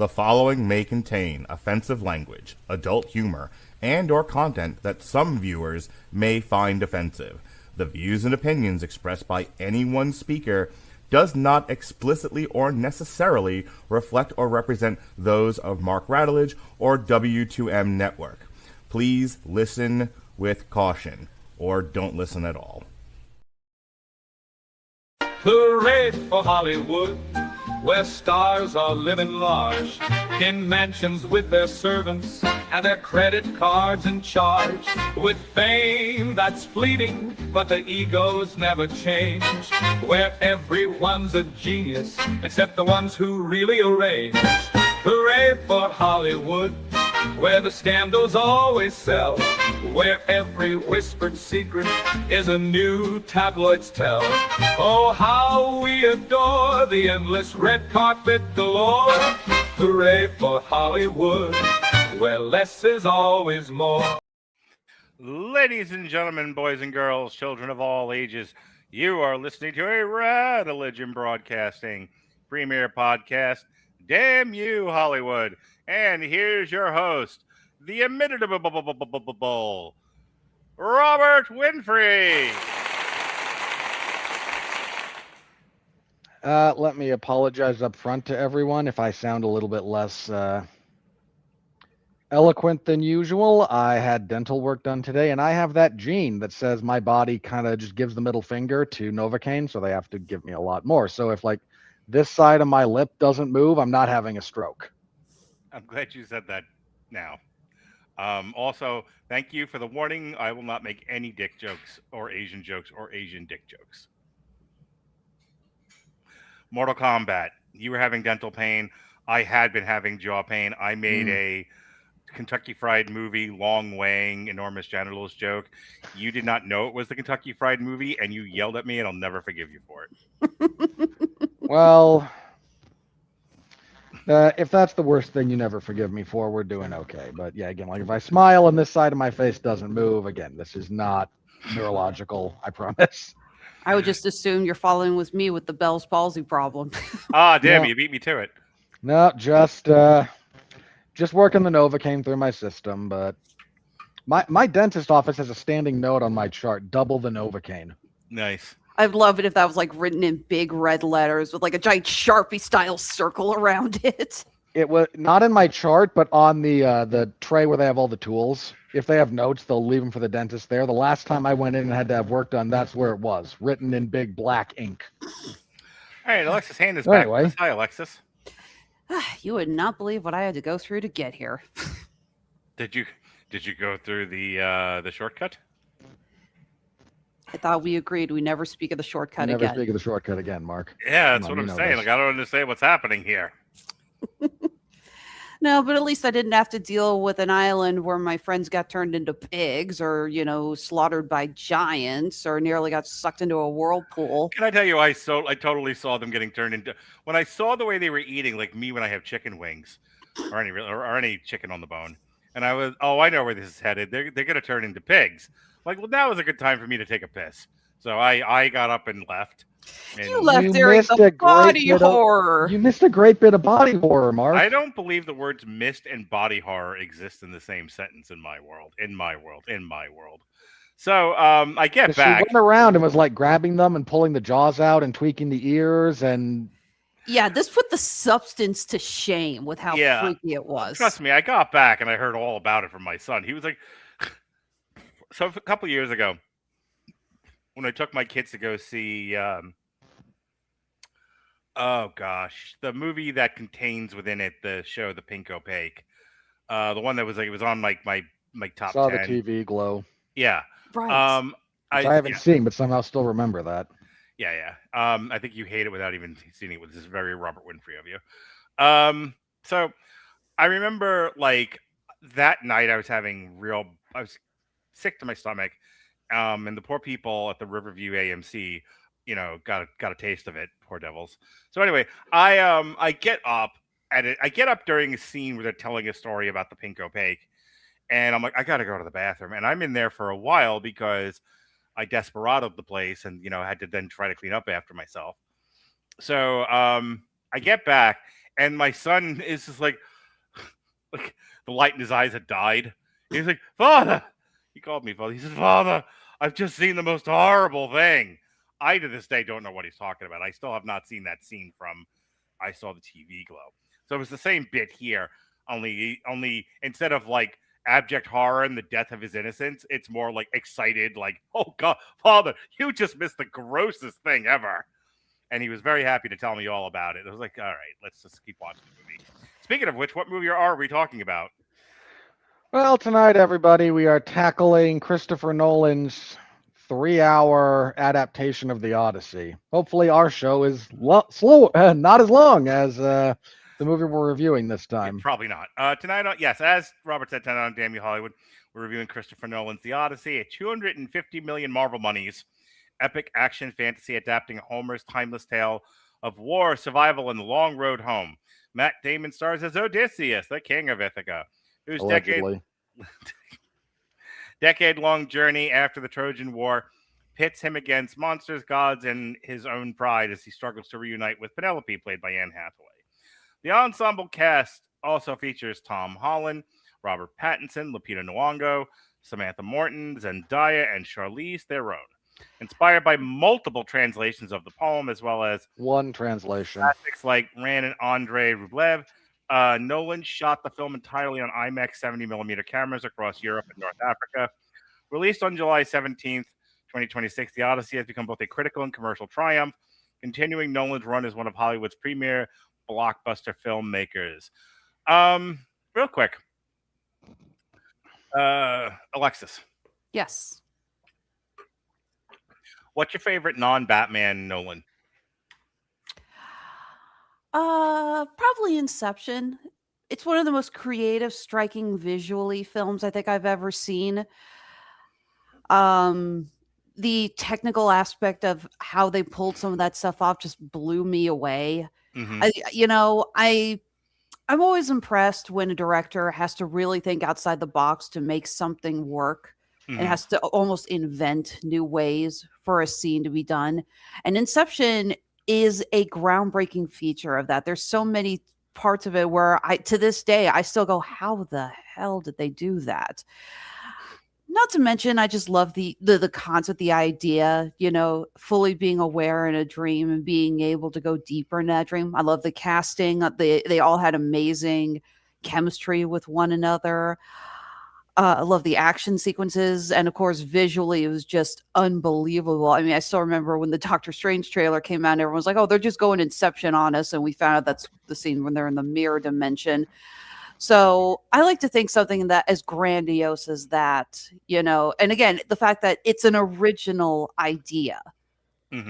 The following may contain offensive language, adult humor, and or content that some viewers may find offensive. The views and opinions expressed by any one speaker does not explicitly or necessarily reflect or represent those of Mark Radulich or W2M Network. Please listen with caution, or don't listen at all. Hooray for Hollywood, where stars are living large, in mansions with their servants and their credit cards in charge, with fame that's fleeting, but the egos never change, where everyone's a genius, except the ones who really arrange. Hooray for Hollywood, where the scandals always sell, where every whispered secret is a new tabloid's tell. Oh, how we adore the endless red carpet galore. Hooray for Hollywood, where less is always more. Ladies and gentlemen, boys and girls, children of all ages, you are listening to a Radulich Broadcasting premiere podcast, Damn You, Hollywood. And here's your host, the inimitable Robert Winfrey. Let me apologize up front to everyone if I sound a little bit less eloquent than usual. I had dental work done today, and I have that gene that says my body kind of just gives the middle finger to Novocaine, so they have to give me a lot more. So if, like, this side of my lip doesn't move, I'm not having a stroke. I'm glad you said that now. Also, thank you for the warning. I will not make any dick jokes or Asian dick jokes. Mortal Kombat. You were having dental pain. I had been having jaw pain. I made a Kentucky Fried Movie, long weighing, enormous genitals joke. You did not know it was the Kentucky Fried Movie, and you yelled at me, and I'll never forgive you for it. Well, if that's the worst thing you never forgive me for, we're doing okay. But yeah, again, like if I smile and this side of my face doesn't move, again, this is not neurological, I promise. I would just assume you're following with me with the Bell's palsy problem. Ah, damn, you beat me to it. No, just working the Novocaine through my system. But my dentist office has a standing note on my chart, double the Novocaine. Nice. I'd love it if that was like written in big red letters with like a giant Sharpie style circle around it. It was not in my chart, but on the tray where they have all the tools. If they have notes, they'll leave them for the dentist there. The last time I went in and had to have work done, that's where it was, written in big black ink. All right, Alexis, hand this back. Anyway. Hi, Alexis. You would not believe what I had to go through to get here. Did you go through the shortcut? I thought we agreed we never speak of the shortcut again. Never speak of the shortcut again, Mark. Yeah, that's what I'm saying. Like, I don't understand what's happening here. No, but at least I didn't have to deal with an island where my friends got turned into pigs or, slaughtered by giants or nearly got sucked into a whirlpool. Can I tell you, I totally saw them getting turned into... When I saw the way they were eating, like me when I have chicken wings or any chicken on the bone, and I was, I know where this is headed. They're going to turn into pigs. Like, well, now was a good time for me to take a piss. So I got up and left. And you left during the body horror. You missed a great bit of body horror, Mark. I don't believe the words mist and body horror exist in the same sentence in my world. So I get back. She went around and was like grabbing them and pulling the jaws out and tweaking the ears and... Yeah, this put the substance to shame with how freaky it was. Trust me, I got back and I heard all about it from my son. He was like... So a couple of years ago, when I took my kids to go see, the movie that contains within it the show, The Pink Opaque, the one that was like, it was on like my top 10. Saw the TV glow. Yeah. Right. I haven't seen, but somehow still remember that. Yeah. I think you hate it without even seeing it, which is very Robert Winfrey of you. So I remember like that night I was sick to my stomach. And the poor people at the Riverview AMC, got a taste of it. Poor devils. So anyway, I get up during a scene where they're telling a story about the Pink Opaque, and I'm like, I gotta go to the bathroom, and I'm in there for a while because I desperadoed the place, and had to then try to clean up after myself. So I get back, And my son is just like the light in his eyes had died. He's like, Father, he called me Father. He said, Father, I've just seen the most horrible thing. I, to this day, don't know what he's talking about. I still have not seen that scene from I Saw the TV Glow. So it was the same bit here, only instead of like abject horror and the death of his innocence, it's more like excited, like, oh God, Father, you just missed the grossest thing ever. And he was very happy to tell me all about it. I was like, all right, let's just keep watching the movie. Speaking of which, what movie are we talking about? Well, tonight, everybody, we are tackling Christopher Nolan's 3-hour adaptation of the Odyssey. Hopefully, our show is not as long as the movie we're reviewing this time. Yeah, probably not. Tonight, yes, as Robert said, tonight on Damn You Hollywood, we're reviewing Christopher Nolan's The Odyssey, at 250 million Marvel monies. Epic action fantasy adapting Homer's timeless tale of war, survival, and the long road home. Matt Damon stars as Odysseus, the King of Ithaca, whose decade-long journey after the Trojan War pits him against monsters, gods, and his own pride as he struggles to reunite with Penelope, played by Anne Hathaway. The ensemble cast also features Tom Holland, Robert Pattinson, Lupita Nyong'o, Samantha Morton, Zendaya, and Charlize Theron. Inspired by multiple translations of the poem, as well as one translation, classics like Ran and Andrei Rublev, Nolan shot the film entirely on IMAX 70mm cameras across Europe and North Africa. Released on July 17th, 2026, The Odyssey has become both a critical and commercial triumph, continuing Nolan's run as one of Hollywood's premier blockbuster filmmakers. Real quick, Alexis. Yes. What's your favorite non-Batman Nolan? Probably Inception. It's one of the most creative, striking visually films I think I've ever seen. The technical aspect of how they pulled some of that stuff off just blew me away. Mm-hmm. I'm always impressed when a director has to really think outside the box to make something work. And has to almost invent new ways for a scene to be done. And Inception is a groundbreaking feature of that. There's so many parts of it where to this day, I still go, how the hell did they do that? Not to mention, I just love the concept, the idea, fully being aware in a dream and being able to go deeper in that dream. I love the casting. They all had amazing chemistry with one another. I love the action sequences. And of course, visually, it was just unbelievable. I mean, I still remember when the Doctor Strange trailer came out, and everyone was like, oh, they're just going Inception on us. And we found out that's the scene when they're in the mirror dimension. So I like to think something that as grandiose as that, and again, the fact that it's an original idea,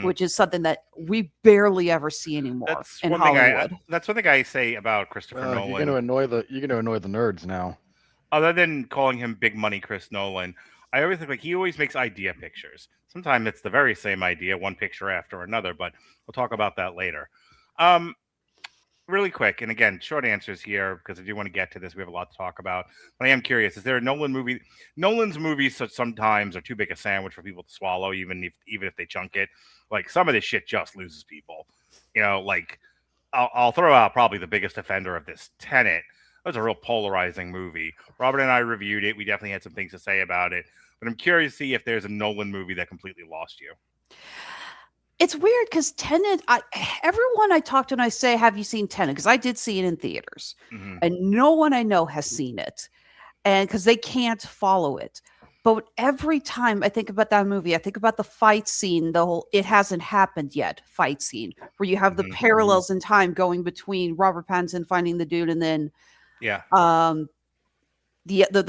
which is something that we barely ever see anymore in Hollywood. That's one thing I say about Christopher Nolan. You're going to annoy the nerds now. Other than calling him Big Money Chris Nolan, I always think he always makes idea pictures. Sometimes it's the very same idea, one picture after another, but we'll talk about that later. Really quick, and again, short answers here because I do want to get to this. We have a lot to talk about. But I am curious, is there a Nolan movie? Nolan's movies sometimes are too big a sandwich for people to swallow, even if they chunk it. Like, some of this shit just loses people. I'll throw out probably the biggest offender of this, Tenet. It was a real polarizing movie. Robert and I reviewed it. We definitely had some things to say about it. But I'm curious to see if there's a Nolan movie that completely lost you. It's weird because Tenet, everyone I talk to and I say, have you seen Tenet? Because I did see it in theaters. And no one I know has seen it. And because they can't follow it. But every time I think about that movie, I think about the fight scene, the whole "it hasn't happened yet" fight scene, where you have the parallels in time going between Robert Pattinson finding the dude and then the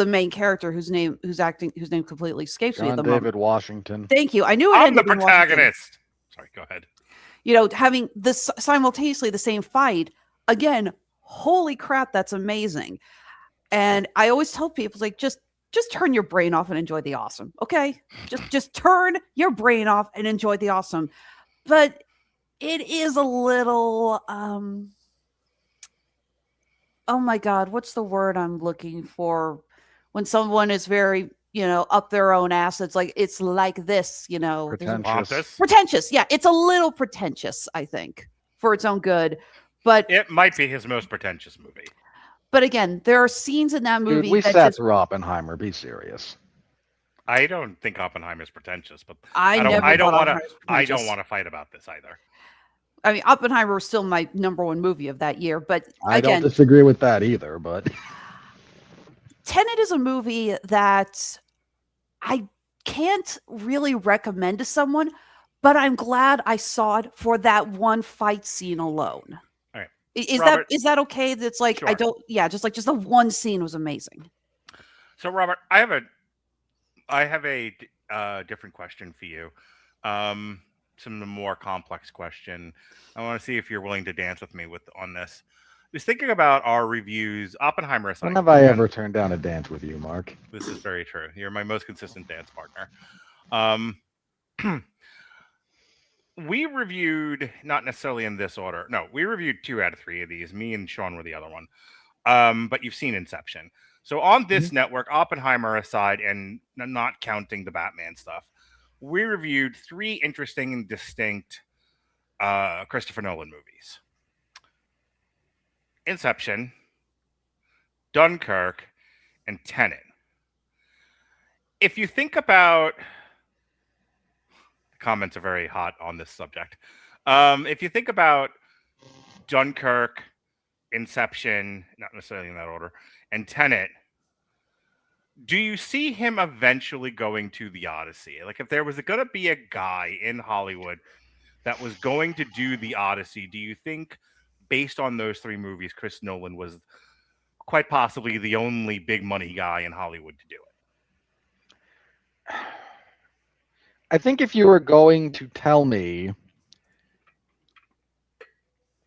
main character whose name completely escapes me at the moment. David Washington. Thank you. I knew I'm the protagonist. Sorry, go ahead. Having this simultaneously the same fight again. Holy crap, that's amazing. And I always tell people, like, just turn your brain off and enjoy the awesome. Okay, just turn your brain off and enjoy the awesome. But it is a little oh my God, what's the word I'm looking for? When someone is very, up their own ass, it's like this, Pretentious. Pretentious. Yeah, it's a little pretentious, I think, for its own good. But it might be his most pretentious movie. But again, there are scenes in that movie Dude, we that sat just through Oppenheimer. Be serious. I don't think Oppenheimer's pretentious, but I don't never thought Oppenheimer was I don't pretentious. want to fight about this either. I mean, Oppenheimer was still my number one movie of that year, but I again, don't disagree with that either, but Tenet is a movie that I can't really recommend to someone, but I'm glad I saw it for that one fight scene alone. All right. Is that okay? That's like Sure. just the one scene was amazing. So Robert, I have a different question for you. Some more complex question. I want to see if you're willing to dance with me on this. Just thinking about our reviews, Oppenheimer aside. when have I ever turned down a dance with you, Mark? This is very true. You're my most consistent dance partner. We reviewed, not necessarily in this order. No, we reviewed 2 out of 3 of these. Me and Sean were the other one. But you've seen Inception. So on this network, Oppenheimer aside, and not counting the Batman stuff, we reviewed 3 interesting and distinct Christopher Nolan movies. Inception, Dunkirk, and Tenet. If you think about... The comments are very hot on this subject. If you think about Dunkirk, Inception, not necessarily in that order, and Tenet, do you see him eventually going to the Odyssey? Like, if there was going to be a guy in Hollywood that was going to do the Odyssey, do you think, based on those 3 movies, Chris Nolan was quite possibly the only big money guy in Hollywood to do it? I think if you were going to tell me,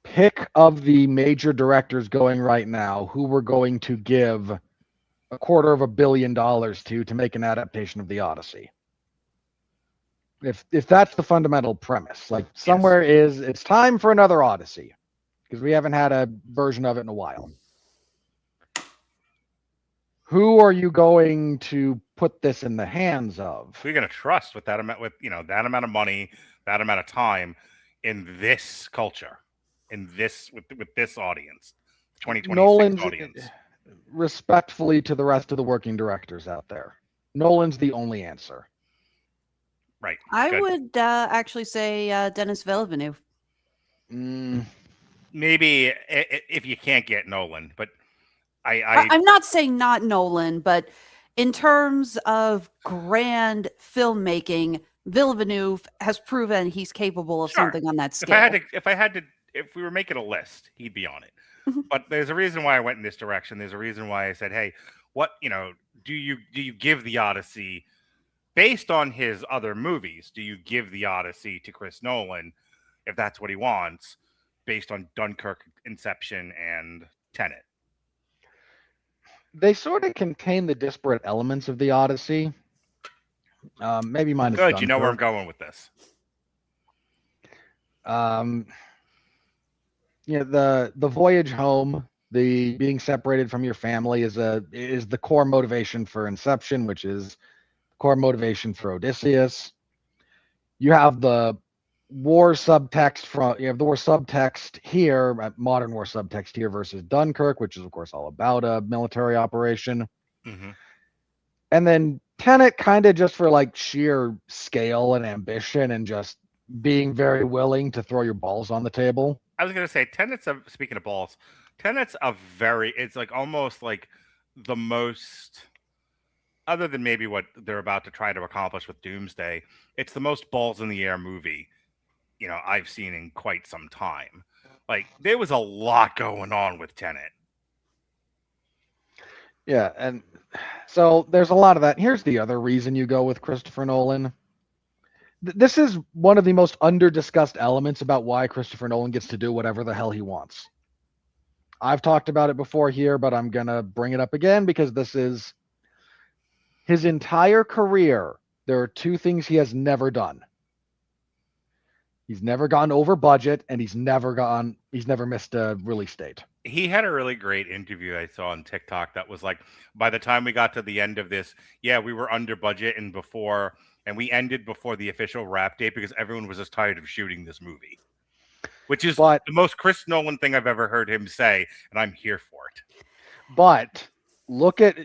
pick of the major directors going right now who we're going to give $250 million to make an adaptation of the Odyssey. If that's the fundamental premise, like somewhere it's time for another Odyssey, because we haven't had a version of it in a while. Who are you going to put this in the hands of? Who are you going to trust with that amount, that amount of money, that amount of time in this culture, in this with this audience, 2026 Nolan's, audience? Respectfully to the rest of the working directors out there, Nolan's the only answer. Right. I would actually say Denis Villeneuve. Maybe if you can't get Nolan, but I'm not saying not Nolan, but in terms of grand filmmaking, Villeneuve has proven he's capable of something on that scale. If we were making a list, he'd be on it. But there's a reason why I went in this direction. There's a reason why I said, hey, what, do you give the Odyssey based on his other movies? Do you give the Odyssey to Chris Nolan if that's what he wants, based on Dunkirk, Inception, and Tenet? They sort of contain the disparate elements of the Odyssey. Maybe minus Good, Dunkirk. you know where I'm going with this. The voyage home, the being separated from your family is the core motivation for Inception, which is core motivation for Odysseus. You have the war subtext here, modern war subtext here versus Dunkirk, which is of course all about a military operation. Mm-hmm. And then Tenet, kind of just for like sheer scale and ambition and just being very willing to throw your balls on the table. I was going to say, speaking of balls, Tenet's it's like almost like the most, other than maybe what they're about to try to accomplish with Doomsday, it's the most balls in the air movie, I've seen in quite some time. Like, there was a lot going on with Tenet. Yeah, and so there's a lot of that. Here's the other reason you go with Christopher Nolan. This is one of the most under-discussed elements about why Christopher Nolan gets to do whatever the hell he wants. I've talked about it before here, but I'm going to bring it up again because this is his entire career. There are 2 things he has never done. He's never gone over budget, and he's never missed a release date. He had a really great interview I saw on TikTok that was like, by the time we got to the end of this, we were under budget and we ended before the official wrap date because everyone was just tired of shooting this movie. which is But the most Chris Nolan thing I've ever heard him say, and I'm here for it. But look at,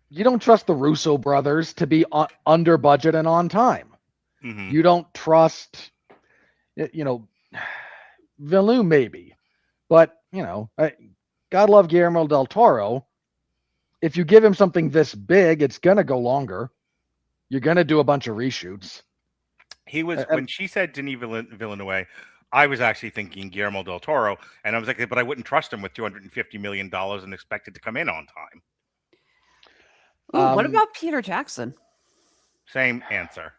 you don't trust the Russo brothers to be under budget and on time. Mm-hmm. You don't trust, Villeneuve maybe, but God love Guillermo del Toro. If you give him something this big, it's gonna go longer. You're gonna do a bunch of reshoots. He was when she said Denis Villeneuve, I was actually thinking Guillermo del Toro, and I was like, but I wouldn't trust him with $250 million and expect it to come in on time. Ooh, what about Peter Jackson? Same answer.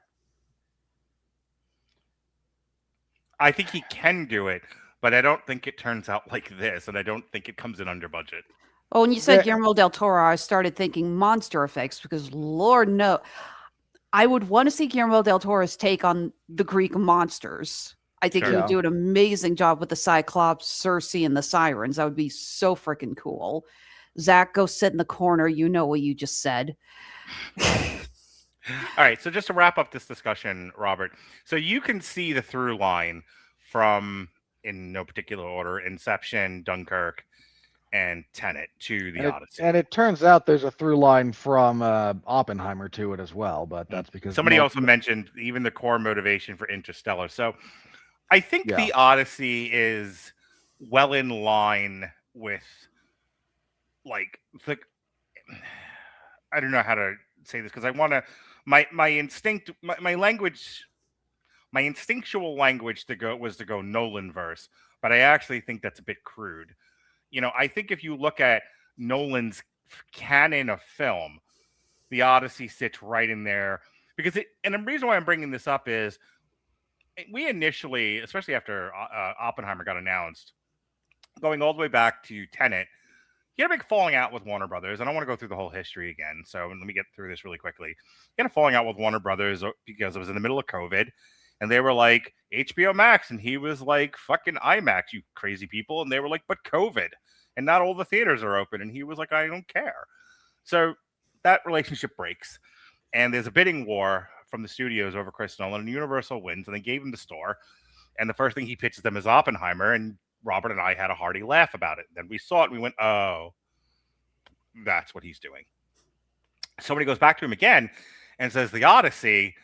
I think he can do it, but I don't think it turns out like this, and I don't think it comes in under budget. Oh, when you said Guillermo del Toro, I started thinking monster effects because Lord no, I would want to see Guillermo del Toro's take on the Greek monsters. I think he would do an amazing job with the Cyclops, Circe, and the Sirens. That would be so freaking cool. Zach, go sit in the corner. You know what you just said. All right, so just to wrap up this discussion, Robert, so you can see the through line from, in no particular order, Inception, Dunkirk, and Tenet to the Odyssey. And it turns out there's a through line from Oppenheimer to it as well, but that's because somebody also mentioned even the core motivation for Interstellar. So I think the Odyssey is well in line with, like, the, I don't know how to say this because I want to, my instinct, my language, my instinctual language was to go Nolan verse, but I actually think that's a bit crude. I think if you look at Nolan's canon of film, the Odyssey sits right in there because and the reason why I'm bringing this up is we initially, especially after Oppenheimer got announced, going all the way back to Tenet, he had a big falling out with Warner Brothers. I don't want to go through the whole history again, so let me get through this really quickly. He had a falling out with Warner Brothers because it was in the middle of COVID, and they were like, HBO Max, and he was like, fucking IMAX, you crazy people, and they were like, but COVID, and not all the theaters are open, and he was like, I don't care. So that relationship breaks, and there's a bidding war from the studios over Chris Nolan, and Universal wins, and they gave him the store, and the first thing he pitches them is Oppenheimer, and Robert and I had a hearty laugh about it. Then we saw it, and we went, oh, that's what he's doing. So when he goes back to him again and says the Odyssey,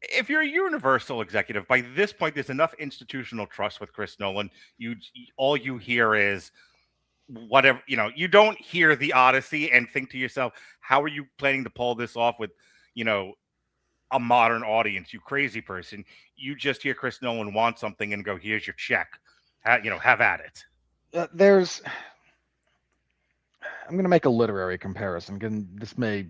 if you're a Universal executive, by this point, there's enough institutional trust with Chris Nolan. All you hear is whatever, you don't hear the Odyssey and think to yourself, how are you planning to pull this off with, a modern audience, you crazy person? You just hear Chris Nolan want something and go, here's your check. Have at it. I'm going to make a literary comparison. This may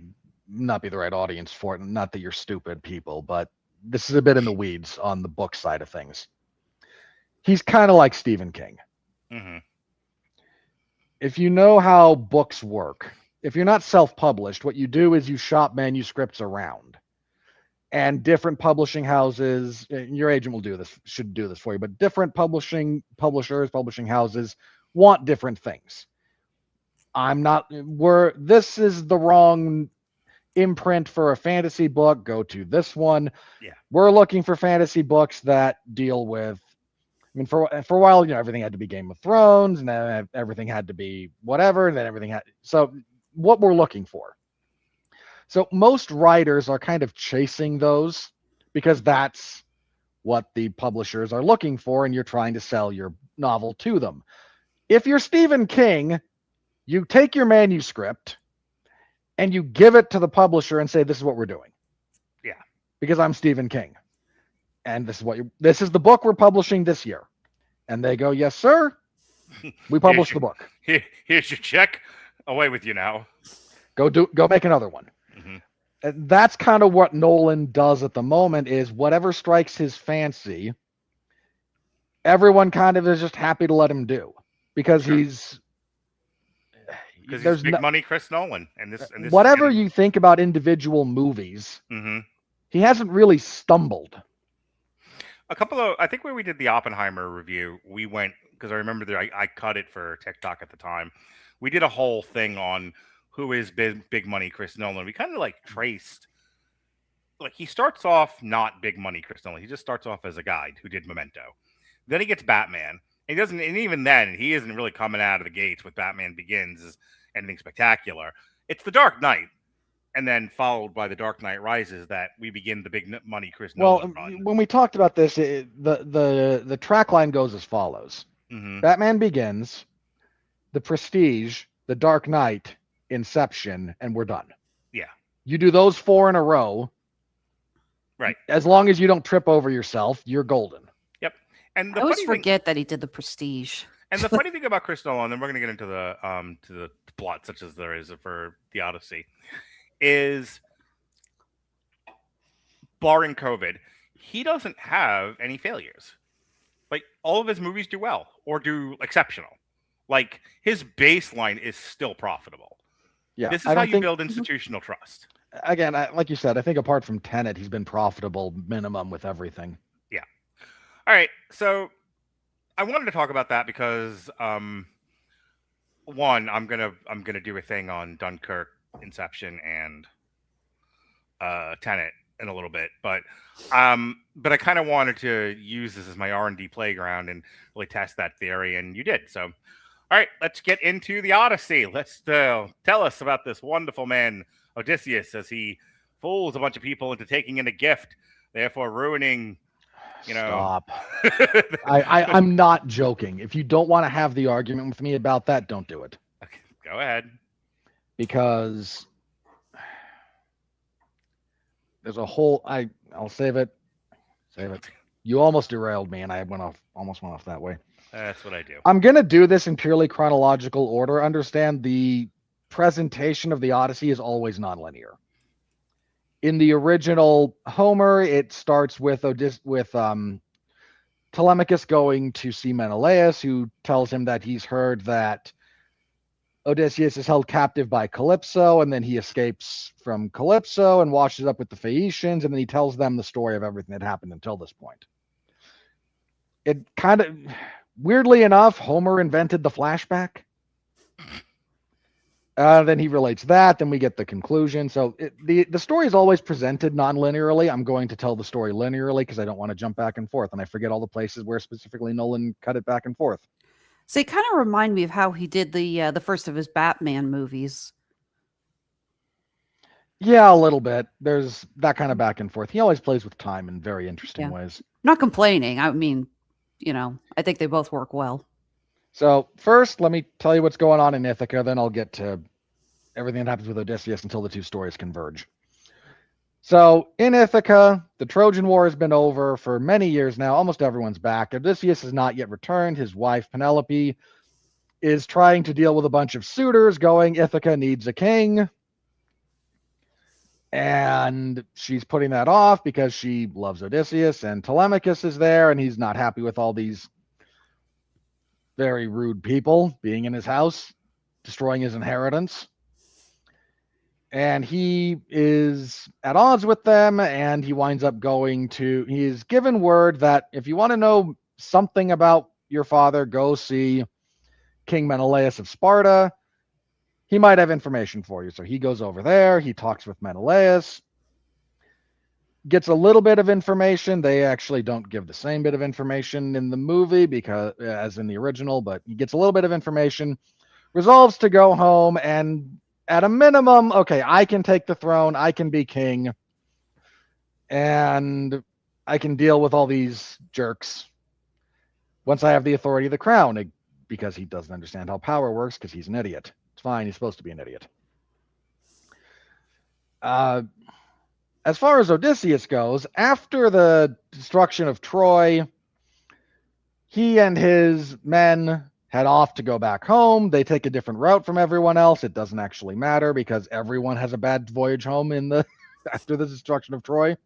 not be the right audience for it. Not that you're stupid people, but this is a bit in the weeds on the book side of things. He's kind of like Stephen King. Mm-hmm. If you know how books work, if you're not self-published, what you do is you shop manuscripts around. And different publishing houses, your agent should do this publishing houses want different things. This is the wrong imprint for a fantasy book, go to this one. Yeah. We're looking for fantasy books that deal with, for a while, everything had to be Game of Thrones, and then everything had to be whatever, and then so what we're looking for. So most writers are kind of chasing those because that's what the publishers are looking for, and you're trying to sell your novel to them. If you're Stephen King, you take your manuscript and you give it to the publisher and say, this is what we're doing. Yeah. Because I'm Stephen King. And this is the book we're publishing this year. And they go, yes, sir. We published the book. Here's your check. Away with you now. Go make another one. Mm-hmm. That's kind of what Nolan does at the moment, is whatever strikes his fancy, everyone kind of is just happy to let him do because he's big money Chris Nolan. And this whatever you think about individual movies, he hasn't really stumbled. I think when we did the Oppenheimer review, we went, because I remember I cut it for TikTok at the time. We did a whole thing on who is big money Chris Nolan. We kind of traced, he starts off not big money Chris Nolan. He just starts off as a guy who did Memento. Then he gets Batman. He doesn't, and even then, he isn't really coming out of the gates with Batman Begins as anything spectacular. It's The Dark Knight, and then followed by The Dark Knight Rises that we begin the big money Chris Nolan run. When we talked about this, the track line goes as follows: Batman Begins, The Prestige, The Dark Knight, Inception, and we're done. Yeah. You do those 4 in a row. Right. As long as you don't trip over yourself, you're golden. Yep. And I always forget that he did The Prestige. And the funny thing about Chris Nolan, and we're going to get into the plot such as there is for the Odyssey, is barring COVID, he doesn't have any failures. Like, all of his movies do well or do exceptional. Like, his baseline is still profitable. Yeah, this is how you build institutional trust. Again, like you said, I think apart from Tenet, he's been profitable minimum with everything. Yeah. All right. So I wanted to talk about that because one, I'm gonna do a thing on Dunkirk, Inception, and Tenet in a little bit, but I kind of wanted to use this as my R&D playground and really test that theory, and you did. So, all right, let's get into the Odyssey. Let's tell us about this wonderful man, Odysseus, as he fools a bunch of people into taking in a gift, therefore ruining. Stop. I'm not joking. If you don't want to have the argument with me about that, don't do it. Okay, go ahead. Because there's a whole. I'll save it. Save it. You almost derailed me, and I almost went off that way. That's what I do. I'm gonna do this in purely chronological order. Understand the presentation of the Odyssey is always nonlinear. In the original Homer, it starts with Telemachus going to see Menelaus, who tells him that he's heard that Odysseus is held captive by Calypso, and then he escapes from Calypso and washes up with the Phaeacians, and then he tells them the story of everything that happened until this point. It kind of, weirdly enough, Homer invented the flashback. Then he relates that, then we get the conclusion. So the story is always presented non-linearly. I'm going to tell the story linearly because I don't want to jump back and forth, and I forget all the places where specifically Nolan cut it back and forth. So it kind of remind me of how he did the first of his Batman movies. Yeah, a little bit. There's that kind of back and forth. He always plays with time in very interesting ways. Not complaining. I mean, I think they both work well. So first, let me tell you what's going on in Ithaca, then I'll get to everything that happens with Odysseus until the two stories converge. So in Ithaca, the Trojan War has been over for many years now. Almost everyone's back. Odysseus has not yet returned. His wife, Penelope, is trying to deal with a bunch of suitors going, Ithaca needs a king. And she's putting that off because she loves Odysseus, and Telemachus is there, and he's not happy with all these very rude people being in his house, destroying his inheritance. And he is at odds with them, and he winds up he's given word that if you want to know something about your father, go see King Menelaus of Sparta. He might have information for you. So he goes over there, he talks with Menelaus, gets a little bit of information. They actually don't give the same bit of information in the movie as in the original, but he gets a little bit of information, resolves to go home, and at a minimum, okay, I can take the throne, I can be king, and I can deal with all these jerks once I have the authority of the crown, because he doesn't understand how power works because he's an idiot. It's fine, he's supposed to be an idiot. As far as Odysseus goes, after the destruction of Troy, he and his men head off to go back home. They take a different route from everyone else. It doesn't actually matter because everyone has a bad voyage home after the destruction of Troy.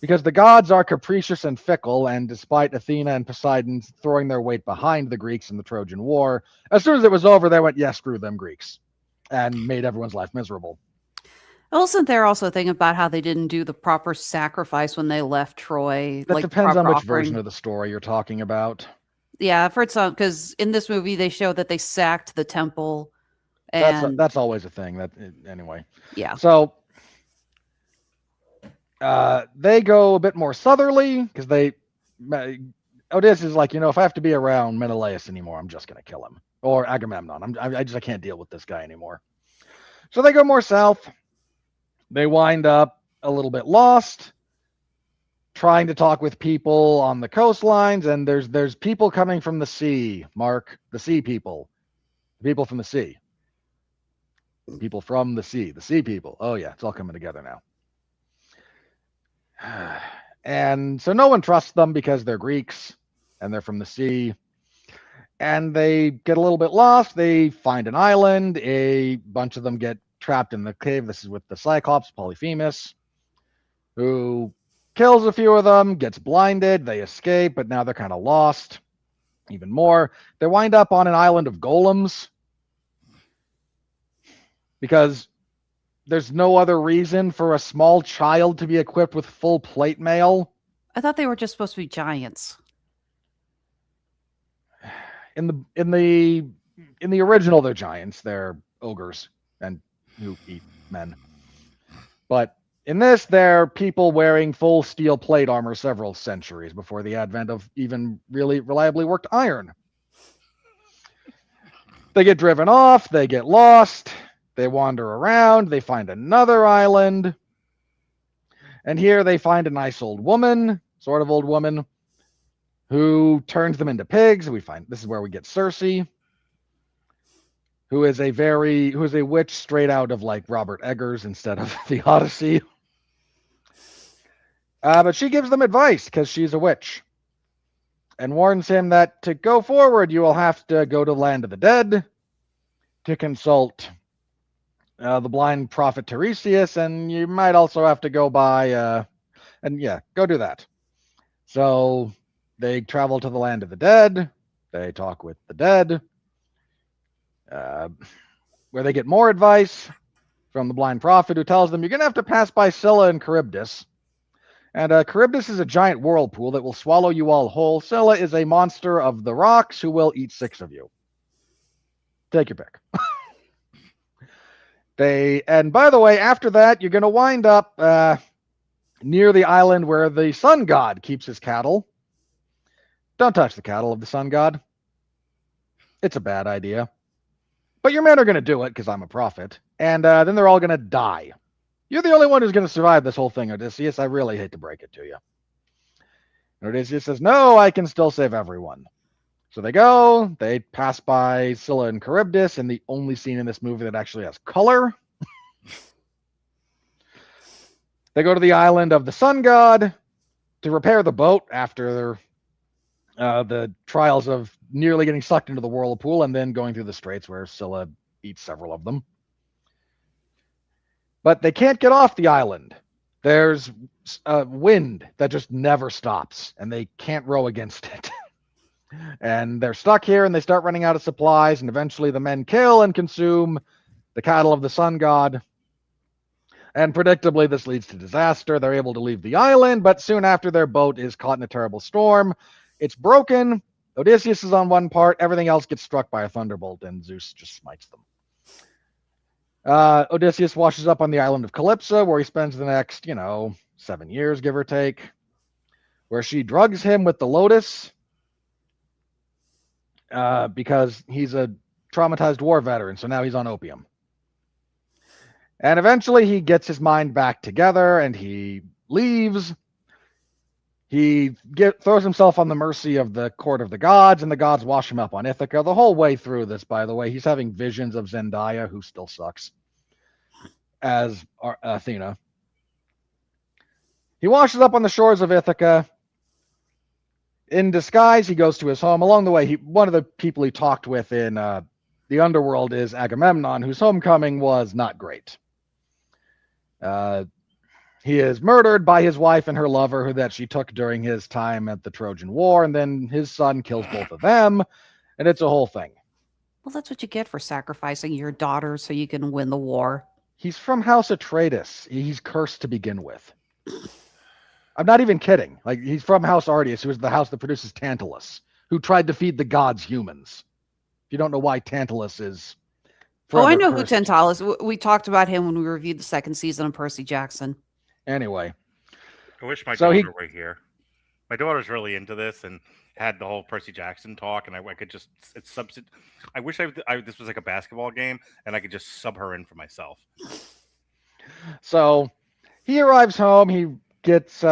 Because the gods are capricious and fickle, and despite Athena and Poseidon throwing their weight behind the Greeks in the Trojan War, as soon as it was over, they went, yes, screw them Greeks, and made everyone's life miserable. Wasn't there also a thing about how they didn't do the proper sacrifice when they left Troy? That depends on which version of the story you're talking about. Yeah, I've heard some, because in this movie they show that they sacked the temple. And that's always a thing. Anyway. Yeah. So they go a bit more southerly because Odysseus is like, if I have to be around Menelaus anymore, I'm just going to kill him. Or Agamemnon. I can't deal with this guy anymore. So they go more south. They wind up a little bit lost, trying to talk with people on the coastlines, and there's people coming from the sea, Mark. The sea people. The people from the sea. People from the sea people. Oh yeah, it's all coming together now. And so no one trusts them because they're Greeks and they're from the sea. And they get a little bit lost. They find an island. A bunch of them get trapped in the cave. This is with the Cyclops, Polyphemus, who kills a few of them, gets blinded. They escape, but now they're kind of lost even more. They wind up on an island of golems, because there's no other reason for a small child to be equipped with full plate mail. I thought they were just supposed to be giants. In the original, they're giants. They're ogres and who eat men. But in this, they're people wearing full steel plate armor several centuries before the advent of even really reliably worked iron. They get driven off. They get lost. They wander around, they find another island, and here they find a nice old woman, sort of old woman, who turns them into pigs. This is where we get Circe, who is a witch straight out of like Robert Eggers instead of the Odyssey. But she gives them advice because she's a witch, and warns him that to go forward, you will have to go to the land of the dead to consult the blind prophet Tiresias, and you might also have to go by, go do that. So they travel to the land of the dead. They talk with the dead, where they get more advice from the blind prophet, who tells them you're going to have to pass by Scylla and Charybdis. And Charybdis is a giant whirlpool that will swallow you all whole. Scylla is a monster of the rocks who will eat 6 of you. Take your pick. And by the way, after that, you're going to wind up near the island where the sun god keeps his cattle. Don't touch the cattle of the sun god. It's a bad idea. But your men are going to do it because I'm a prophet. And then they're all going to die. You're the only one who's going to survive this whole thing, Odysseus. I really hate to break it to you. And Odysseus says, no, I can still save everyone. So they go, they pass by Scylla and Charybdis, and the only scene in this movie that actually has color. They go to the island of the sun god to repair the boat after the trials of nearly getting sucked into the whirlpool and then going through the straits where Scylla eats several of them. But they can't get off the island. There's a wind that just never stops, and they can't row against it. And they're stuck here, and they start running out of supplies, and eventually the men kill and consume the cattle of the sun god. And predictably, this leads to disaster. They're able to leave the island, but soon after, their boat is caught in a terrible storm. It's broken. Odysseus is on one part. Everything else gets struck by a thunderbolt, and Zeus just smites them. Odysseus washes up on the island of Calypso, where he spends the next, 7 years, give or take, where she drugs him with the lotus, because he's a traumatized war veteran, so now he's on opium. And eventually he gets his mind back together, and he leaves. He throws himself on the mercy of the court of the gods, and the gods wash him up on Ithaca. The whole way through this, by the way, he's having visions of Zendaya, who still sucks, as Athena. He washes up on the shores of Ithaca. In disguise, he goes to his home. Along the way, one of the people he talked with in the underworld is Agamemnon, whose homecoming was not great. He is murdered by his wife and her lover, that she took during his time at the Trojan War, and then his son kills both of them, and it's a whole thing. Well, that's what you get for sacrificing your daughter so you can win the war. He's from House Atreides. He's cursed to begin with. I'm not even kidding. Like, he's from House Ardius, who is the house that produces Tantalus, who tried to feed the gods humans. If you don't know why Tantalus is... I know who Tantalus is. We talked about him when we reviewed the second season of Percy Jackson. Anyway. I wish my daughter were here. My daughter's really into this and had the whole Percy Jackson talk, and I could just I wish this was like a basketball game, and I could just sub her in for myself. So he arrives home. He gets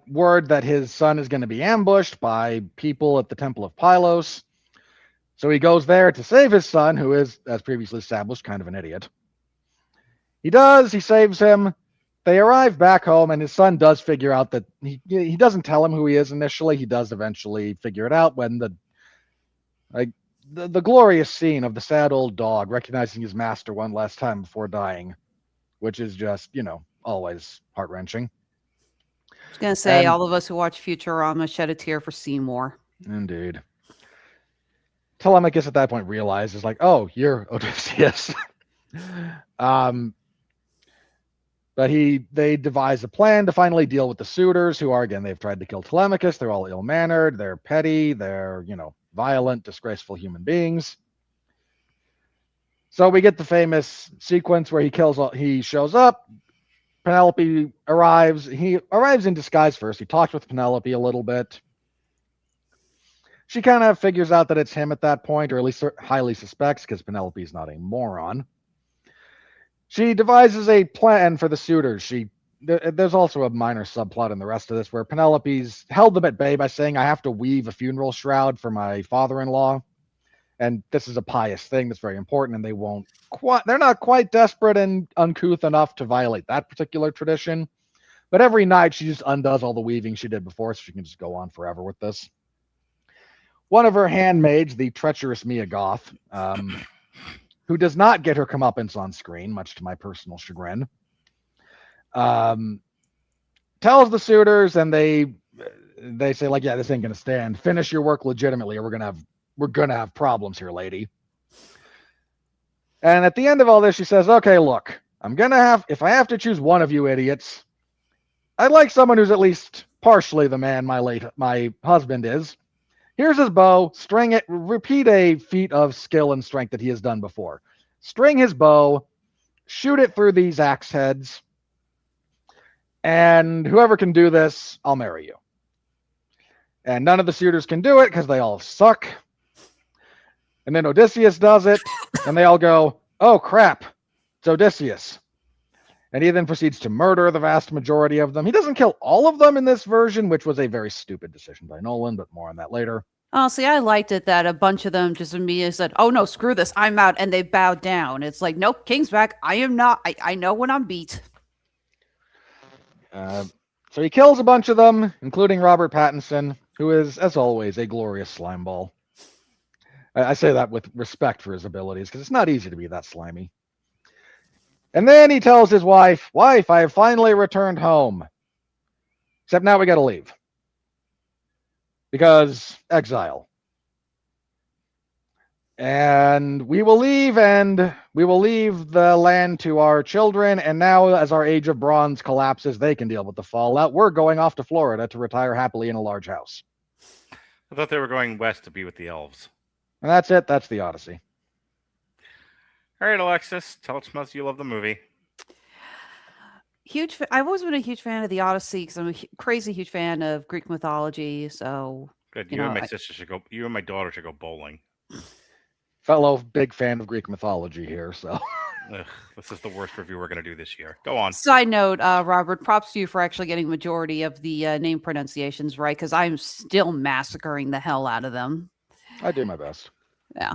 word that his son is going to be ambushed by people at the Temple of Pylos. So he goes there to save his son, who is, as previously established, kind of an idiot. He saves him. They arrive back home, and his son does figure out that he doesn't tell him who he is initially. He does eventually figure it out when the glorious scene of the sad old dog recognizing his master one last time before dying, which is just, always heart-wrenching. I was going to say, all of us who watch Futurama shed a tear for Seymour. Indeed. Telemachus at that point realizes, oh, you're Odysseus. But they devise a plan to finally deal with the suitors, who are, again, they've tried to kill Telemachus. They're all ill-mannered. They're petty. They're, violent, disgraceful human beings. So we get the famous sequence where he shows up. Penelope arrives. He arrives in disguise first. He talks with Penelope a little bit. She kind of figures out that it's him at that point, or at least highly suspects, because Penelope's not a moron. She devises a plan for the suitors. There's also a minor subplot in the rest of this where Penelope's held them at bay by saying, I have to weave a funeral shroud for my father-in-law. And this is a pious thing that's very important, and they're not quite desperate and uncouth enough to violate that particular tradition. But every night she just undoes all the weaving she did before, so she can just go on forever with this. One of her handmaids, the treacherous Mia Goth, who does not get her comeuppance on screen, much to my personal chagrin, tells the suitors, and they say, yeah, this ain't gonna stand. Finish your work legitimately, or we're gonna have problems here, lady. And at the end of all this, she says, okay, look, if I have to choose one of you idiots, I'd like someone who's at least partially the man my husband is. Here's his bow. String it. Repeat a feat of skill and strength that he has done before. String his bow. Shoot it through these axe heads. And whoever can do this, I'll marry you. And none of the suitors can do it because they all suck. And then Odysseus does it. And they all go, oh, crap. It's Odysseus. And he then proceeds to murder the vast majority of them. He doesn't kill all of them in this version, which was a very stupid decision by Nolan, but more on that later. Oh, see, I liked it that a bunch of them just immediately said, oh, no, screw this. I'm out. And they bowed down. It's like, nope, King's back. I am not. I know when I'm beat. So he kills a bunch of them, including Robert Pattinson, who is, as always, a glorious slimeball. I say that with respect for his abilities, because it's not easy to be that slimy. And then he tells his wife, I have finally returned home. Except now we got to leave. Because exile. And we will leave the land to our children. And now, as our age of bronze collapses, they can deal with the fallout. We're going off to Florida to retire happily in a large house. I thought they were going west to be with the elves. And that's it. That's the Odyssey. All right, Alexis, tell us how much you love the movie. I've always been a huge fan of the Odyssey because I'm a crazy huge fan of Greek mythology. So good. You and my sister should go. You and my daughter should go bowling. Fellow big fan of Greek mythology here. So this is the worst review we're going to do this year. Go on. Side note, Robert, props to you for actually getting majority of the name pronunciations right, because I'm still massacring the hell out of them. I do my best. Yeah.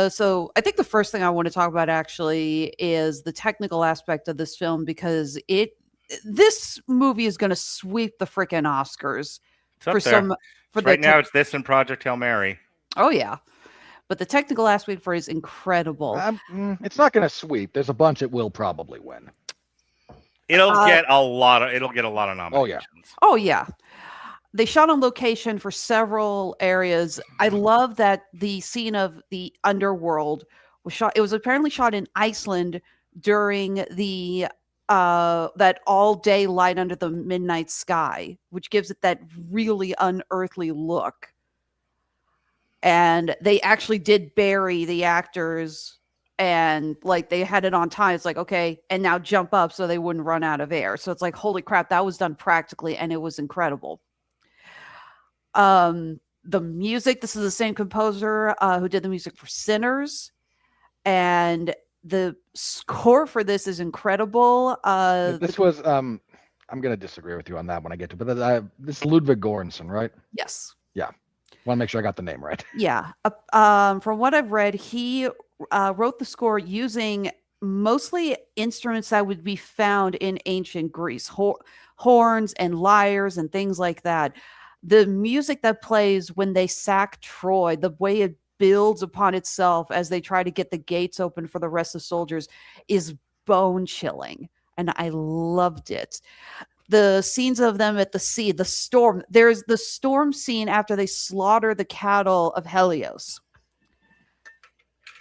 So I think the first thing I want to talk about actually is the technical aspect of this film, because this movie is going to sweep the freaking Oscars now. It's this and Project Hail Mary. Oh yeah, but the technical aspect for it is incredible. It's not going to sweep. There's a bunch it will probably win. It'll get a lot of nominations. Oh yeah. They shot on location for several areas. I love that the scene of the underworld was shot. It was apparently shot in Iceland during the that all day light under the midnight sky, which gives it that really unearthly look. And they actually did bury the actors, and they had it on time. It's like, okay, and now jump up so they wouldn't run out of air. So it's like, holy crap, that was done practically, and it was incredible. The music, this is the same composer who did the music for Sinners, and the score for this is incredible. This was I'm going to disagree with you on that when I get to, but this is Ludwig Göransson, right? Yes. Yeah. Want to make sure I got the name right. Yeah. From what I've read, he wrote the score using mostly instruments that would be found in ancient Greece, horns and lyres and things like that. The music that plays when they sack Troy, the way it builds upon itself as they try to get the gates open for the rest of the soldiers, is bone chilling. And I loved it. The scenes of them at the sea, the storm. There's the storm scene after they slaughter the cattle of Helios.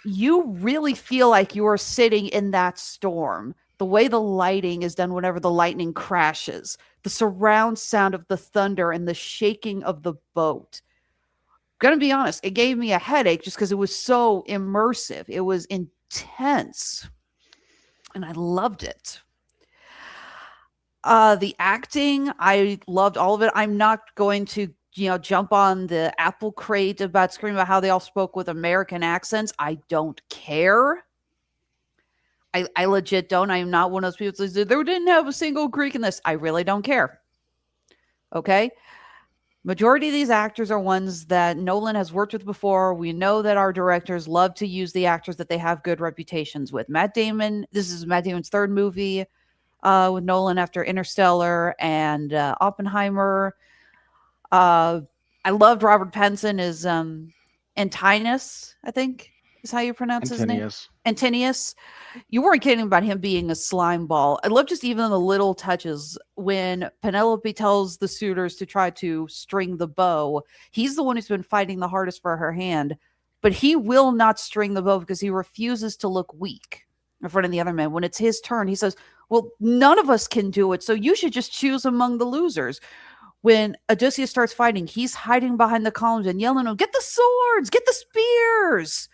You really feel like you are sitting in that storm. The way the lighting is done whenever the lightning crashes, the surround sound of the thunder and the shaking of the boat. Gonna be honest, it gave me a headache just because it was so immersive. It was intense. And I loved it. The acting, I loved all of it. I'm not going to, jump on the apple crate about screaming about how they all spoke with American accents. I don't care. I legit don't. I am not one of those people that say they didn't have a single Greek in this. I really don't care. Okay? Majority of these actors are ones that Nolan has worked with before. We know that our directors love to use the actors that they have good reputations with. Matt Damon, this is Matt Damon's third movie with Nolan after Interstellar and Oppenheimer. I loved Robert Pattinson as Antinous, I think is how you pronounce his name. Antinius. You weren't kidding about him being a slime ball. I love just even the little touches when Penelope tells the suitors to try to string the bow. He's the one who's been fighting the hardest for her hand, but he will not string the bow because he refuses to look weak in front of the other men. When it's his turn, he says, well, none of us can do it, so you should just choose among the losers. When Odysseus starts fighting, he's hiding behind the columns and yelling at him, get the swords, get the spears.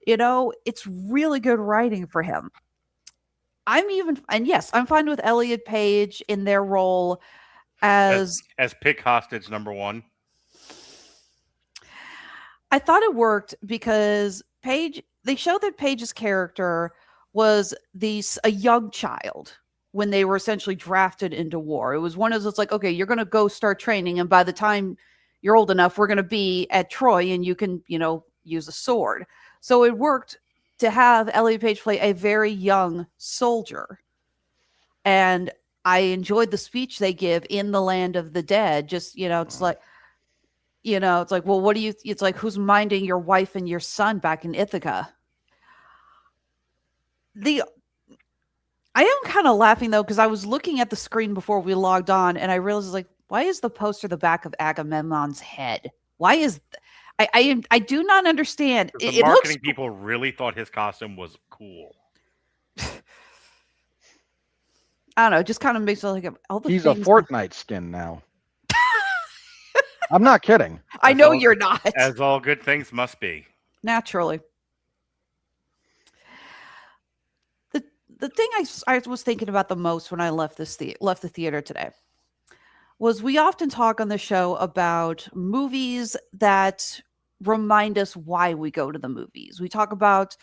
It's really good writing for him. I'm fine with Elliot Page in their role as pick hostage number one. I thought it worked because they showed that Page's character was a young child when they were essentially drafted into war. It was one of those, like, okay, you're going to go start training, and by the time you're old enough, we're going to be at Troy and you can, use a sword. So it worked to have Elliot Page play a very young soldier. And I enjoyed the speech they give in the Land of the Dead. Just, it's like, well, it's like, who's minding your wife and your son back in Ithaca? I am kind of laughing, though, because I was looking at the screen before we logged on, and I realized, like, why is the poster the back of Agamemnon's head? Why is... I do not understand. The marketing people really thought his costume was cool. I don't know. It just kind of makes it like he's a Fortnite skin now. I'm not kidding. I know you're not. As all good things must be. Naturally. The thing I was thinking about the most when I left the theater today was we often talk on the show about movies that remind us why we go to the movies. We talk about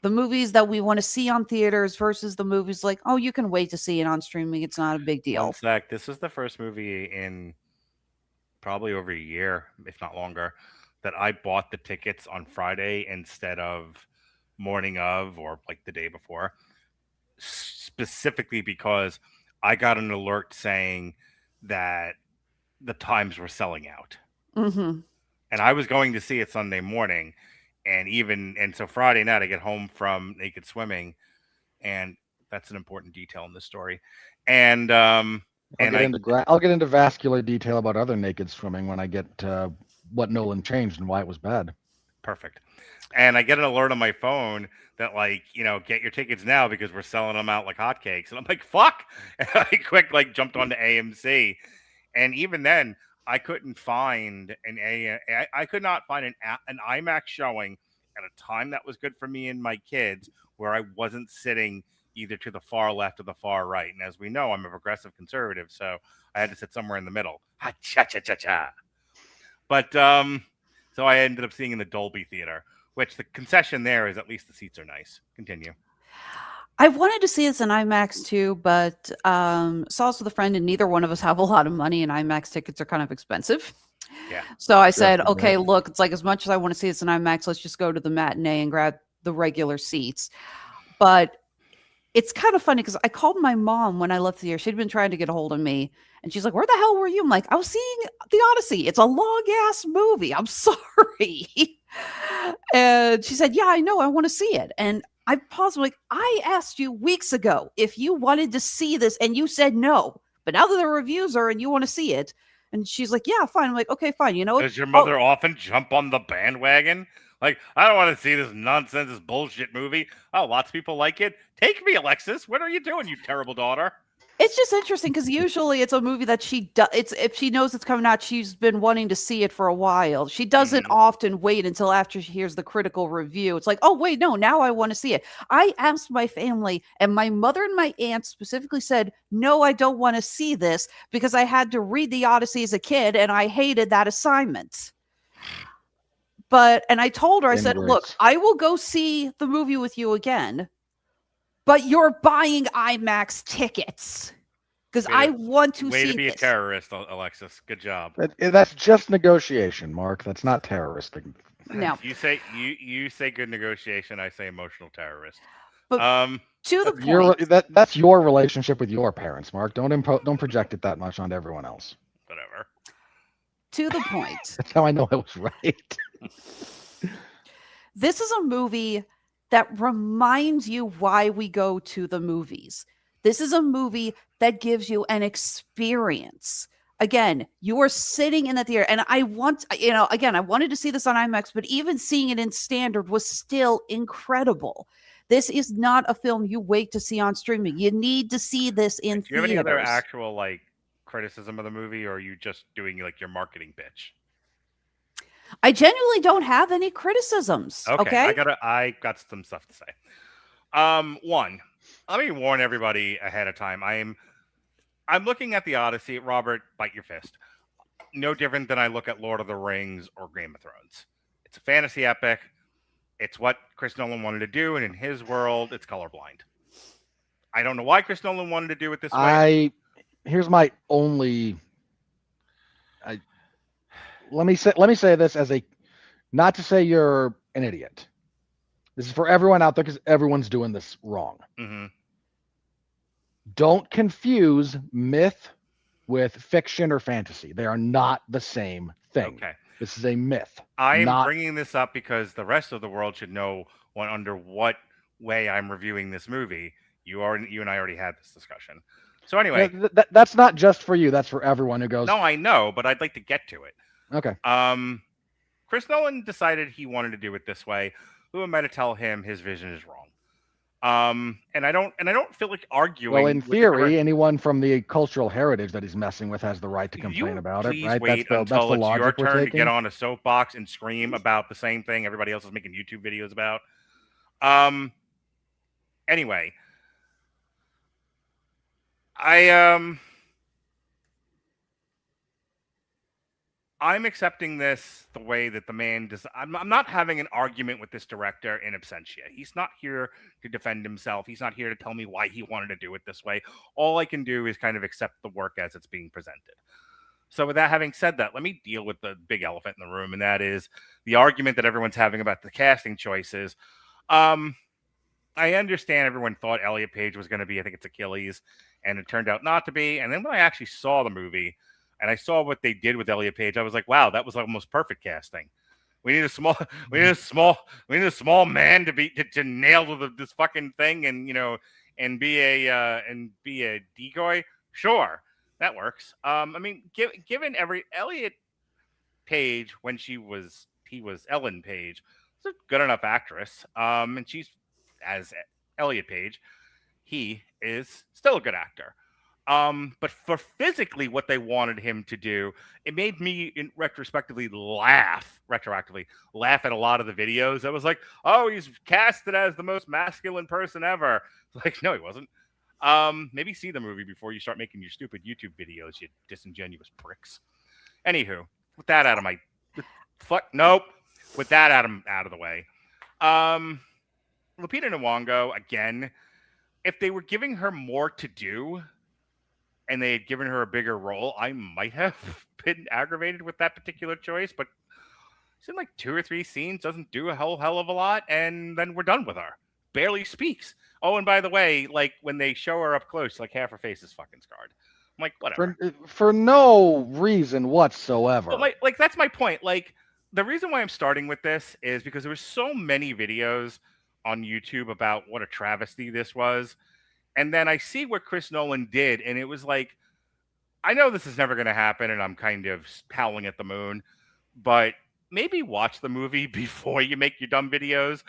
the movies that we want to see on theaters versus the movies like, oh, you can wait to see it on streaming. It's not a big deal. In fact, this is the first movie in probably over a year, if not longer, that I bought the tickets on Friday instead of morning of or like the day before, specifically because I got an alert saying that the times were selling out. Mm-hmm. And I was going to see it Sunday morning. And so Friday night I get home from naked swimming, and that's an important detail in this story. And I'll get into vascular detail about other naked swimming when I get what Nolan changed and why it was bad. Perfect. And I get an alert on my phone that, like, get your tickets now because we're selling them out like hotcakes. And I'm like, fuck. And I jumped onto AMC. And even then, I couldn't find I could not find an IMAX showing at a time that was good for me and my kids, where I wasn't sitting either to the far left or the far right. And as we know, I'm a progressive conservative, so I had to sit somewhere in the middle. Ha cha cha cha cha. But so I ended up seeing in the Dolby Theater, which the concession there is at least the seats are nice. Continue. I wanted to see this in IMAX too, but saw this with a friend, and neither one of us have a lot of money, and IMAX tickets are kind of expensive. Yeah. So I said, okay, look, it's like as much as I want to see this in IMAX, let's just go to the matinee and grab the regular seats. But it's kind of funny because I called my mom when I left the year. She'd been trying to get a hold of me, and she's like, "Where the hell were you?" I'm like, "I was seeing the Odyssey. It's a long ass movie. I'm sorry." And she said, "Yeah, I know. I want to see it." And I paused. I'm like, "I asked you weeks ago if you wanted to see this, and you said no. But now that the reviews are and you want to see it." And she's like, "Yeah, fine." I'm like, "Okay, fine. You know what? Does your mother often jump on the bandwagon? Like, I don't want to see this nonsense, this bullshit movie. Oh, lots of people like it. Take me, Alexis. What are you doing, you terrible daughter? It's just interesting because usually it's a movie that she does. It's if she knows it's coming out, she's been wanting to see it for a while. She doesn't often wait until after she hears the critical review. It's like, oh wait, no, now I want to see it. I asked my family, and my mother and my aunt specifically said, no, I don't want to see this because I had to read the Odyssey as a kid, and I hated that assignment. And I told her, I said, look, I will go see the movie with you again, but you're buying IMAX tickets because I want to see Way to be this. a terrorist, Alexis. Good job. That's just negotiation, Mark. That's not terrorist. No. You say good negotiation. I say emotional terrorist. But to the point. That's your relationship with your parents, Mark. Don't project it that much onto everyone else. Whatever. To the point. That's how I know I was right. This is a movie that reminds you why we go to the movies. This is a movie that gives you an experience. Again, you are sitting in the theater, and I wanted to see this on IMAX, but even seeing it in standard was still incredible. This is not a film you wait to see on streaming. You need to see this in theaters. Do you have any other actual criticism of the movie, or are you just doing your marketing pitch? I genuinely don't have any criticisms. Okay. I got some stuff to say. One, let me warn everybody ahead of time. I'm looking at the Odyssey. Robert, bite your fist. No different than I look at Lord of the Rings or Game of Thrones. It's a fantasy epic. It's what Chris Nolan wanted to do, and in his world, it's colorblind. I don't know why Chris Nolan wanted to do it this way. Here's my only. Let me say this as not to say you're an idiot. This is for everyone out there because everyone's doing this wrong. Mm-hmm. Don't confuse myth with fiction or fantasy. They are not the same thing. Okay. This is a myth. I am bringing this up because the rest of the world should know under what way I'm reviewing this movie. You and I already had this discussion. So anyway, that's not just for you. That's for everyone who goes. No, I know, but I'd like to get to it. Okay. Chris Nolan decided he wanted to do it this way. Who am I to tell him his vision is wrong? And I don't feel like arguing. Well, in theory, anyone from the cultural heritage that he's messing with has the right to complain about it, right? Wait until it's your turn to get on a soapbox and scream about the same thing everybody else is making YouTube videos about. Anyway, I'm accepting this the way that the man does. I'm not having an argument with this director in absentia. He's not here to defend himself. He's not here to tell me why he wanted to do it this way. All I can do is kind of accept the work as it's being presented. So with that having said that, let me deal with the big elephant in the room, and that is the argument that everyone's having about the casting choices. I understand everyone thought Elliot Page was going to be, I think it's Achilles, and it turned out not to be. And then when I actually saw the movie, and I saw what they did with Elliot Page, I was like, wow, that was almost perfect casting. We need a small man to nail this fucking thing and be a decoy. Sure, that works. Given Elliot Page when he was Ellen Page, was a good enough actress. And she's as Elliot Page, he is still a good actor. But for physically what they wanted him to do, it made me retroactively laugh at a lot of the videos. I was like, oh, he's casted as the most masculine person ever. Like, no, he wasn't. Maybe see the movie before you start making your stupid YouTube videos, you disingenuous pricks. Anywho, with that out of my Nope. With that out of the way. Lupita Nyong'o, again, if they were giving her more to do and they had given her a bigger role, I might have been aggravated with that particular choice, but she's in like 2 or 3 scenes, doesn't do a hell of a lot, and then we're done with her. Barely speaks. Oh, and by the way, like when they show her up close, like half her face is fucking scarred. I'm like, whatever. For no reason whatsoever. But like that's my point. Like the reason why I'm starting with this is because there were so many videos on YouTube about what a travesty this was. And then I see what Chris Nolan did, and it was like, I know this is never going to happen, and I'm kind of howling at the moon, but maybe watch the movie before you make your dumb videos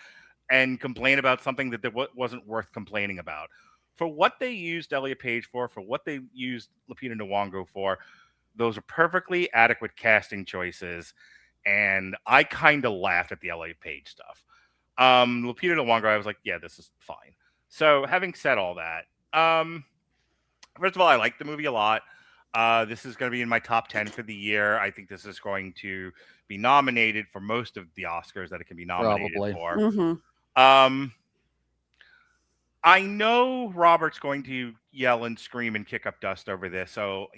and complain about something that wasn't worth complaining about. For what they used Elliot Page for what they used Lupita Nyong'o for, those are perfectly adequate casting choices, and I kind of laughed at the Elliot Page stuff. Lupita Nyong'o, I was like, yeah, this is fine. So having said all that, first of all, I like the movie a lot. This is going to be in my top 10 for the year. I think this is going to be nominated for most of the Oscars that it can be nominated for. Mm-hmm. I know Robert's going to yell and scream and kick up dust over this. So,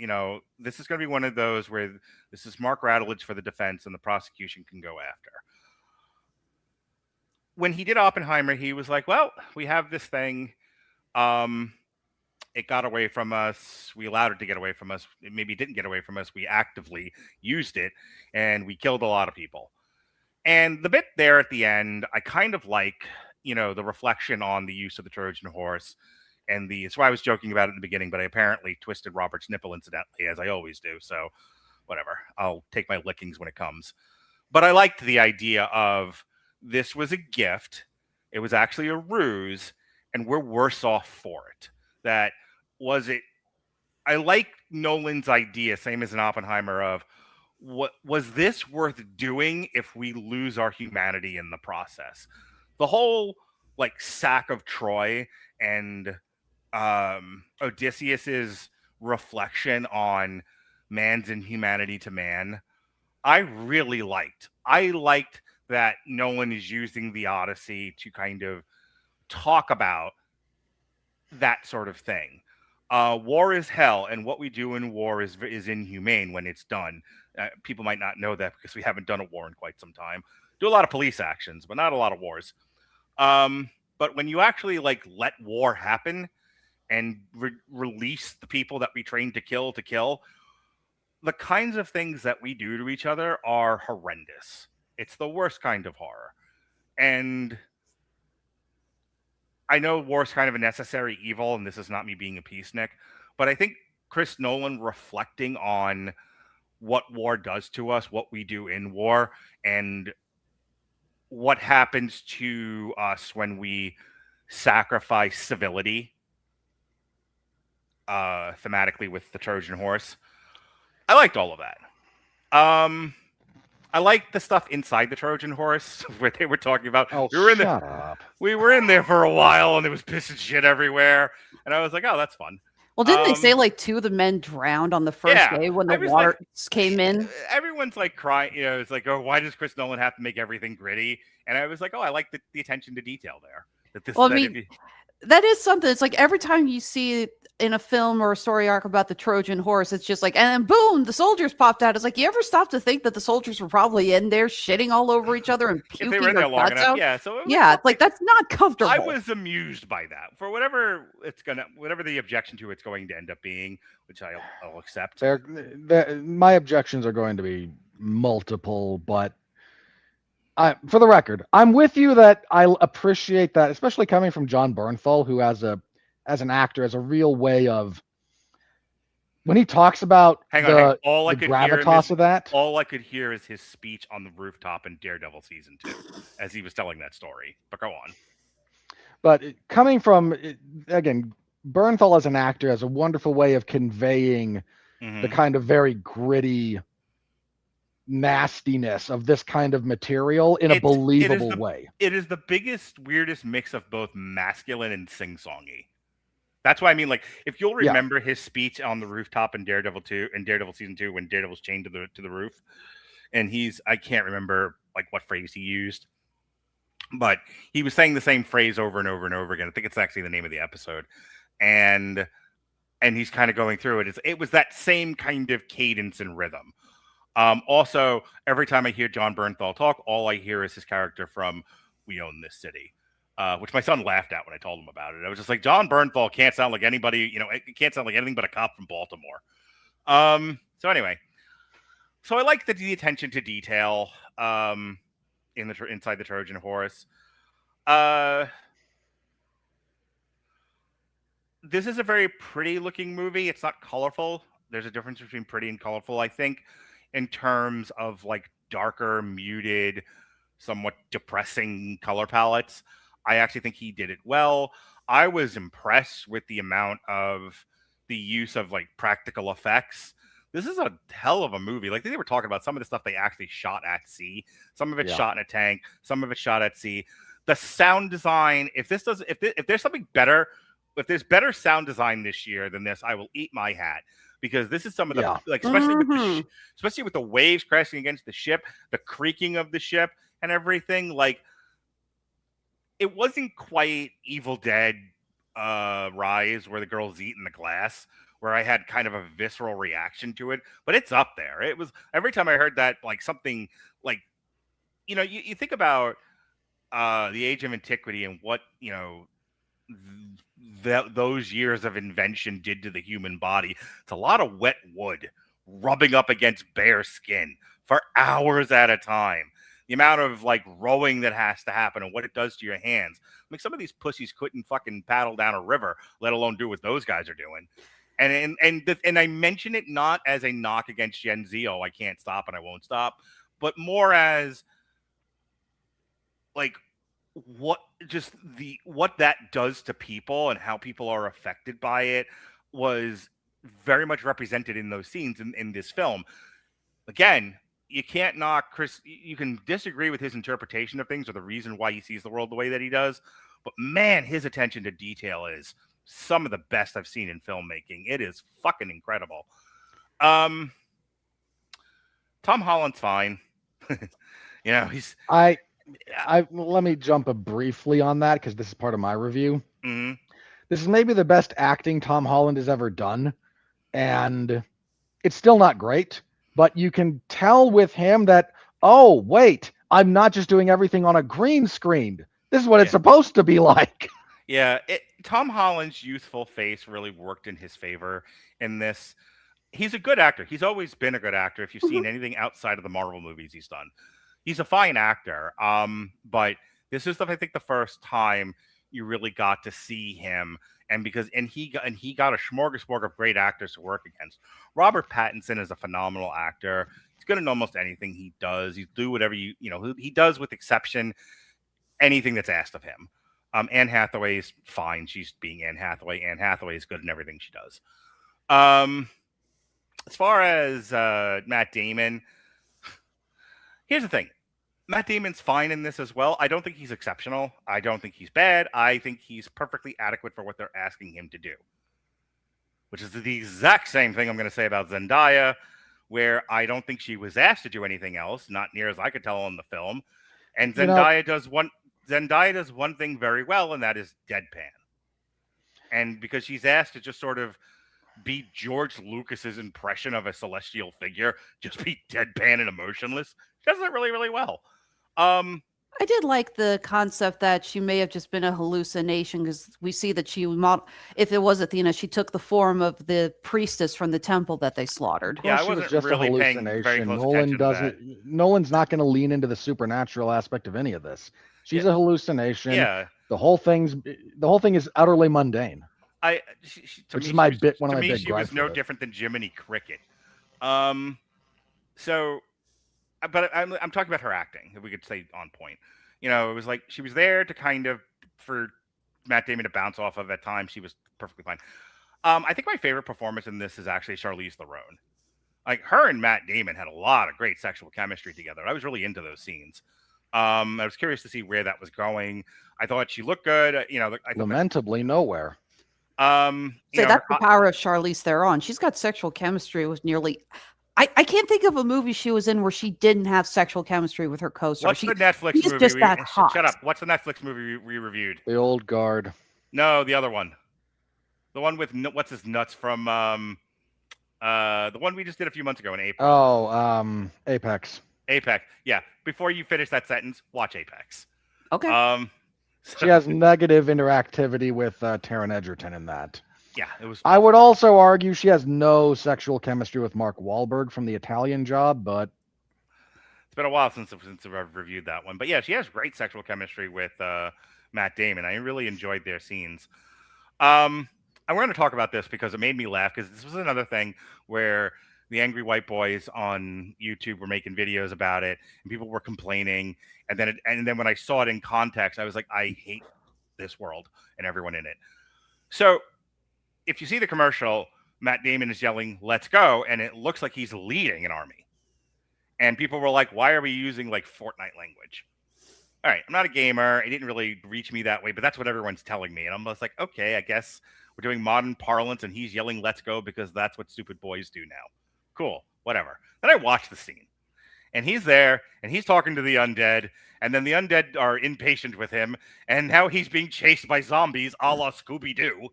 this is going to be one of those where this is Mark Radulich for the defense and the prosecution can go after. When he did Oppenheimer, he was like, well, we have this thing. It got away from us. We allowed it to get away from us. It maybe didn't get away from us. We actively used it, and we killed a lot of people. And the bit there at the end, I kind of like, the reflection on the use of the Trojan horse. And so I was joking about it in the beginning, but I apparently twisted Robert's nipple incidentally, as I always do. So whatever. I'll take my lickings when it comes. But I liked the idea of this was a gift. It was actually a ruse, and we're worse off for it. That was it. I like Nolan's idea, same as in Oppenheimer, of what was this worth doing if we lose our humanity in the process? The whole sack of Troy and Odysseus's reflection on man's inhumanity to man, I really liked. I liked that Nolan is using the Odyssey to kind of talk about that sort of thing. War is hell, and what we do in war is inhumane when it's done. People might not know that because we haven't done a war in quite some time. Do a lot of police actions, but not a lot of wars. But when you actually let war happen and release the people that we train to kill, the kinds of things that we do to each other are horrendous. It's the worst kind of horror. And I know war is kind of a necessary evil, and this is not me being a peacenik, but I think Chris Nolan reflecting on what war does to us, what we do in war, and what happens to us when we sacrifice civility, thematically with the Trojan horse. I liked all of that. I like the stuff inside the Trojan horse where they were talking about. Oh, we were in there for a while, and there was piss and shit everywhere, and I was like, "Oh, that's fun." Well, didn't they say 2 of the men drowned on the first day when the water came in? Everyone's crying. It's like, "Oh, why does Chris Nolan have to make everything gritty?" And I was like, "Oh, I like the attention to detail there." That is something. It's like every time you see in a film or a story arc about the Trojan horse, it's just and then boom, the soldiers popped out. It's like, you ever stop to think that the soldiers were probably in there shitting all over each other and puking if they were in there long enough, out? Yeah. So that's not comfortable. I was amused by that for whatever the objection to it's going to end up being, which I'll accept. My objections are going to be multiple, but for the record, I'm with you that I appreciate that, especially coming from John Bernthal, who as an actor has a real way of, when he talks about the gravitas of that. All I could hear is his speech on the rooftop in Daredevil season 2 as he was telling that story. But go on. But coming from, again, Bernthal as an actor has a wonderful way of conveying the kind of very gritty nastiness of this kind of material in a believable way. It is the biggest, weirdest mix of both masculine and sing-songy. That's why I mean, if you'll remember his speech on the rooftop in Daredevil 2, in Daredevil season 2, when Daredevil's chained to the roof, and I can't remember like what phrase he used, but he was saying the same phrase over and over and over again. I think it's actually the name of the episode, and he's kind of going through it. It was that same kind of cadence and rhythm. Also, every time I hear John Bernthal talk, all I hear is his character from We Own This City, which my son laughed at when I told him about it. I was just like, John Bernthal can't sound like anybody, it can't sound like anything but a cop from Baltimore. So anyway, so I like the attention to detail inside the Trojan Horse. This is a very pretty looking movie. It's not colorful. There's a difference between pretty and colorful, I think, in terms of like darker, muted, somewhat depressing color palettes. I actually think he did it well. I was impressed with the amount of the use of like practical effects. This is a hell of a movie. Like they were talking about some of the stuff they actually shot at sea. Some of it shot in a tank. Some of it shot at sea. The sound design. If there's something better, if there's better sound design this year than this, I will eat my hat. Because this is some of the like, especially with the waves crashing against the ship, the creaking of the ship, and everything. Like, it wasn't quite Evil Dead Rise, where the girl's eating the glass, where I had kind of a visceral reaction to it, but it's up there. It was every time I heard that, like something like, you think about the Age of Antiquity and what those years of invention did to the human body. It's a lot of wet wood rubbing up against bare skin for hours at a time. The amount of like rowing that has to happen and what it does to your hands. I mean, some of these pussies couldn't fucking paddle down a river, let alone do what those guys are doing. And I mention it not as a knock against Gen Z, I can't stop and I won't stop, but more as like what that does to people and how people are affected by it was very much represented in those scenes in this film. Again, you can't knock Chris. You can disagree with his interpretation of things or the reason why he sees the world the way that he does, but man, his attention to detail is some of the best I've seen in filmmaking. It is fucking incredible. Tom Holland's fine. He's let me jump briefly on that because this is part of my review. Mm-hmm. This is maybe the best acting Tom Holland has ever done, and it's still not great, but you can tell with him that, oh, wait, I'm not just doing everything on a green screen. This is what it's supposed to be like. Yeah, Tom Holland's youthful face really worked in his favor in this. He's a good actor. He's always been a good actor. If you've seen anything outside of the Marvel movies he's done, he's a fine actor. But this is, I think, the first time you really got to see him, and he got a smorgasbord of great actors to work against. Robert Pattinson is a phenomenal actor. He's good in almost anything he does. He do whatever he does with exception anything that's asked of him. Anne Hathaway is fine. She's being Anne Hathaway. Anne Hathaway is good in everything she does. As far as Matt Damon, here's the thing. Matt Damon's fine in this as well. I don't think he's exceptional. I don't think he's bad. I think he's perfectly adequate for what they're asking him to do. Which is the exact same thing I'm going to say about Zendaya, where I don't think she was asked to do anything else, not near as I could tell in the film. And Zendaya does one thing very well, and that is deadpan. And because she's asked to just sort of be George Lucas's impression of a celestial figure, just be deadpan and emotionless, she does it really, really well. I did like the concept that she may have just been a hallucination, because we see that if it was Athena, she took the form of the priestess from the temple that they slaughtered. Yeah, I wasn't just really paying very close attention to that. Nolan's not going to lean into the supernatural aspect of any of this. She's a hallucination. Yeah. The whole thing is utterly mundane. One of my big gripes. To me, she was no different than Jiminy Cricket. But I'm talking about her acting, if we could say on point. It was like she was there to kind of for Matt Damon to bounce off of at times. She was perfectly fine. I think my favorite performance in this is actually Charlize Theron. Like, her and Matt Damon had a lot of great sexual chemistry together. I was really into those scenes. I was curious to see where that was going. I thought she looked good. Lamentably nowhere. That's the power of Charlize Theron. She's got sexual chemistry with nearly I can't think of a movie she was in where she didn't have sexual chemistry with her co-star. What's the Netflix she's movie? just that hot. Shut up. What's the Netflix movie we reviewed? The Old Guard. No, the other one. The one with what's his nuts from the one we just did a few months ago in April. Oh, Apex. Apex. Yeah. Before you finish that sentence, watch Apex. Okay. She has negative interactivity with Taron Egerton in that. Yeah, it was. I would also argue she has no sexual chemistry with Mark Wahlberg from The Italian Job, but it's been a while since I've reviewed that one. But yeah, she has great sexual chemistry with Matt Damon. I really enjoyed their scenes. And we're going to talk about this because it made me laugh, because this was another thing where the angry white boys on YouTube were making videos about it, and people were complaining. And then when I saw it in context, I was like, I hate this world and everyone in it. So if you see the commercial, Matt Damon is yelling, "Let's go," and it looks like he's leading an army. And people were like, why are we using like Fortnite language? All right, I'm not a gamer. It didn't really reach me that way, but that's what everyone's telling me. And I'm just like, okay, I guess we're doing modern parlance, and he's yelling, "Let's go," because that's what stupid boys do now. Cool, whatever. Then I watched the scene, and he's there, and he's talking to the undead, and then the undead are impatient with him, and now he's being chased by zombies a la Scooby-Doo,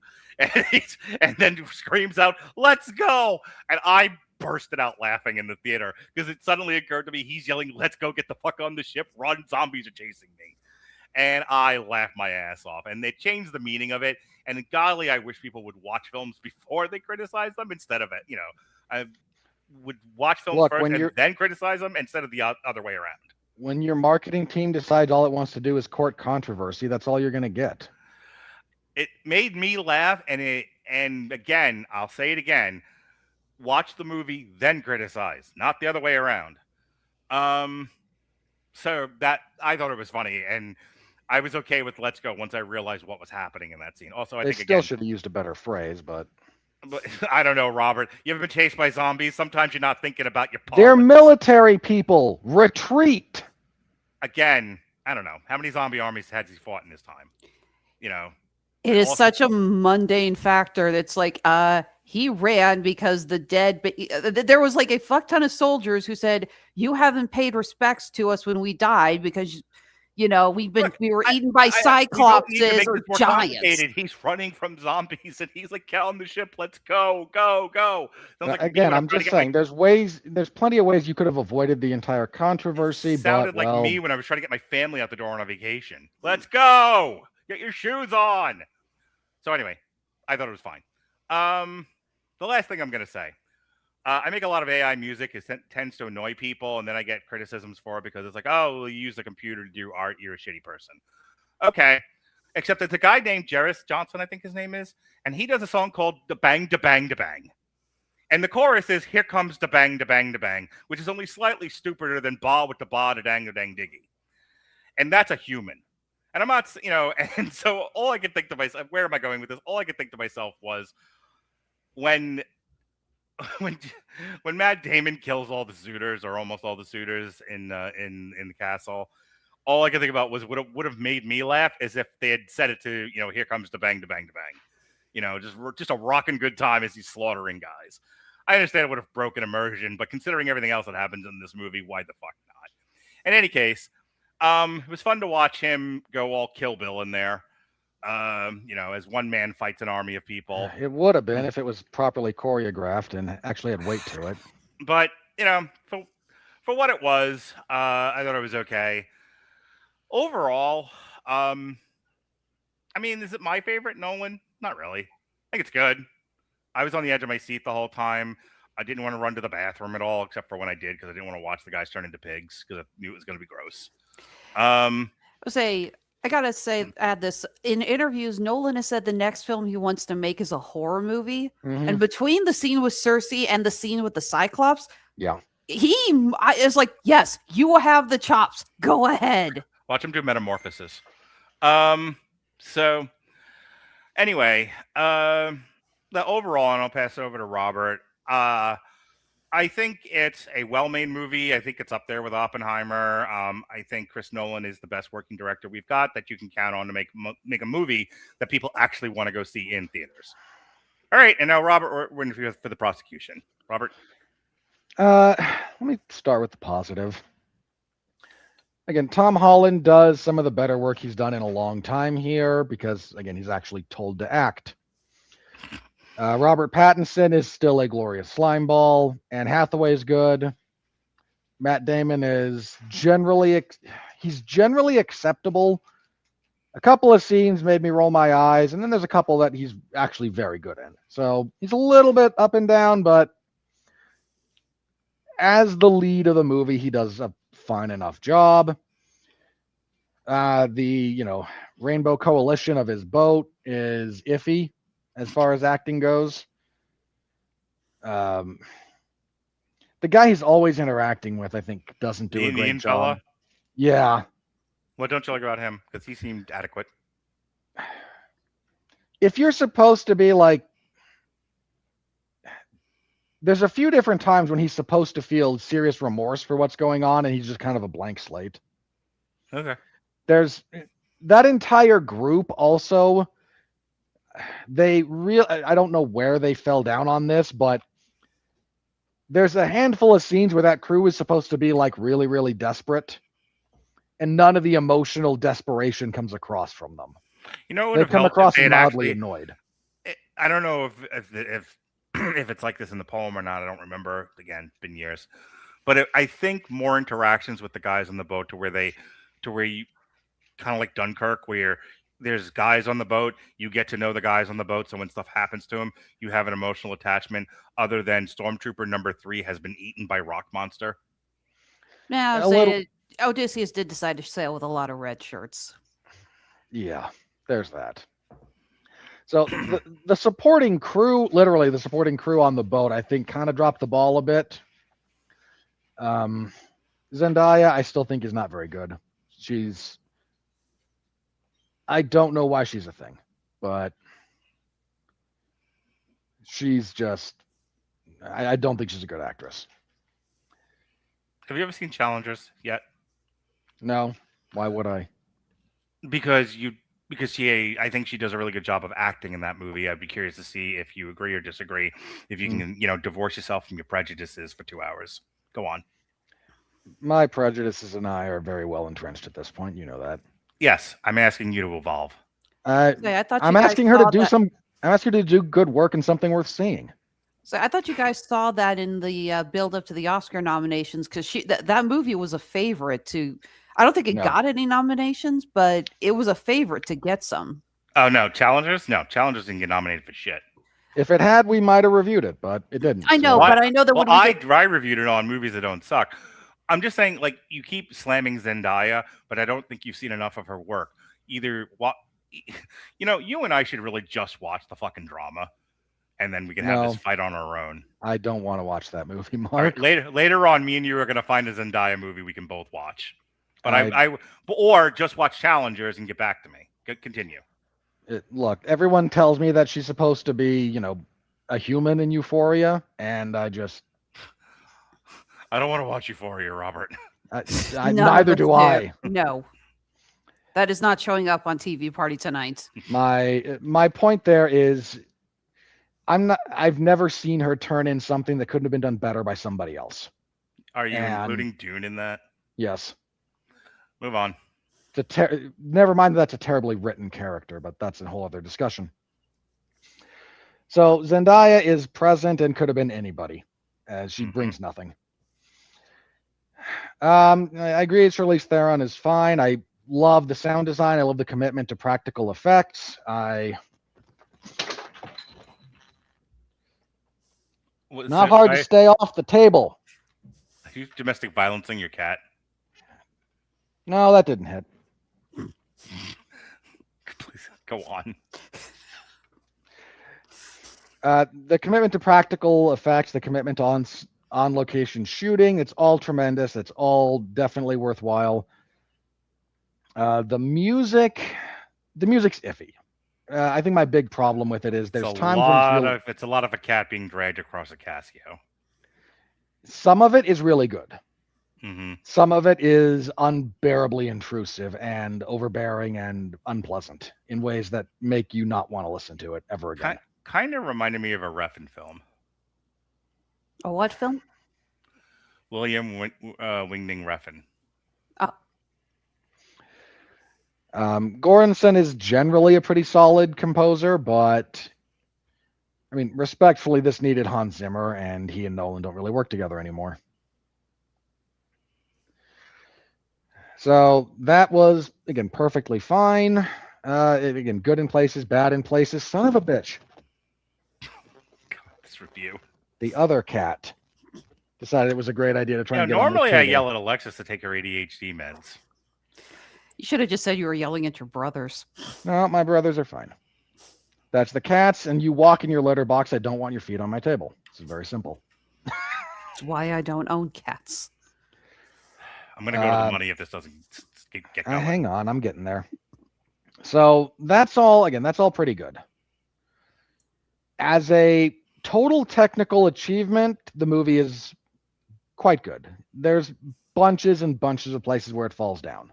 and then screams out, "Let's go!" And I bursted out laughing in the theater, because it suddenly occurred to me he's yelling, "Let's go, get the fuck on the ship, run, zombies are chasing me." And I laughed my ass off, and they changed the meaning of it. And golly, I wish people would watch films before they criticize them, instead of it. I would watch films first and then criticize them, instead of the other way around. When your marketing team decides all it wants to do is court controversy, that's all you're going to get. It made me laugh, and again, I'll say it again, watch the movie, then criticize, not the other way around. So that, I thought it was funny, and I was okay with "Let's go" once I realized what was happening in that scene. Also, I think still should have used a better phrase, but I don't know, Robert. You ever been chased by zombies? Sometimes you're not thinking about your politics. They're military people. Retreat. Again, I don't know. How many zombie armies has he fought in his time? It is such a mundane factor that's like, he ran because the dead, but there was like a fuck ton of soldiers who said, "You haven't paid respects to us when we died because, we were eaten by cyclopses or giants." He's running from zombies, and he's like, "Get on the ship, let's go, go, go." Again, I'm just saying, there's plenty of ways you could have avoided the entire controversy. Sounded like me when I was trying to get my family out the door on a vacation. Let's go, get your shoes on. So anyway, I thought it was fine. The last thing I'm going to say, I make a lot of AI music. It tends to annoy people, and then I get criticisms for it because it's like, "Oh, well, you use the computer to do art. You're a shitty person." Okay, except it's a guy named Jerris Johnson, I think his name is, and he does a song called "Da Bang, Da Bang, Da Bang." And the chorus is, "Here comes da bang, da bang, da bang," which is only slightly stupider than "Ba with the ba, da dang, diggy." And that's a human. And I'm not, and so all I could think to myself, where am I going with this? All I could think to myself was when Matt Damon kills all the suitors, or almost all the suitors in the castle, all I could think about was what would have made me laugh is if they had said it to, "Here comes the bang, da bang, da bang." Just a rocking good time as he's slaughtering guys. I understand it would have broken immersion, but considering everything else that happens in this movie, why the fuck not? In any case, it was fun to watch him go all Kill Bill in there. As one man fights an army of people. It would have been if it was properly choreographed and actually had weight to it. But, for what it was, I thought it was okay. Overall, is it my favorite Nolan? Not really. I think it's good. I was on the edge of my seat the whole time. I didn't want to run to the bathroom at all, except for when I did, because I didn't want to watch the guys turn into pigs, because I knew it was going to be gross. I gotta say, add this. In interviews, Nolan has said the next film he wants to make is a horror movie. Mm-hmm. And between the scene with Cersei and the scene with the Cyclops, he is like, "Yes, you will have the chops. Go ahead." Watch him do Metamorphosis. So anyway, the overall, and I'll pass it over to Robert. I think it's a well-made movie. I think it's up there with Oppenheimer. I think Chris Nolan is the best working director we've got that you can count on to make a movie that people actually want to go see in theaters. All right, and now Robert, we're in for the prosecution. Robert? Let me start with the positive. Again, Tom Holland does some of the better work he's done in a long time here because, again, he's actually told to act. Robert Pattinson is still a glorious slime ball, and Hathaway is good. Matt Damon is generally acceptable. A couple of scenes made me roll my eyes, and then there's a couple that he's actually very good in. So he's a little bit up and down, but as the lead of the movie, he does a fine enough job. The Rainbow Coalition of his boat is iffy as far as acting goes. The guy he's always interacting with, I think, doesn't do a great job. Fella? Yeah. What don't you like about him? Because he seemed adequate. If you're supposed to be like, there's a few different times when he's supposed to feel serious remorse for what's going on, and he's just kind of a blank slate. Okay. There's that entire group also. I don't know where they fell down on this, but there's a handful of scenes where that crew is supposed to be like really, really desperate, and none of the emotional desperation comes across from them. You know, they come across as mildly annoyed. I don't know if it's like this in the poem or not. I don't remember. Again, it's been years, but I think more interactions with the guys on the boat to where you kind of like Dunkirk, where there's guys on the boat, you get to know the guys on the boat, so when stuff happens to them, you have an emotional attachment, other than Stormtrooper number 3 has been eaten by rock monster. Now, Odysseus did decide to sail with a lot of red shirts. Yeah, there's that. So the supporting crew, literally the supporting crew on the boat, I think kind of dropped the ball a bit. Zendaya, I still think is not very good. I don't know why she's a thing, but she's just, I don't think she's a good actress. Have you ever seen Challengers yet? No. Why would I? Because I think she does a really good job of acting in that movie. I'd be curious to see if you agree or disagree, if you can, divorce yourself from your prejudices for 2 hours. Go on. My prejudices and I are very well entrenched at this point. You know that. Yes, I'm asking you to evolve. I'm asking her to do I'm asking her to do good work and something worth seeing. So I thought you guys saw that in the build up to the Oscar nominations, because that movie was a favorite to. I don't think it got any nominations, but it was a favorite to get some. Oh no, Challengers? No, Challengers didn't get nominated for shit. If it had, we might have reviewed it, but it didn't. I know, but I know that I reviewed it on movies that don't suck. I'm just saying, like, you keep slamming Zendaya, but I don't think you've seen enough of her work. You and I should really just watch the fucking drama, and then we can have this fight on our own. I don't want to watch that movie, Mark. Right, later on, me and you are going to find a Zendaya movie we can both watch. But or just watch Challengers and get back to me. Continue. Look, everyone tells me that she's supposed to be, a human in Euphoria, and I don't want to watch Euphoria, Robert. Neither do I. No, that is not showing up on TV Party Tonight. My point there is, I've never seen her turn in something that couldn't have been done better by somebody else. Are you including Dune in that? Yes. Move on. Never mind, that's a terribly written character, but that's a whole other discussion. So Zendaya is present and could have been anybody, as she brings nothing. I agree. Charlize Theron is fine. I love the sound design. I love the commitment to practical effects. Not hard to stay off the table. Are you domestic violencing your cat? No, that didn't hit. Please go on. The commitment to practical effects, the commitment to on location shooting, it's all tremendous. It's all definitely worthwhile. The music's iffy. I think my big problem with it is it's a lot of a cat being dragged across a Casio. Some of it is really good. Mm-hmm. Some of it is unbearably intrusive and overbearing and unpleasant in ways that make you not want to listen to it ever again. Kind of reminded me of a Refn film. A what film? William Wingding Refn. Göransson is generally a pretty solid composer, but I mean, respectfully, this needed Hans Zimmer, and he and Nolan don't really work together anymore. So that was, again, perfectly fine. Again, good in places, bad in places. Son of a bitch. God, this review. The other cat decided it was a great idea to try and get normally on the I table. yell at Alexis to take her ADHD meds. You should have just said you were yelling at your brothers. No, my brothers are fine. That's the cats, and you walk in your litter box. I don't want your feet on my table. This is very simple. That's why I don't own cats. I'm going to go to the money if this doesn't get going. Hang on, I'm getting there. So that's all, again, that's all pretty good. As a total technical achievement, the movie is quite good. There's bunches and bunches of places where it falls down.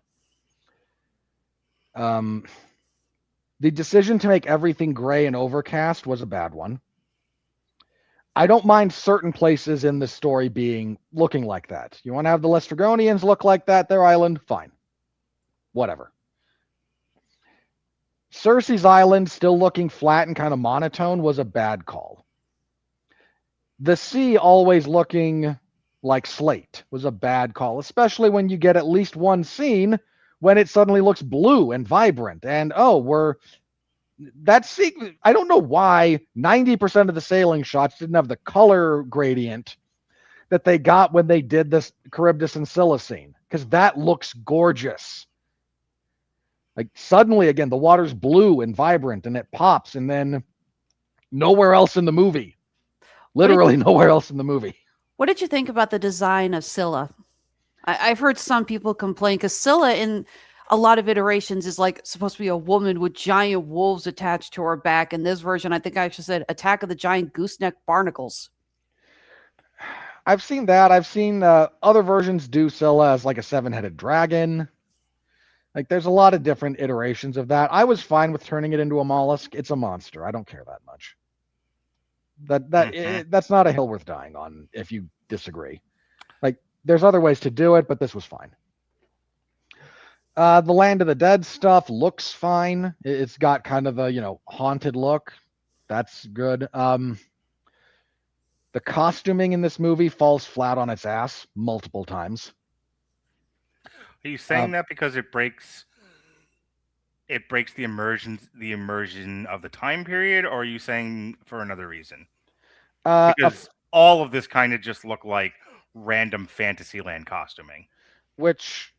The decision to make everything gray and overcast was a bad one. I don't mind certain places in the story looking like that. You want to have the Lestrygonians look like that, their island? Fine. Whatever. Cersei's island still looking flat and kind of monotone was a bad call. The sea always looking like slate was a bad call, especially when you get at least one scene when it suddenly looks blue and vibrant. And I don't know why 90% of the sailing shots didn't have the color gradient that they got when they did this Charybdis and Scylla scene, because that looks gorgeous. Like suddenly, again, the water's blue and vibrant and it pops, and then nowhere else in the movie. Literally nowhere else in the movie. What did you think about the design of Scylla? I've heard some people complain because Scylla in a lot of iterations is like supposed to be a woman with giant wolves attached to her back. In this version, I think I actually said Attack of the Giant Gooseneck Barnacles. I've seen that. I've seen other versions do Scylla as like a 7-headed dragon. Like there's a lot of different iterations of that. I was fine with turning it into a mollusk. It's a monster. I don't care that much. That's not a hill worth dying on if you disagree. Like there's other ways to do it, but this was fine. The Land of the Dead stuff looks fine. It's got kind of a, haunted look. That's good. The costuming in this movie falls flat on its ass multiple times. Are you saying that because it breaks the immersion of the time period, or are you saying for another reason? Because all of this kind of just looked like random Fantasyland costuming. Which,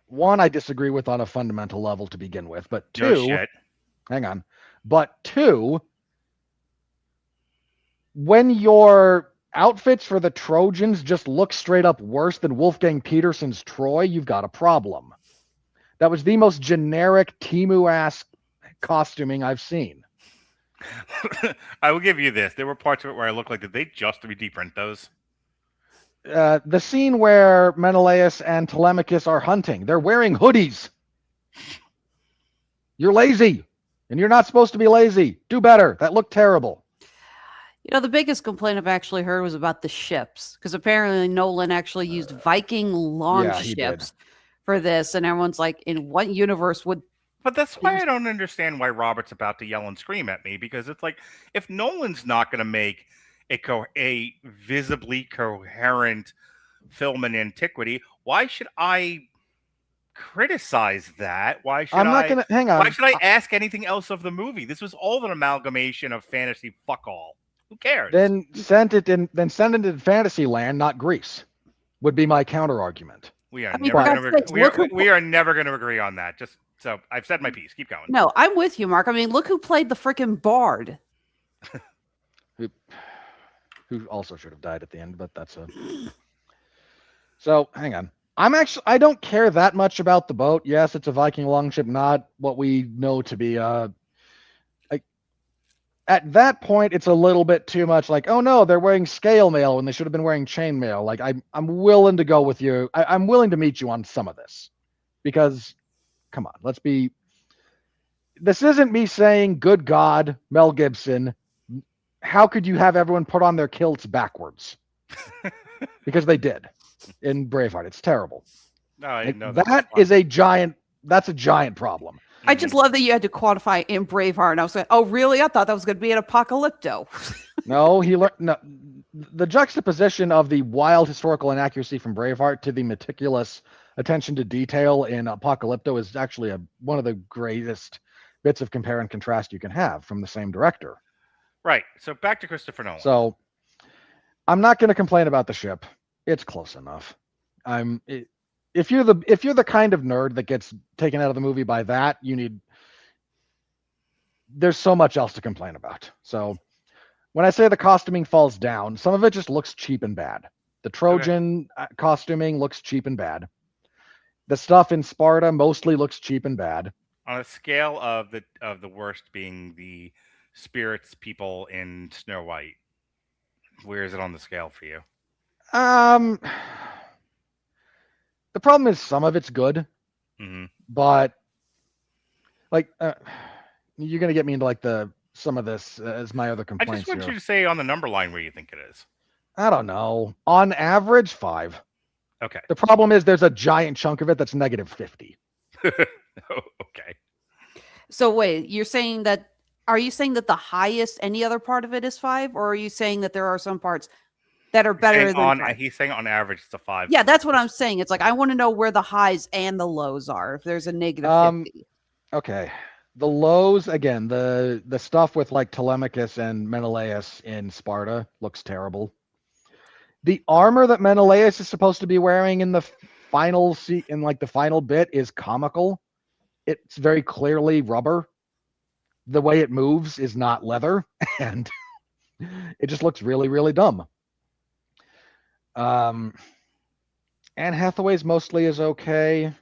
one, I disagree with on a fundamental level to begin with, but two, No shit. Hang on, but two, when your outfits for the Trojans just look straight up worse than Wolfgang Petersen's Troy, you've got a problem. That was the most generic Temu-ass costuming I've seen. I will give you this. There were parts of it where I looked like, did they just 3D print those? The scene where Menelaus and Telemachus are hunting, they're wearing hoodies. You're lazy, and you're not supposed to be lazy. Do better. That looked terrible. The biggest complaint I've actually heard was about the ships, because apparently Nolan actually used Viking launch ships for this, and everyone's like, in what universe would... But that's why I don't understand why Robert's about to yell and scream at me, because it's like, if Nolan's not going to make a visibly coherent film in antiquity, why should I criticize that? Why should hang on. Why should I ask anything else of the movie? This was all an amalgamation of fantasy fuck all. Who cares? Then send it in Fantasyland, not Greece, would be my counter argument. We are never going to agree on that. Just so I've said my piece. Keep going. No, I'm with you, Mark. I mean, look who played the freaking bard. Who also should have died at the end, but that's a... So, hang on. I don't care that much about the boat. Yes, it's a Viking longship, not what we know to be at that point, it's a little bit too much like, oh no, they're wearing scale mail when they should have been wearing chain mail. Like, I'm willing to go with you. I'm willing to meet you on some of this. Because, come on, this isn't me saying, good God, Mel Gibson, how could you have everyone put on their kilts backwards? because they did in Braveheart. It's terrible. No, I didn't know That is a giant. That's a giant problem. I just love that you had to quantify in Braveheart. And I was like, oh, really? I thought that was going to be an apocalypto. No, the juxtaposition of the wild historical inaccuracy from Braveheart to the meticulous attention to detail in Apocalypto is actually one of the greatest bits of compare and contrast you can have from the same director. Right. So back to Christopher Nolan. So I'm not going to complain about the ship. It's close enough. If you're the kind of nerd that gets taken out of the movie by that, there's so much else to complain about. So when I say the costuming falls down, some of it just looks cheap and bad. The Trojan costuming looks cheap and bad. The stuff in Sparta mostly looks cheap and bad. On a scale of the worst being the spirits people in Snow White, where is it on the scale for you? The problem is some of it's good, but you're gonna get me into some of this as my other complaints. I just want you to say on the number line where you think it is. I don't know. On average, 5. Okay. The problem is there's a giant chunk of it that's negative 50. Okay. So wait, are you saying that the highest any other part of it is 5, or are you saying that there are some parts that are better than 5? He's saying on average it's a 5. Yeah, that's what I'm saying. It's like I want to know where the highs and the lows are. If there's a negative 50. Okay. The lows, again, the stuff with Telemachus and Menelaus in Sparta looks terrible. The armor that Menelaus is supposed to be wearing in the final the final bit is comical. It's very clearly rubber. The way it moves is not leather, and it just looks really, really dumb. Anne Hathaway's mostly is okay.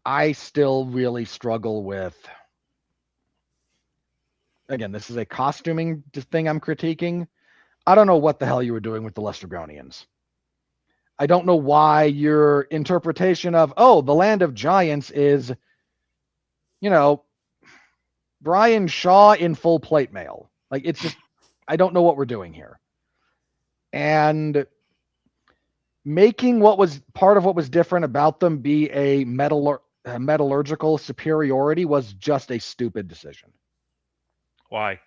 I still really struggle with, again, this is a costuming thing I'm critiquing. I don't know what the hell you were doing with the Lestrygonians. I don't know why your interpretation of, the land of giants is, Brian Shaw in full plate mail. It's just, I don't know what we're doing here. And making what was part of what was different about them be a metallurgical superiority was just a stupid decision. Why?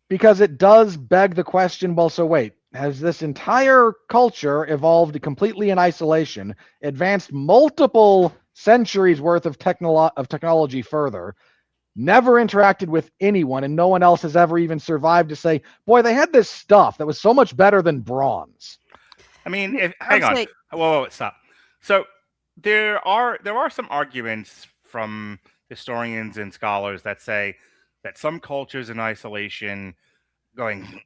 Because it does beg the question, well, so wait, has this entire culture evolved completely in isolation, advanced multiple centuries worth of technology further, never interacted with anyone, and no one else has ever even survived to say, boy, they had this stuff that was so much better than bronze? I mean, hang on. Whoa, stop. So there are some arguments from historians and scholars that say that some cultures in isolation, going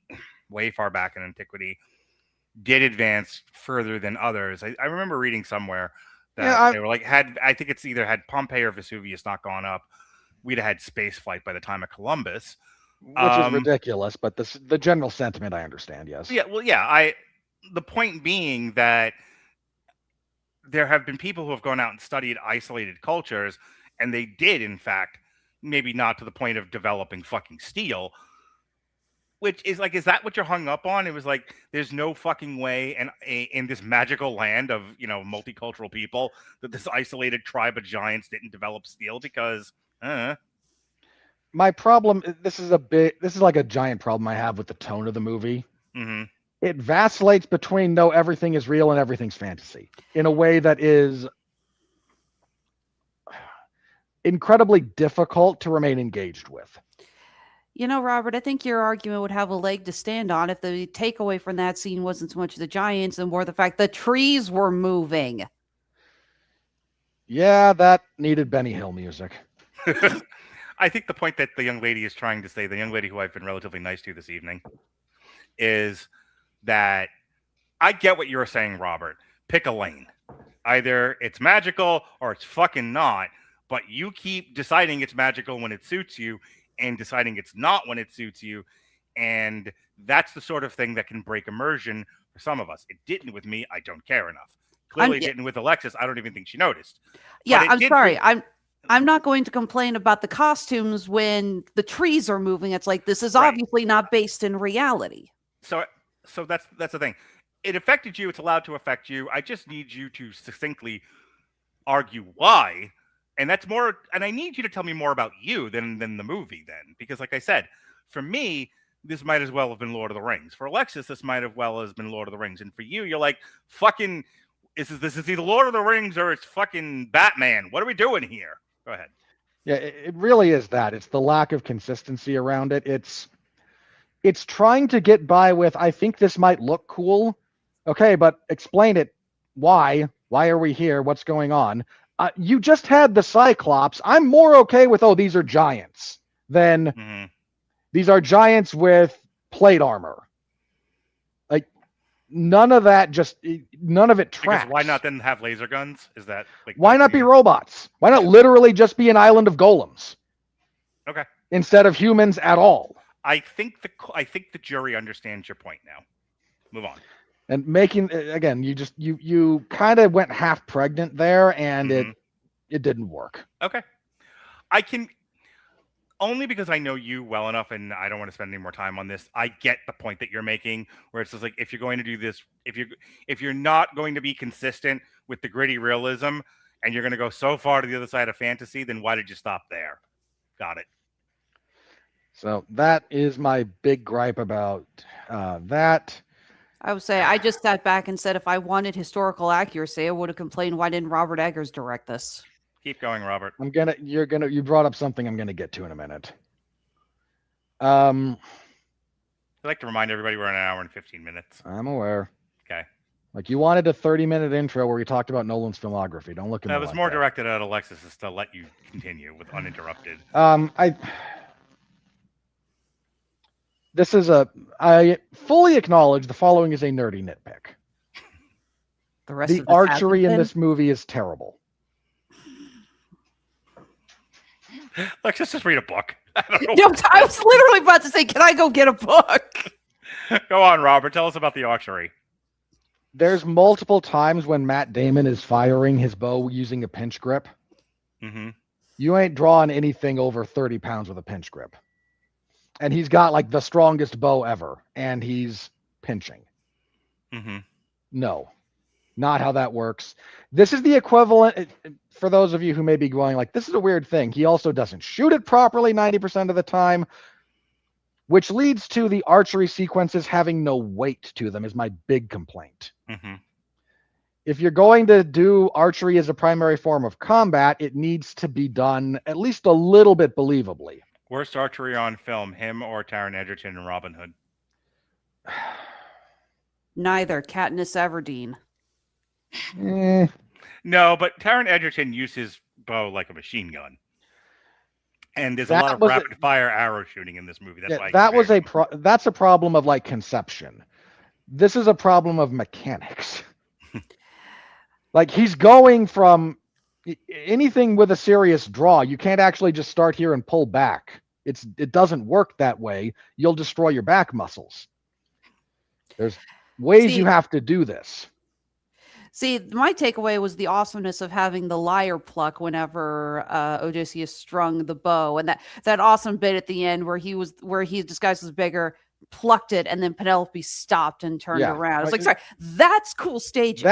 way far back in antiquity, did advance further than others. I remember reading somewhere that they were I think it's either had Pompeii or Vesuvius not gone up, we'd have had space flight by the time of Columbus. Which is ridiculous, but the general sentiment I understand, yes. Yeah, well, yeah, the point being that there have been people who have gone out and studied isolated cultures, and they did, in fact, maybe not to the point of developing fucking steel, which is is that what you're hung up on? It was there's no fucking way in this magical land of, multicultural people that this isolated tribe of giants didn't develop steel because, My problem, this is a giant problem I have with the tone of the movie. Mm-hmm. It vacillates between everything is real and everything's fantasy in a way that is incredibly difficult to remain engaged with. Robert, I think your argument would have a leg to stand on if the takeaway from that scene wasn't so much the giants and more the fact the trees were moving. Yeah, that needed Benny Hill music. I think the point that the young lady is trying to say, the young lady who I've been relatively nice to this evening, is that I get what you're saying, Robert. Pick a lane. Either it's magical or it's fucking not, but you keep deciding it's magical when it suits you and deciding it's not when it suits you, and that's the sort of thing that can break immersion for some of us. It didn't with me. I don't care enough. Clearly it didn't with Alexis. I don't even think she noticed. Yeah, I'm sorry. I'm not going to complain about the costumes when the trees are moving. It's like, this is obviously not based in reality. So that's the thing. It affected you. It's allowed to affect you. I just need you to succinctly argue why. And that's more, and I need you to tell me more about you than the movie then. Because like I said, for me, this might as well have been Lord of the Rings. For Alexis, this might have well has been Lord of the Rings. And for you, you're like, fucking, this is either Lord of the Rings or it's fucking Batman. What are we doing here? Go ahead. Yeah, it really is that. It's the lack of consistency around it. It's trying to get by with, I think this might look cool. Okay, but explain it. Why? Why are we here? What's going on? You just had the Cyclops. I'm more okay with, these are giants than these are giants with plate armor. Like, none of it tracks. Because why not then have laser guns? Is that like, why not be robots? Why not literally just be an island of golems? Okay. Instead of humans at all. I think the jury understands your point now. Move on. And making, again, you kind of went half pregnant there, and it didn't work. Okay. I can, only because I know you well enough, and I don't want to spend any more time on this. I get the point that you're making, where it's just like, if you're going to do this, if you're not going to be consistent with the gritty realism, and you're going to go so far to the other side of fantasy, then why did you stop there? Got it. So that is my big gripe about that. I would say I just sat back and said, if I wanted historical accuracy, I would have complained, why didn't Robert Eggers direct this? Keep going, Robert. You brought up something I'm gonna get to in a minute. I'd like to remind everybody we're in an hour and 15 minutes. I'm aware. Okay. Like, you wanted a 30-minute intro where we talked about Nolan's filmography. Don't look at me. That was more directed at Alexis, is to let you continue with uninterrupted. I fully acknowledge the following is a nerdy nitpick. The archery in this movie is terrible. Let's just read a book. I was literally about to say, can I go get a book? Go on, Robert. Tell us about the archery. There's multiple times when Matt Damon is firing his bow using a pinch grip. You ain't drawing anything over 30 pounds with a pinch grip. And he's got like the strongest bow ever, and he's pinching. No, not how that works. This is the equivalent, for those of you who may be going like, this is a weird thing. He also doesn't shoot it properly 90% of the time, which leads to the archery sequences having no weight to them is my big complaint. If you're going to do archery as a primary form of combat, it needs to be done at least a little bit believably. Worst archery on film, him or Taron Egerton in Robin Hood? Neither. Katniss Everdeen. No, but Taron Egerton used his bow like a machine gun. And there's a lot of rapid fire arrow shooting in this movie. That's why that's a problem of like conception. This is a problem of mechanics. Like, he's going from anything with a serious draw. You can't actually just start here and pull back. It doesn't work that way. You'll destroy your back muscles. There's ways you have to do this. See, my takeaway was the awesomeness of having the lyre pluck whenever Odysseus strung the bow, and that awesome bit at the end where he disguised as bigger, plucked it, and then Penelope stopped and turned around. It's like, sorry, that's cool staging.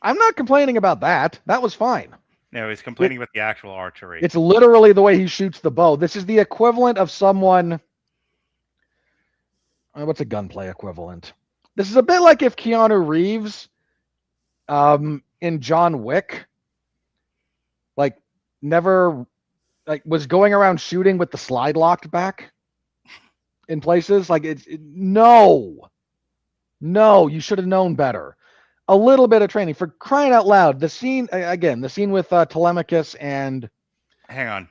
I'm not complaining about that. That was fine. No, he's complaining about the actual archery. It's literally the way he shoots the bow. This is the equivalent of someone. What's a gunplay equivalent? This is a bit like if Keanu Reeves, in John Wick, was going around shooting with the slide locked back in places. No, you should have known better. A little bit of training, for crying out loud. The scene with Telemachus and... Hang on.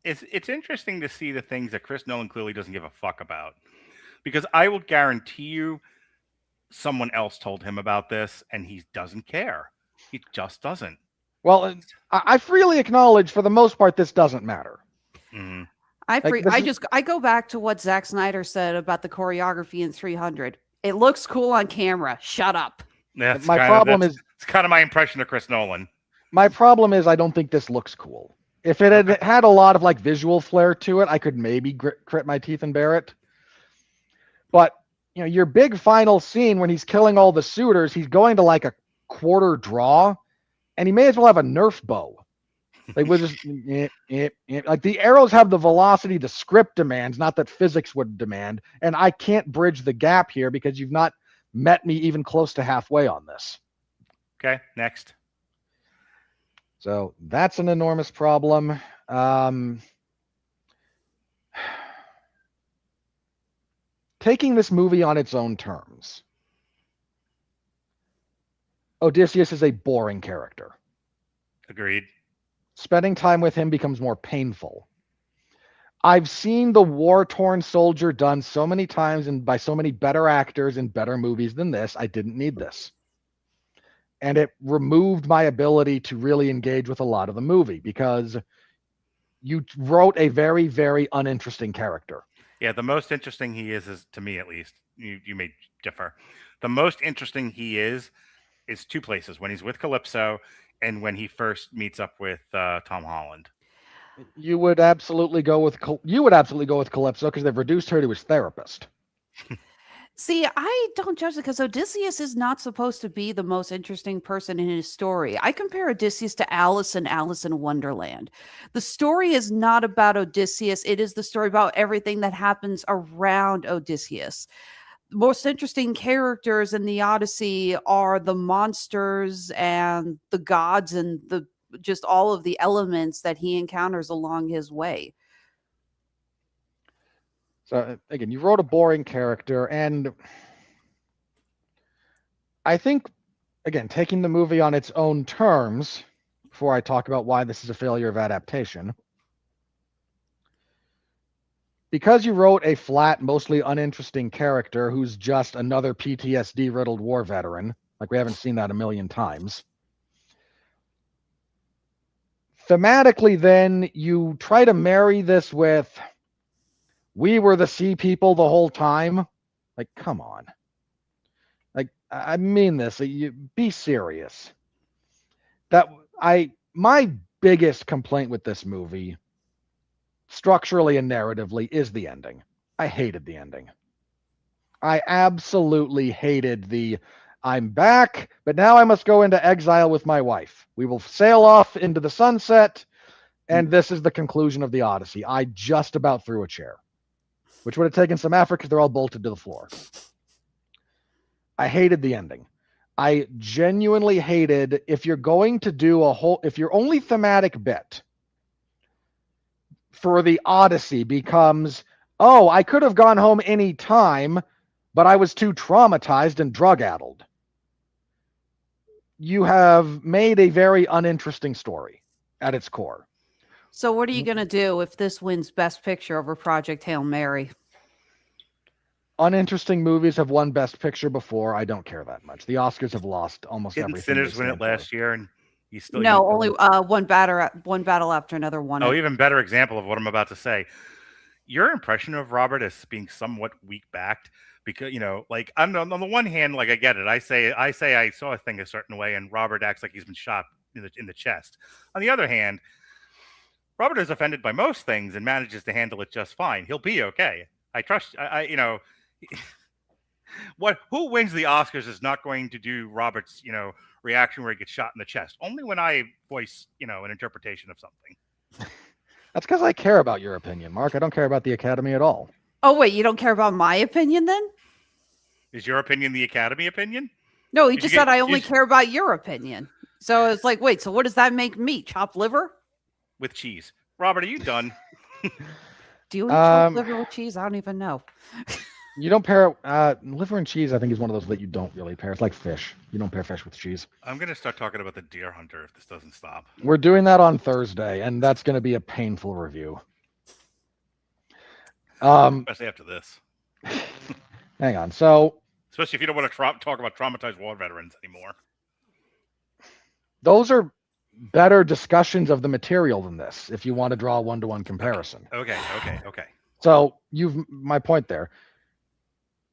It's interesting to see the things that Chris Nolan clearly doesn't give a fuck about. Because I will guarantee you someone else told him about this, and he doesn't care. He just doesn't. Well, I freely acknowledge, for the most part, this doesn't matter. I go back to what Zack Snyder said about the choreography in 300. It looks cool on camera. Shut up. It's kind of my impression of Chris Nolan. My problem is I don't think this looks cool. If it had had a lot of like visual flair to it, I could maybe grit my teeth and bear it. But your big final scene when he's killing all the suitors, he's going to like a quarter draw, and he may as well have a Nerf bow. Like with just like the arrows have the velocity the script demands, not that physics would demand, and I can't bridge the gap here because you've not met me even close to halfway on this. Okay, next. So that's an enormous problem. Taking this movie on its own terms, Odysseus is a boring character. Agreed. Spending time with him becomes more painful. I've seen the war-torn soldier done so many times and by so many better actors in better movies than this. I didn't need this. And it removed my ability to really engage with a lot of the movie because you wrote a very, very uninteresting character. Yeah, the most interesting he is to me at least, you may differ. The most interesting he is two places: when he's with Calypso and when he first meets up with Tom Holland. You would absolutely go with Calypso because they've reduced her to his therapist. See, I don't judge it because Odysseus is not supposed to be the most interesting person in his story. I compare Odysseus to Alice in Wonderland. The story is not about Odysseus. It is the story about everything that happens around Odysseus. The most interesting characters in the Odyssey are the monsters and the gods and just all of the elements that he encounters along his way. So again, you wrote a boring character, and I think, again, taking the movie on its own terms, before I talk about why this is a failure of adaptation, because you wrote a flat, mostly uninteresting character who's just another PTSD-riddled war veteran, like we haven't seen that a million times, thematically then you try to marry this with we were the sea people the whole time. Like, come on. Like, I mean this. You be serious. My biggest complaint with this movie, structurally and narratively, is the ending. I hated the ending. I absolutely hated I'm back, but now I must go into exile with my wife. We will sail off into the sunset, and this is the conclusion of the Odyssey. I just about threw a chair, which would have taken some effort because they're all bolted to the floor. I hated the ending. I genuinely hated if you're going to do if your only thematic bit for the Odyssey becomes, oh, I could have gone home any time, but I was too traumatized and drug-addled. You have made a very uninteresting story at its core. So what are you going to do if this wins Best Picture over Project Hail Mary? Uninteresting movies have won Best Picture before. I don't care that much. The Oscars have lost almost everything. Didn't Sinners win it last year, and you still only one battle after another one. Oh, even better example of what I'm about to say. Your impression of Robert as being somewhat weak-backed, because like on the one hand, like I get it. I say I saw a thing a certain way, and Robert acts like he's been shot in the chest. On the other hand, Robert is offended by most things and manages to handle it just fine. He'll be okay. I trust. Who wins the Oscars is not going to do Robert's reaction where he gets shot in the chest. Only when I voice an interpretation of something. That's because I care about your opinion, Mark. I don't care about the Academy at all. Oh wait, you don't care about my opinion then? Is your opinion the Academy opinion? No, he just said I only care about your opinion. So it's like, wait, so what does that make me? Chopped liver? With cheese. Robert, are you done? Do you eat chopped liver with cheese? I don't even know. You don't pair liver and cheese. I think is one of those that you don't really pair. It's like fish. You don't pair fish with cheese. I'm going to start talking about the Deer Hunter if this doesn't stop. We're doing that on Thursday, and that's going to be a painful review. Especially after this. Hang on. So, especially if you don't want to talk about traumatized war veterans anymore. Those are better discussions of the material than this, if you want to draw a one-to-one comparison. Okay. So my point there.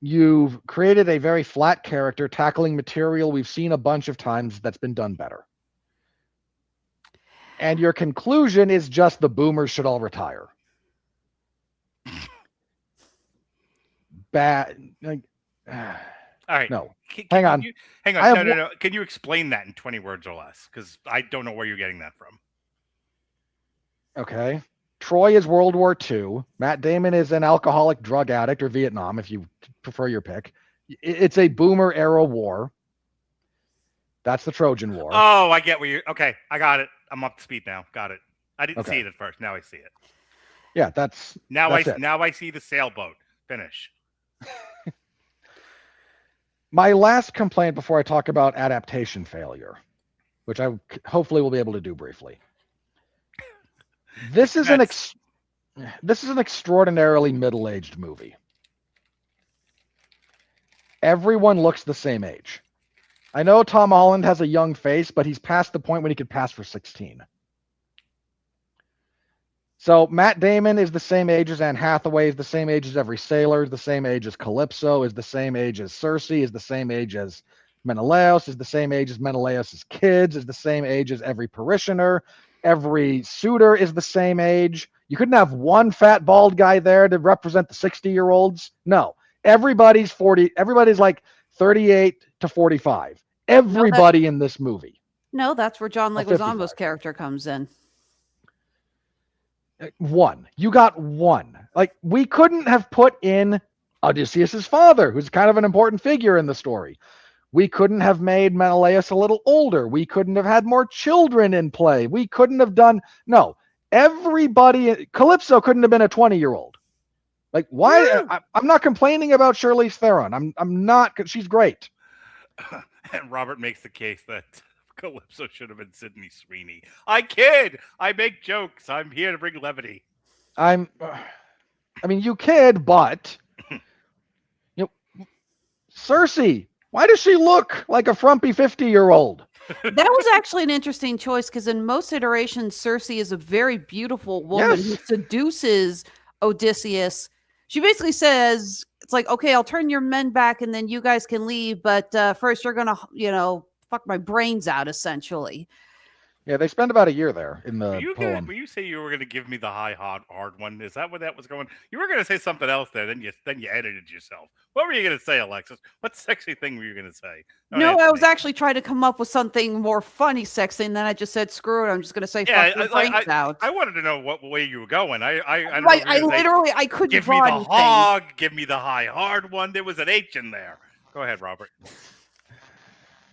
You've created a very flat character tackling material we've seen a bunch of times that's been done better. And your conclusion is just the boomers should all retire. Bad. Like, All right. No. Hang on. Hang on. No. Can you explain that in 20 words or less? Because I don't know where you're getting that from. Okay. Troy is World War II. Matt Damon is an alcoholic drug addict, or Vietnam, if you prefer your pick. It's a boomer era war. That's the Trojan War. Oh, I get where you. Okay, I got it. I'm up to speed now. Got it. I didn't see it at first. Now I see it. Yeah, that's now it. I see the sailboat. Finish. My last complaint before I talk about adaptation failure, which I hopefully will be able to do briefly. This is an extraordinarily middle-aged movie. Everyone looks the same age. I know Tom Holland has a young face, but he's past the point when he could pass for 16. So Matt Damon is the same age as Anne Hathaway, is the same age as every sailor, is the same age as Calypso, is the same age as Cersei, is the same age as Menelaus, is the same age as Menelaus' kids, is the same age as every parishioner. Every suitor is the same age. You couldn't have one fat bald guy there to represent the 60-year-olds. No, everybody's 40. Everybody's like 38 to 45. Everybody in this movie. No, that's where John Leguizamo's character comes in. One. You got one. Like, we couldn't have put in Odysseus' father, who's kind of an important figure in the story. We couldn't have made Menelaus a little older. We couldn't have had more children in play. We couldn't have done... No. Everybody... Calypso couldn't have been a 20-year-old. Like, why? Yeah. I'm not complaining about Charlize Theron. I'm not... She's great. And Robert makes the case that Calypso should have been Sydney Sweeney. I kid. I make jokes. I'm here to bring levity. I mean, you kid, but... Cersei... Why does she look like a frumpy 50-year-old? That was actually an interesting choice because in most iterations, Cersei is a very beautiful woman who seduces Odysseus. She basically says, it's like, okay, I'll turn your men back and then you guys can leave. But first you're going to, fuck my brains out, essentially. Yeah, they spend about a year there in the poem. Were you say you were going to give me the hard one? Is that what that was going? You were going to say something else there, then you edited yourself. What were you going to say, Alexis? What sexy thing were you going to say? No, I was actually trying to come up with something more funny, sexy, and then I just said, screw it. I'm just going to say, fuck your brains out. I wanted to know what way you were going. I couldn't give me the hog, give me the hard one. There was an H in there. Go ahead, Robert.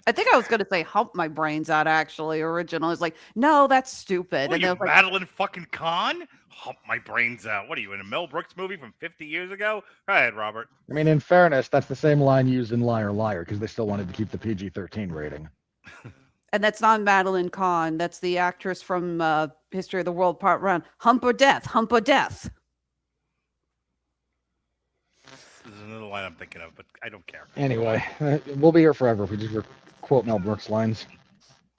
I think I was going to say hump my brains out, actually, originally. It's like, no, that's stupid. And you Madeline fucking Kahn? Hump my brains out. What are you, in a Mel Brooks movie from 50 years ago? Go ahead, Robert. I mean, in fairness, that's the same line used in Liar Liar, because they still wanted to keep the PG-13 rating. And that's not Madeline Kahn. That's the actress from History of the World Part 1. Hump or Death. Hump or Death. This is another line I'm thinking of, but I don't care. Anyway, we'll be here forever if we just quote Mel Brooks lines.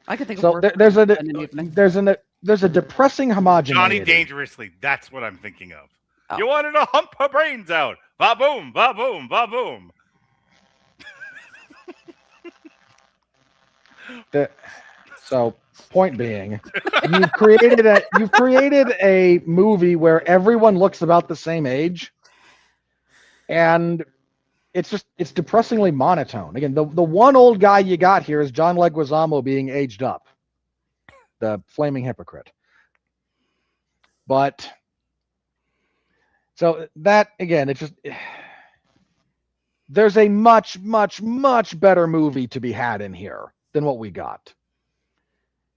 I could think of there's a depressing homogeneity. Johnny Dangerously, that's what I'm thinking of. Oh. You wanted to hump her brains out. Va boom, va boom, va boom. So, point being, you've created a movie where everyone looks about the same age, and it's depressingly monotone. Again, the one old guy you got here is John Leguizamo being aged up, the flaming hypocrite. But so that again, it's just there's a much, much, much better movie to be had in here than what we got.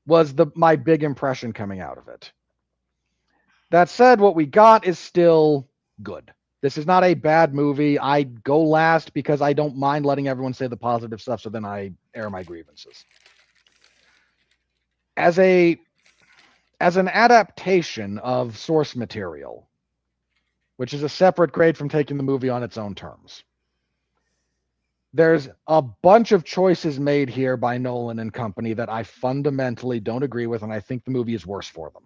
Was my big impression coming out of it. That said, what we got is still good. This is not a bad movie. I go last because I don't mind letting everyone say the positive stuff, so then I air my grievances. As an adaptation of source material, which is a separate grade from taking the movie on its own terms, there's a bunch of choices made here by Nolan and company that I fundamentally don't agree with, and I think the movie is worse for them.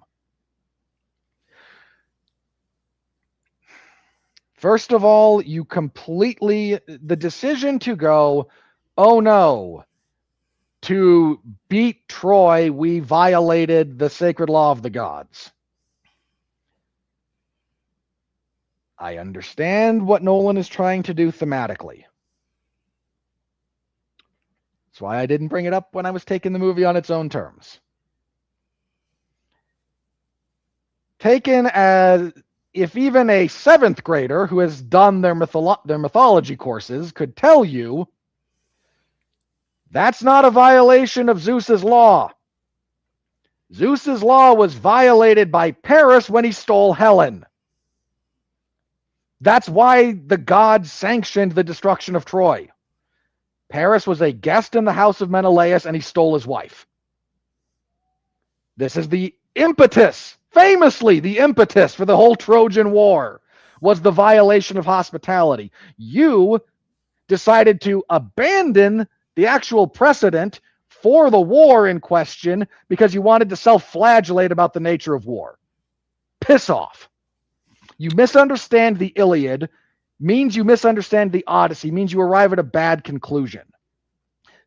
First of all, the decision to go, oh no, To beat Troy, we violated the sacred law of the gods. I understand what Nolan is trying to do thematically. That's why I didn't bring it up when I was taking the movie on its own terms. Taken as if even a 7th grader who has done their mythology courses could tell you that's not a violation of Zeus's law. Zeus's law was violated by Paris when he stole Helen. That's why the gods sanctioned the destruction of Troy. Paris was a guest in the house of Menelaus and he stole his wife. This is the impetus, famously the impetus for the whole Trojan War, was the violation of hospitality. You decided to abandon the actual precedent for the war in question because you wanted to self-flagellate about the nature of war. Piss off. You misunderstand the Iliad, means you misunderstand the Odyssey, means you arrive at a bad conclusion.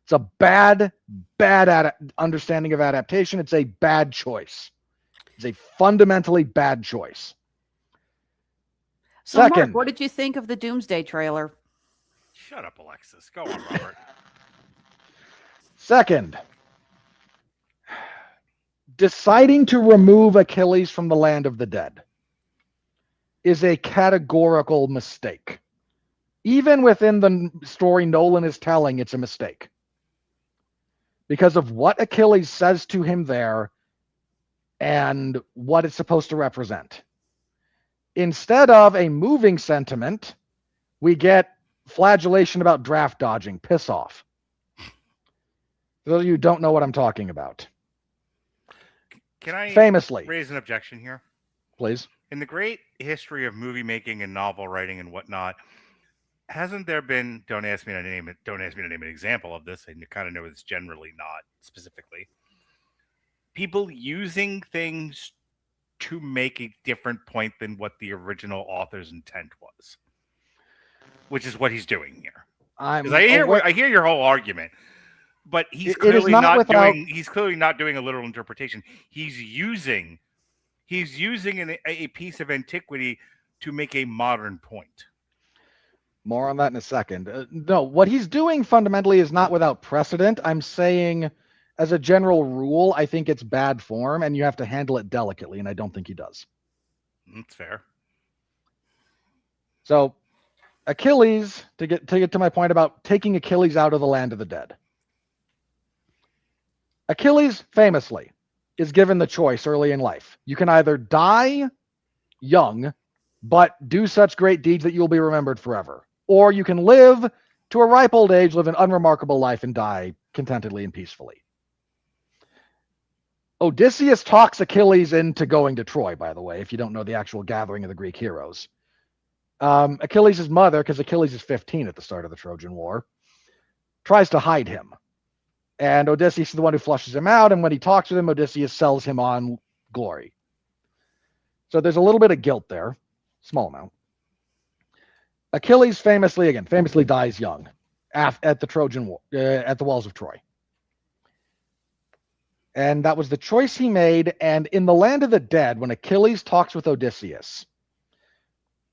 It's a bad understanding of adaptation. It's a bad choice. It's a fundamentally bad choice. So, Second, Mark, what did you think of the Doomsday trailer? Shut up, Alexis. Go on, Robert. Second, deciding to remove Achilles from the land of the dead is a categorical mistake. Even within the story Nolan is telling, it's a mistake. Because of what Achilles says to him there and what it's supposed to represent. Instead of a moving sentiment, we get flagellation about draft dodging. Piss off. For those of you who don't know what I'm talking about. Can I famously raise an objection here? Please. In the great history of movie making and novel writing and whatnot, hasn't there been, don't ask me to name an example of this, and you kind of know it's generally not specifically, people using things to make a different point than what the original author's intent was, which is what he's doing here. I hear your whole argument, but he's clearly not doing a literal interpretation. He's using a piece of antiquity to make a modern point. More on that in a second. No, what he's doing fundamentally is not without precedent. I'm saying, as a general rule, I think it's bad form, and you have to handle it delicately, and I don't think he does. That's fair. So, Achilles, to get to my point about taking Achilles out of the land of the dead. Achilles, famously, is given the choice early in life. You can either die young, but do such great deeds that you'll be remembered forever. Or you can live to a ripe old age, live an unremarkable life, and die contentedly and peacefully. Odysseus talks Achilles into going to Troy, by the way, if you don't know the actual gathering of the Greek heroes. Achilles' mother, because Achilles is 15 at the start of the Trojan War, tries to hide him. And Odysseus is the one who flushes him out, and when he talks with him, Odysseus sells him on glory. So there's a little bit of guilt there, small amount. Achilles famously dies young at the Trojan War, at the walls of Troy. And that was the choice he made. And in the land of the dead, when Achilles talks with Odysseus,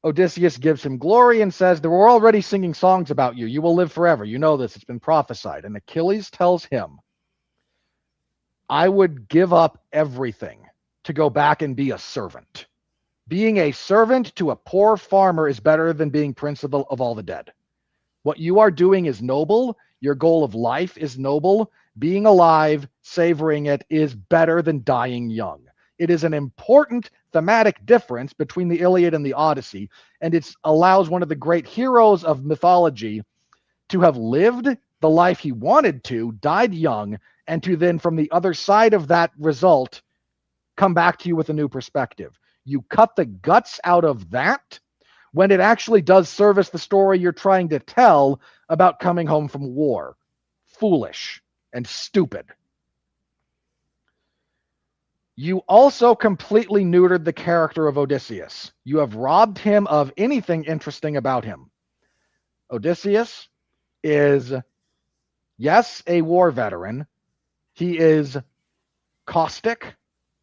Odysseus gives him glory and says, "They were already singing songs about you. You will live forever. You know this. It's been prophesied." And Achilles tells him, "I would give up everything to go back and be a servant. Being a servant to a poor farmer is better than being prince of all the dead. What you are doing is noble. Your goal of life is noble. Being alive, savoring it, is better than dying young." It is an important thematic difference between the Iliad and the Odyssey, and it allows one of the great heroes of mythology to have lived the life he wanted to, died young, and to then, from the other side of that result, come back to you with a new perspective. You cut the guts out of that when it actually does service the story you're trying to tell about coming home from war. Foolish and stupid. You also completely neutered the character of Odysseus. You have robbed him of anything interesting about him. Odysseus is Yes, a war veteran. He is caustic,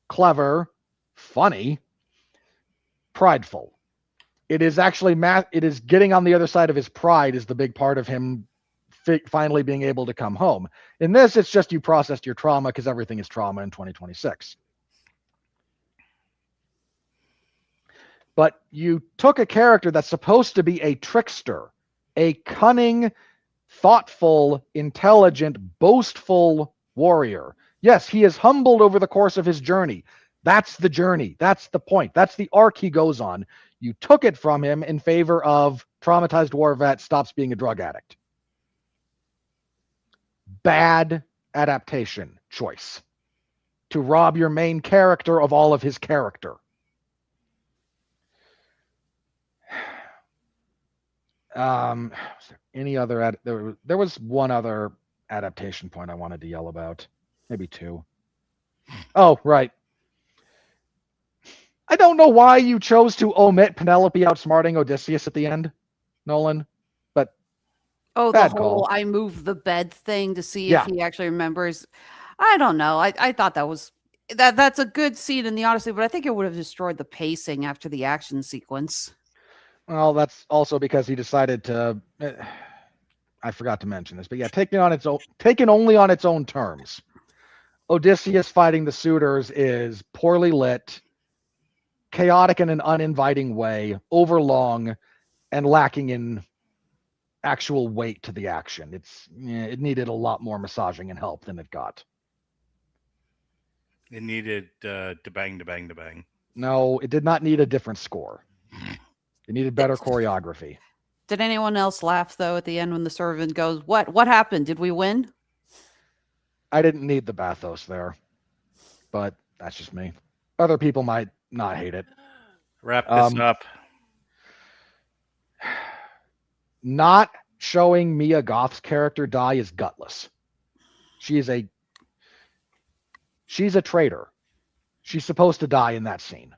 clever, funny, prideful. It is actually it is getting on the other side of his pride is the big part of him finally being able to come home. In this, it's just you processed your trauma because everything is trauma in 2026. But you took a character that's supposed to be a trickster, a cunning, thoughtful, intelligent, boastful warrior. Yes, he is humbled over the course of his journey. That's the journey. That's the point. That's the arc he goes on. You took it from him in favor of traumatized war vet stops being a drug addict. Bad adaptation choice to rob your main character of all of his character. Any other there was one other adaptation point I wanted to yell about, maybe two. Oh, right. I don't know why you chose to omit Penelope outsmarting Odysseus at the end, Nolan, but the whole I mmoved the bed thing to see if he actually remembers. I don't know. I thought that's a good scene in the Odyssey, but I think it would have destroyed the pacing after the action sequence. Well, that's also because he decided to. I forgot to mention this, but yeah, taken only on its own terms. Odysseus fighting the suitors is poorly lit, chaotic in an uninviting way, overlong, and lacking in actual weight to the action. It needed a lot more massaging and help than it got. It needed to bang. No, it did not need a different score. It needed better choreography. Did anyone else laugh, though, at the end when the servant goes, What happened? Did we win? I didn't need the bathos there, but that's just me. Other people might not hate it. Wrap this up. Not showing Mia Goth's character die is gutless. She's a traitor. She's supposed to die in that scene.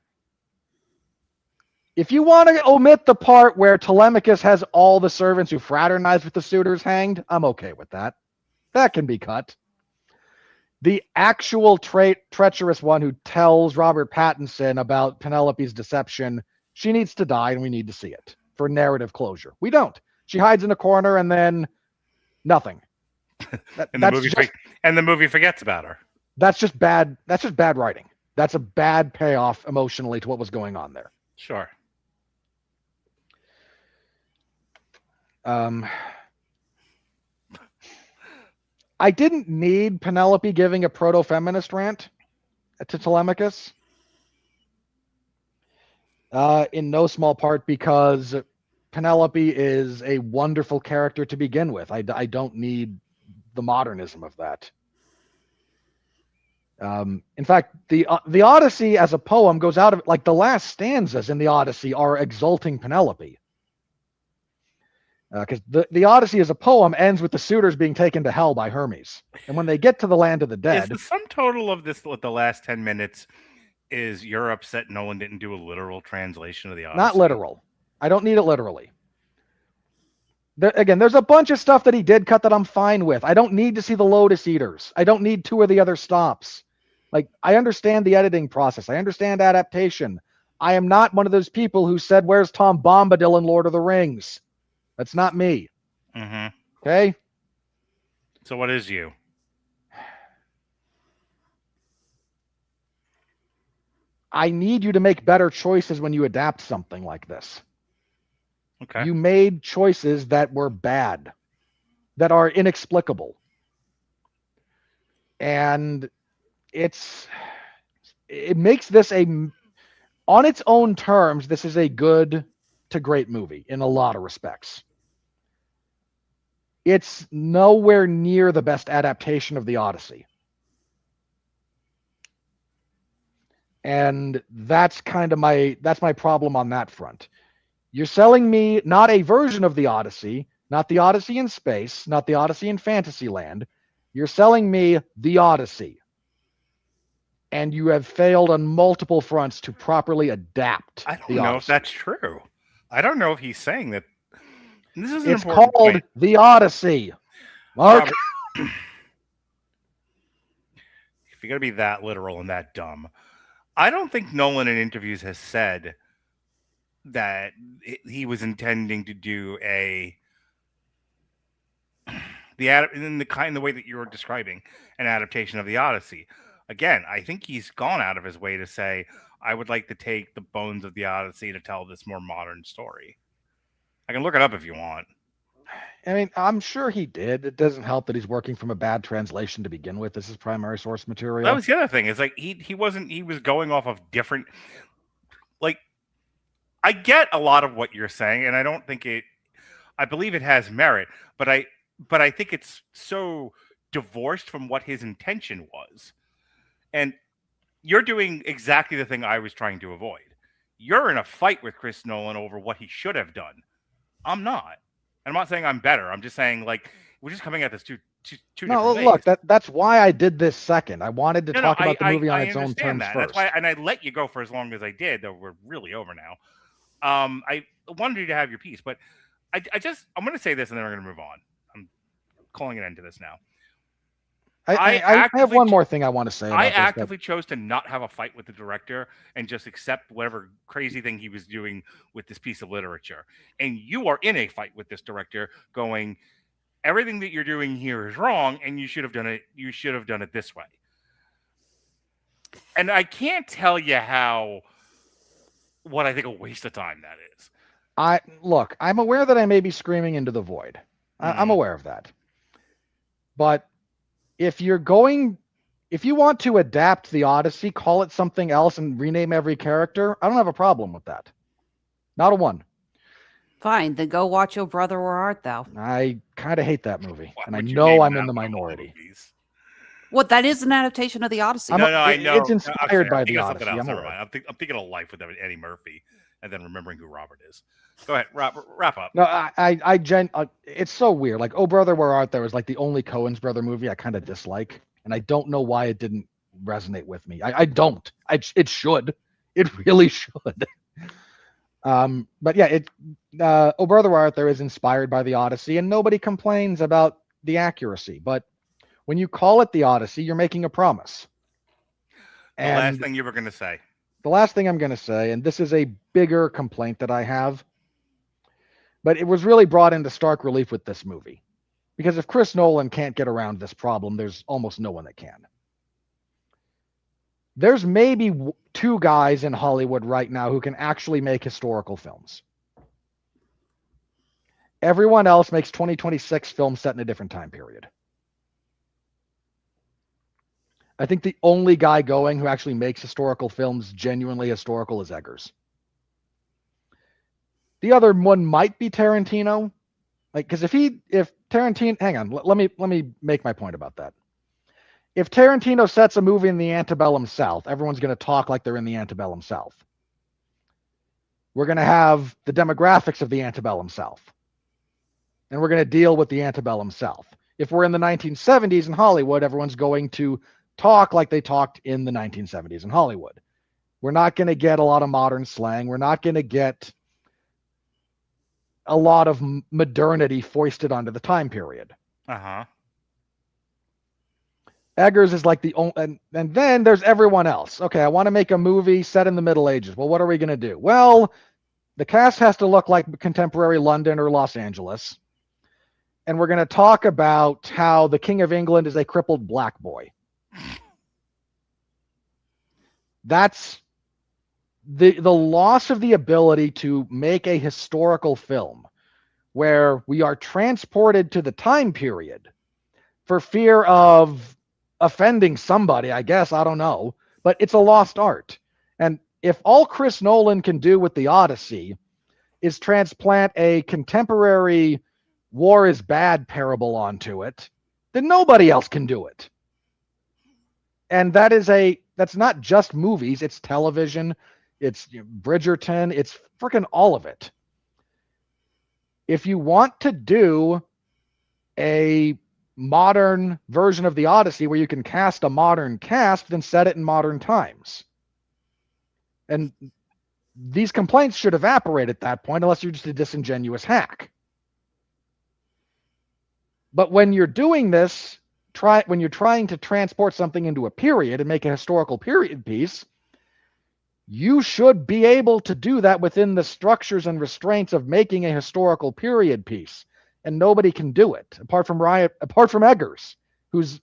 If you want to omit the part where Telemachus has all the servants who fraternize with the suitors hanged, I'm okay with that. That can be cut. The actual treacherous one who tells Robert Pattinson about Penelope's deception, she needs to die and we need to see it for narrative closure. We don't. She hides in a corner and then nothing. And the movie forgets about her. That's just bad. That's just bad writing. That's a bad payoff emotionally to what was going on there. Sure. I didn't need Penelope giving a proto-feminist rant to Telemachus. In no small part because Penelope is a wonderful character to begin with. I don't need the modernism of that. In fact, the Odyssey as a poem goes out of like the last stanzas in the Odyssey are exalting Penelope. Because the Odyssey as a poem ends with the suitors being taken to hell by Hermes. And when they get to the land of the dead... Is the sum total of this, the last 10 minutes, is you're upset Nolan didn't do a literal translation of the Odyssey? Not literal. I don't need it literally. Again, there's a bunch of stuff that he did cut that I'm fine with. I don't need to see the Lotus Eaters. I don't need 2 of the other stops. Like, I understand the editing process. I understand adaptation. I am not one of those people who said, where's Tom Bombadil in Lord of the Rings? That's not me. Mm-hmm. Okay? So what is you? I need you to make better choices when you adapt something like this. Okay. You made choices that were bad, that are inexplicable. And it makes this on its own terms, this is a good to great movie in a lot of respects. It's nowhere near the best adaptation of the Odyssey. And that's kind of my problem on that front. You're selling me not a version of the Odyssey, not the Odyssey in space, not the Odyssey in Fantasyland. You're selling me the Odyssey. And you have failed on multiple fronts to properly adapt the Odyssey. I don't know if that's true. I don't know if he's saying that. This is it's called point. The Odyssey. Mark. if you're gonna be that literal and that dumb, I don't think Nolan in interviews has said that he was intending to do the way that you were describing an adaptation of the Odyssey. Again, I think he's gone out of his way to say, I would like to take the bones of the Odyssey to tell this more modern story. I can look it up if you want. I mean, I'm sure he did. It doesn't help that he's working from a bad translation to begin with. This is primary source material. That was the other thing. Is like he was going off of different. Like, I get a lot of what you're saying, and I don't think I believe it has merit, but I think it's so divorced from what his intention was. And you're doing exactly the thing I was trying to avoid. You're in a fight with Chris Nolan over what he should have done. I'm not. And I'm not saying I'm better. I'm just saying, like, we're just coming at this two no, different look, ways. That's why I did this second. I wanted to talk about the movie on its own terms that. first. That's why, and I let you go for as long as I did, though we're really over now. I wanted you to have your piece, but I'm going to say this and then we're going to move on. I'm calling an end to this now. I have one more thing I want to say. I actively chose to not have a fight with the director and just accept whatever crazy thing he was doing with this piece of literature. And you are in a fight with this director going, everything that you're doing here is wrong and you should have done it. You should have done it this way. And I can't tell you what I think a waste of time that is. I'm aware that I may be screaming into the void. I'm aware of that. But if you want to adapt the Odyssey, call it something else and rename every character, I don't have a problem with that. Not a one. Fine, then go watch Oh Brother, Where Art Thou? I kind of hate that movie, and I know I'm in the minority. What? That is an adaptation of the Odyssey. I know. It's inspired by the Odyssey. I'm thinking of Life with Eddie Murphy, and then remembering who Robert is. Go ahead, wrap up. No, it's so weird. Like, Oh Brother, Where Art Thou is like the only Coen's brother movie I kind of dislike, and I don't know why it didn't resonate with me. I don't. It should. It really should. But yeah, Oh Brother, Where Art Thou is inspired by the Odyssey, and nobody complains about the accuracy. But when you call it the Odyssey, you're making a promise. The last thing you were going to say. The last thing I'm going to say, and this is a bigger complaint that I have, but it was really brought into stark relief with this movie. Because if Chris Nolan can't get around this problem, there's almost no one that can. There's maybe two guys in Hollywood right now who can actually make historical films. Everyone else makes 2026 films set in a different time period. I think the only guy going who actually makes historical films genuinely historical is Eggers. The other one might be Tarantino. Like, because if Tarantino, hang on, let me make my point about that. If Tarantino sets a movie in the antebellum South, everyone's going to talk like they're in the antebellum South. We're going to have the demographics of the antebellum South. And we're going to deal with the antebellum South. If we're in the 1970s in Hollywood, everyone's going to talk like they talked in the 1970s in Hollywood. We're not going to get a lot of modern slang. We're not going to get a lot of modernity foisted onto the time period. Eggers is like the only, and then there's everyone else. Okay, I want to make a movie set in the Middle Ages. Well, what are we going to do? Well, the cast has to look like contemporary London or Los Angeles. And we're going to talk about how the King of England is a crippled black boy. That's the loss of the ability to make a historical film where we are transported to the time period for fear of offending somebody, I guess. I don't know. But it's a lost art. And if all Chris Nolan can do with the Odyssey is transplant a contemporary war is bad parable onto it, then nobody else can do it. And that's not just movies, it's television, it's Bridgerton, it's freaking all of it. If you want to do a modern version of the Odyssey where you can cast a modern cast, then set it in modern times. And these complaints should evaporate at that point, unless you're just a disingenuous hack. But when you're doing this you're trying to transport something into a period and make a historical period piece, you should be able to do that within the structures and restraints of making a historical period piece. And nobody can do it apart from Eggers, who's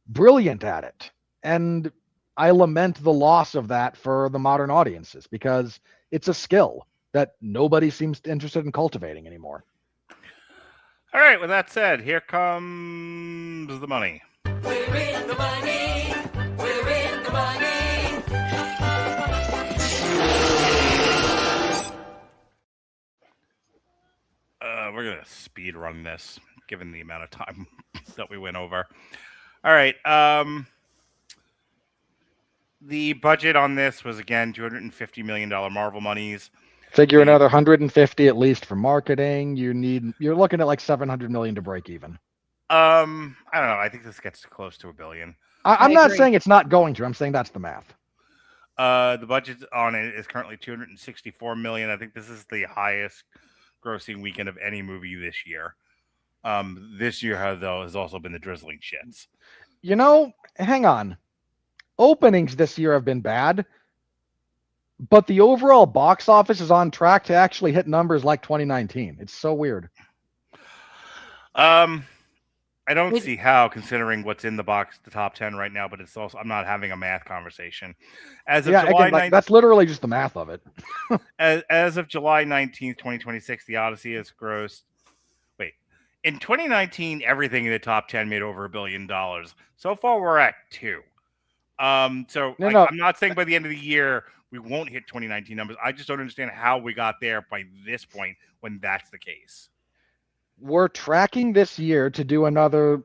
brilliant at it. And I lament the loss of that for the modern audiences because it's a skill that nobody seems interested in cultivating anymore. All right, with that said, here comes the money. We're in the money. We're in the money. We're going to speed run this, given the amount of time that we went over. All right. The budget on this was, again, $250 million Marvel monies. Figure another 150 at least for marketing. You're looking at like 700 million to break even. I don't know. I think this gets close to $1 billion. I'm not saying it's not going to. I'm saying that's the math. The budget on it is currently $264 million. I think this is the highest grossing weekend of any movie this year. This year, though, has also been the drizzling shits. Hang on. Openings this year have been bad, but the overall box office is on track to actually hit numbers like 2019. It's so weird. I don't see how, considering what's in the top 10 right now, but it's also, I'm not having a math conversation. As of July 19th, that's literally just the math of it. as of July 19th, 2026, the Odyssey has grossed. In 2019, everything in the top 10 made over $1 billion. So far, we're at 2. I'm not saying by the end of the year we won't hit 2019 numbers. I just don't understand how we got there by this point when that's the case. We're tracking this year to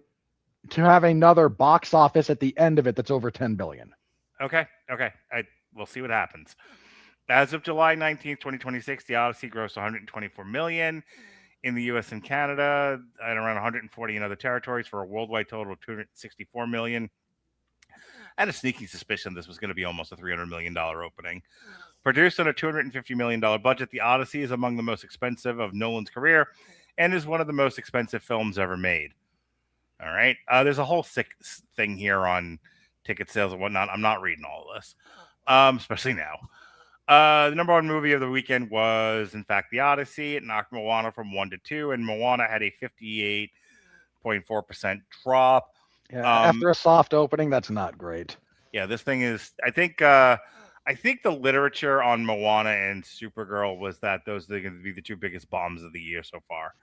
have another box office at the end of it that's over 10 billion. Okay. We'll see what happens. As of July 19th, 2026, the Odyssey grossed $124 million in the U.S. and Canada and around 140 in other territories for a worldwide total of $264 million. I had a sneaking suspicion this was going to be almost a $300 million opening. Produced on a $250 million budget, the Odyssey is among the most expensive of Nolan's career and is one of the most expensive films ever made. All right. There's a whole sick thing here on ticket sales and whatnot. I'm not reading all of this, especially now. The number one movie of the weekend was, in fact, The Odyssey. It knocked Moana from 1 to 2, and Moana had a 58.4% drop. Yeah, after a soft opening, that's not great. Yeah, this thing is. I think the literature on Moana and Supergirl was that those are going to be the two biggest bombs of the year so far.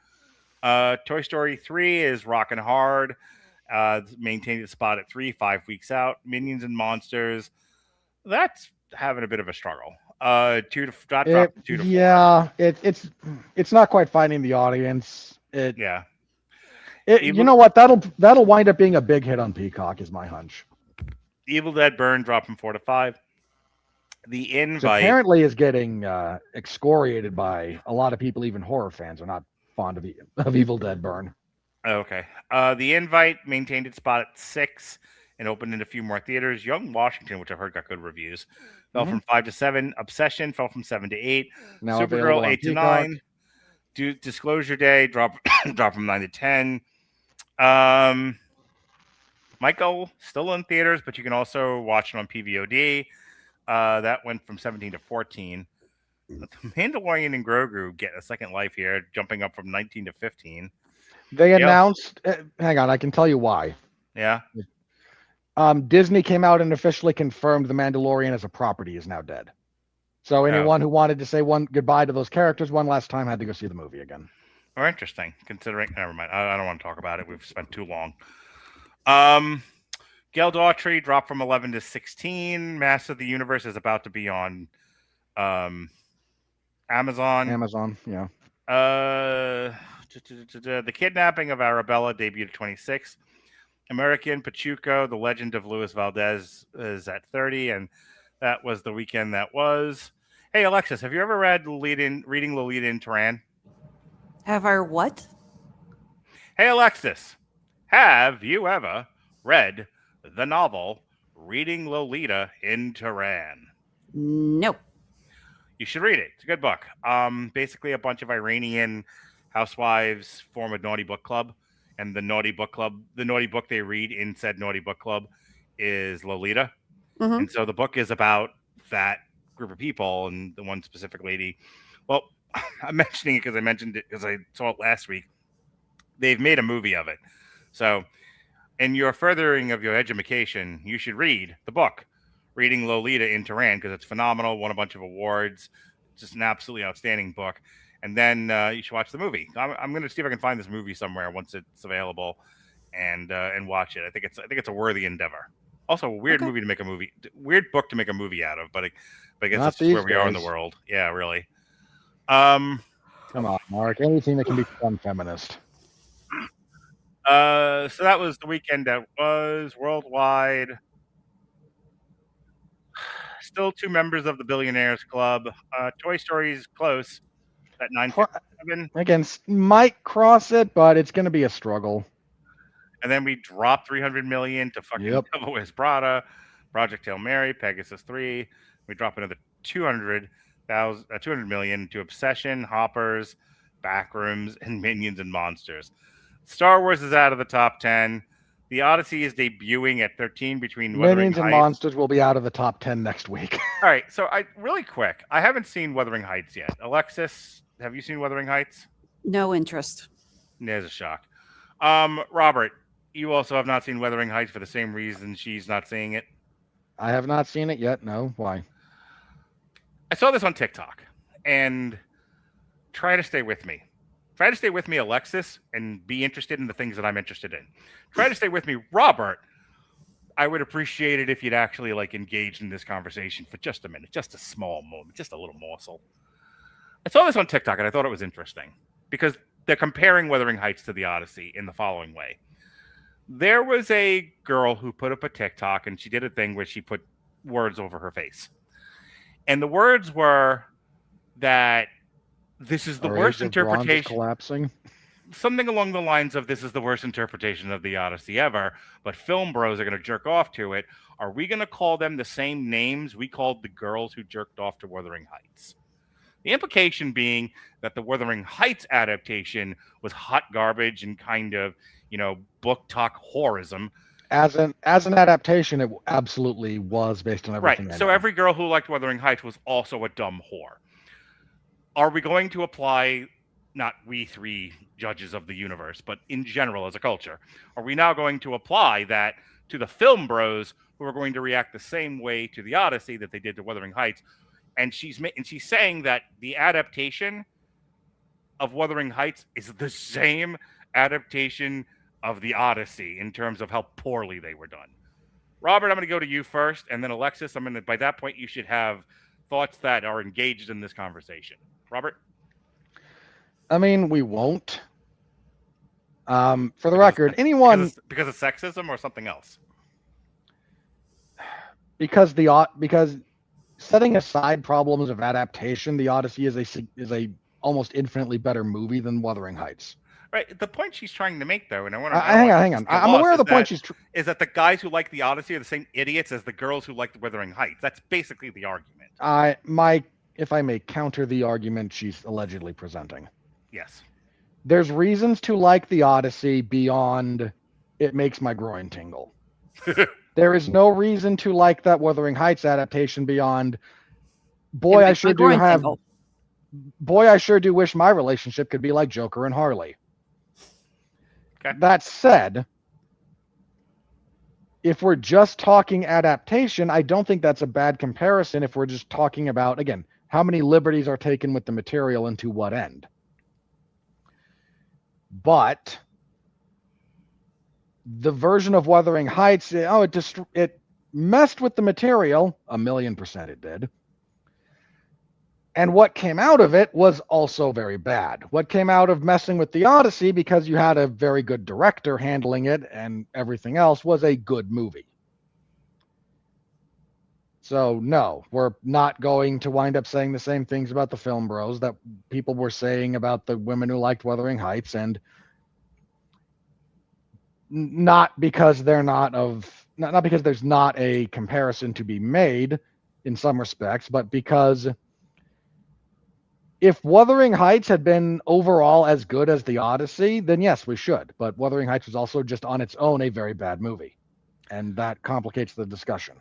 Toy Story 3 is rocking hard. Maintained its spot at 3, 5 weeks out. Minions and Monsters, that's having a bit of a struggle. 2 to 4. Yeah, it's not quite finding the audience. Yeah. You know what? That'll wind up being a big hit on Peacock, is my hunch. Evil Dead Burn dropped from 4 to 5. The Invite apparently is getting excoriated by a lot of people. Even horror fans are not fond of Evil Dead Burn. Okay. The Invite maintained its spot at 6 and opened in a few more theaters. Young Washington, which I've heard got good reviews, fell from 5 to 7. Obsession fell from 7 to 8. Now Supergirl 8 to 9. Disclosure Day dropped from 9 to 10. Michael still in theaters, but you can also watch it on PVOD. That went from 17 to 14. The Mandalorian and Grogu get a second life here, jumping up from 19 to 15. They announced. Hang on, I can tell you why. Yeah. Disney came out and officially confirmed The Mandalorian as a property is now dead. So anyone who wanted to say goodbye to those characters one last time had to go see the movie again. Or interesting, considering. Never mind. I don't want to talk about it. We've spent too long. Gail Daughtry dropped from 11 to 16. Master of the Universe is about to be on Amazon. Yeah. The Kidnapping of Arabella debuted at 26. American Pachuco, The Legend of Luis Valdez is at 30, and that was the weekend that was. Hey, Alexis, have you ever read Reading Lolita in Tehran? Have I what? Hey, Alexis, have you ever read the novel Reading Lolita in Tehran? No. You should read it. It's a good book. Basically, a bunch of Iranian housewives form a naughty book club, and the naughty book they read in said naughty book club is Lolita. Mhm. And so the book is about that group of people and the one specific lady. Well, I'm mentioning it because I mentioned it because I saw it last week. They've made a movie of it. So in your furthering of your education, you should read the book, Reading Lolita in Ran, because it's phenomenal, won a bunch of awards, just an absolutely outstanding book. And then you should watch the movie. I'm going to see if I can find this movie somewhere once it's available, and watch it. I think it's a worthy endeavor. Also, a weird movie to make a movie, weird book to make a movie out of. But I guess Not that's just where these we are in the days. world. Yeah, really. Come on, Mark. Anything that can become feminist. So that was the weekend that was worldwide. Still 2 members of the Billionaires Club. Toy Story's close at 957. Again, might cross it, but it's going to be a struggle. And then we dropped 300 million to fucking Yep. Devil Wears Prada, Project Hail Mary, Pegasus 3. We drop another 200 million to Obsession, Hoppers, Backrooms, and Minions and Monsters. Star Wars is out of the top 10. The Odyssey is debuting at 13 between Wuthering Minions and Heights. Monsters will be out of the top 10 next week. All right, so really quick, I haven't seen Wuthering Heights yet. Alexis, have you seen Wuthering Heights? No interest. There's a shock. Robert, you also have not seen Wuthering Heights for the same reason she's not seeing it. I have not seen it yet. No, why? I saw this on TikTok, and try to stay with me. Try to stay with me, Alexis, and be interested in the things that I'm interested in. Try to stay with me, Robert. I would appreciate it if you'd actually engage in this conversation for just a minute, just a small moment, just a little morsel. I saw this on TikTok, and I thought it was interesting because they're comparing Wuthering Heights to the Odyssey in the following way. There was a girl who put up a TikTok, and she did a thing where she put words over her face. And the words were that this is the worst interpretation. Collapsing. Something along the lines of this is the worst interpretation of the Odyssey ever, but film bros are going to jerk off to it. Are we going to call them the same names we called the girls who jerked off to Wuthering Heights? The implication being that the Wuthering Heights adaptation was hot garbage and kind of, book talk whorism. As an adaptation, it absolutely was based on everything. Right. So every girl who liked Wuthering Heights was also a dumb whore. Are we going to apply, not we 3 judges of the universe, but in general as a culture, are we now going to apply that to the film bros who are going to react the same way to the Odyssey that they did to Wuthering Heights? And she's saying that the adaptation of Wuthering Heights is the same adaptation of the Odyssey in terms of how poorly they were done. Robert, I'm going to go to you first, and then Alexis, by that point, you should have thoughts that are engaged in this conversation. Robert? I mean, we won't. For the record, anyone because of sexism or something else? Because setting aside problems of adaptation, the Odyssey is a almost infinitely better movie than Wuthering Heights. Right. The point she's trying to make, though, and I want to hang on. I'm aware of the point is that the guys who like the Odyssey are the same idiots as the girls who like the Wuthering Heights. That's basically the argument. If I may counter the argument she's allegedly presenting. Yes. There's reasons to like the Odyssey beyond it makes my groin tingle. There is no reason to like that Wuthering Heights adaptation beyond I sure do wish my relationship could be like Joker and Harley. Okay. That said, if we're just talking adaptation, I don't think that's a bad comparison if we're just talking about, again, how many liberties are taken with the material and to what end. But the version of Wuthering Heights, it messed with the material. 1,000,000% it did. And what came out of it was also very bad. What came out of messing with the Odyssey, because you had a very good director handling it and everything else, was a good movie. So no, we're not going to wind up saying the same things about the film bros that people were saying about the women who liked Wuthering Heights, and not because there's not a comparison to be made in some respects, but because If Wuthering Heights had been overall as good as the Odyssey, then yes, we should. But Wuthering Heights was also just on its own a very bad movie, and that complicates the discussion.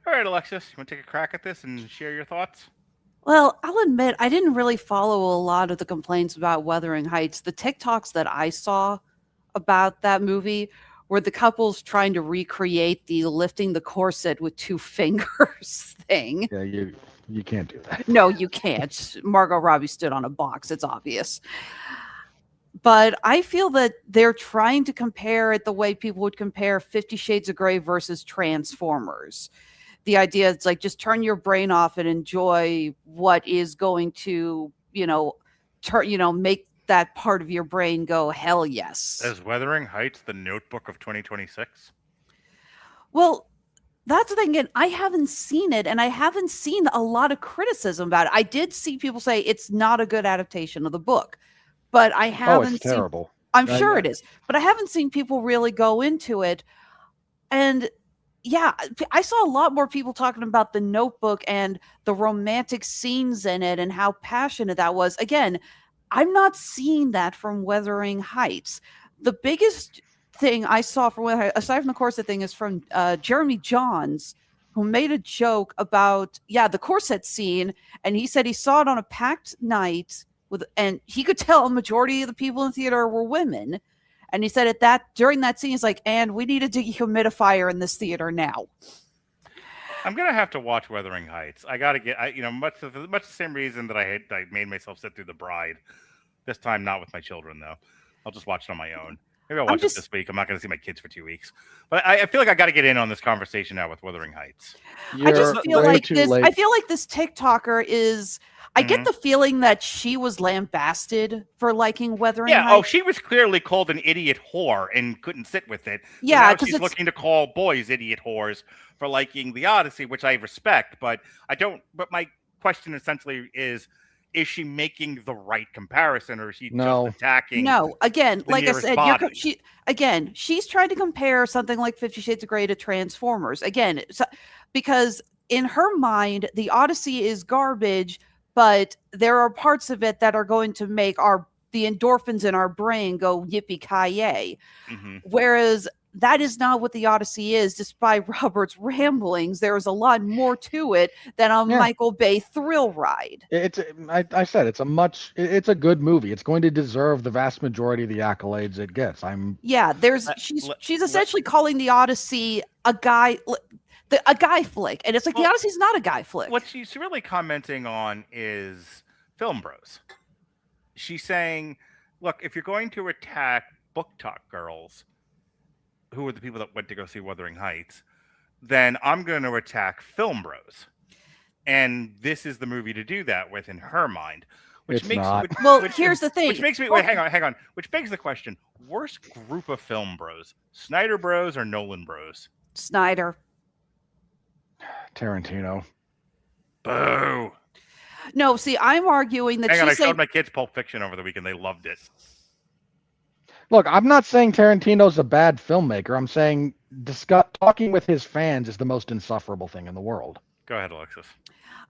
All right, Alexis, you want to take a crack at this and share your thoughts? Well, I'll admit I didn't really follow a lot of the complaints about Wuthering Heights. The TikToks that I saw about that movie were the couples trying to recreate the lifting the corset with 2 fingers thing. Yeah, you can't do that. No, you can't. Margot Robbie stood on a box. It's obvious. But I feel that they're trying to compare it the way people would compare 50 Shades of Grey versus Transformers. The idea is like, just turn your brain off and enjoy what is going to, make that part of your brain go, hell yes. Is Wuthering Heights the Notebook of 2026? Well, that's the thing. And I haven't seen it, and I haven't seen a lot of criticism about it. I did see people say it's not a good adaptation of the book, but I haven't it's terrible. I'm sure it is, but I haven't seen people really go into it. And yeah, I saw a lot more people talking about the Notebook and the romantic scenes in it and how passionate that was. Again, I'm not seeing that from Wuthering Heights. The biggest thing I saw from Wuthering Heights, aside from the corset thing, is from Jeremy Johns, who made a joke about, the corset scene. And he said he saw it on a packed night and he could tell a majority of the people in the theater were women. And he said during that scene, he's like, and we need a dehumidifier in this theater now. I'm gonna have to watch Wuthering Heights. I gotta get, much the same reason that I made myself sit through The Bride. This time, not with my children though. I'll just watch it on my own. Maybe I'll watch it this week. I'm not gonna see my kids for 2 weeks. But I feel like I got to get in on this conversation now with Wuthering Heights. I just feel like this. I feel like this TikToker is. I get the feeling that she was lambasted for liking Wuthering Heights. Yeah, she was clearly called an idiot whore and couldn't sit with it. Yeah, because she's looking to call boys idiot whores for liking the Odyssey, which I respect, but I don't. But my question essentially is she making the right comparison, or is she just attacking? No, again, like I said, she's trying to compare something like 50 Shades of Grey to Transformers. Again, because in her mind, the Odyssey is garbage. But there are parts of it that are going to make the endorphins in our brain go yippee-ki-yay. Mm-hmm. Whereas that is not what the Odyssey is. Despite Robert's ramblings, there is a lot more to it than a Michael Bay thrill ride. I said it's a good movie. It's going to deserve the vast majority of the accolades it gets. She's essentially calling the Odyssey a guy flick, and it's like the Odyssey's not a guy flick. What she's really commenting on is film bros. She's saying, look, if you're going to attack book talk girls, who are the people that went to go see Wuthering Heights, then I'm going to attack film bros. And this is the movie to do that with, in her mind. Here's the thing. Which makes me hang on. Which begs the question: worst group of film bros, Snyder Bros or Nolan Bros? Snyder. Tarantino. Boo. No, see, I'm arguing that I showed my kids Pulp Fiction over the weekend. They loved it. Look, I'm not saying Tarantino's a bad filmmaker. I'm saying talking with his fans is the most insufferable thing in the world. Go ahead, Alexis.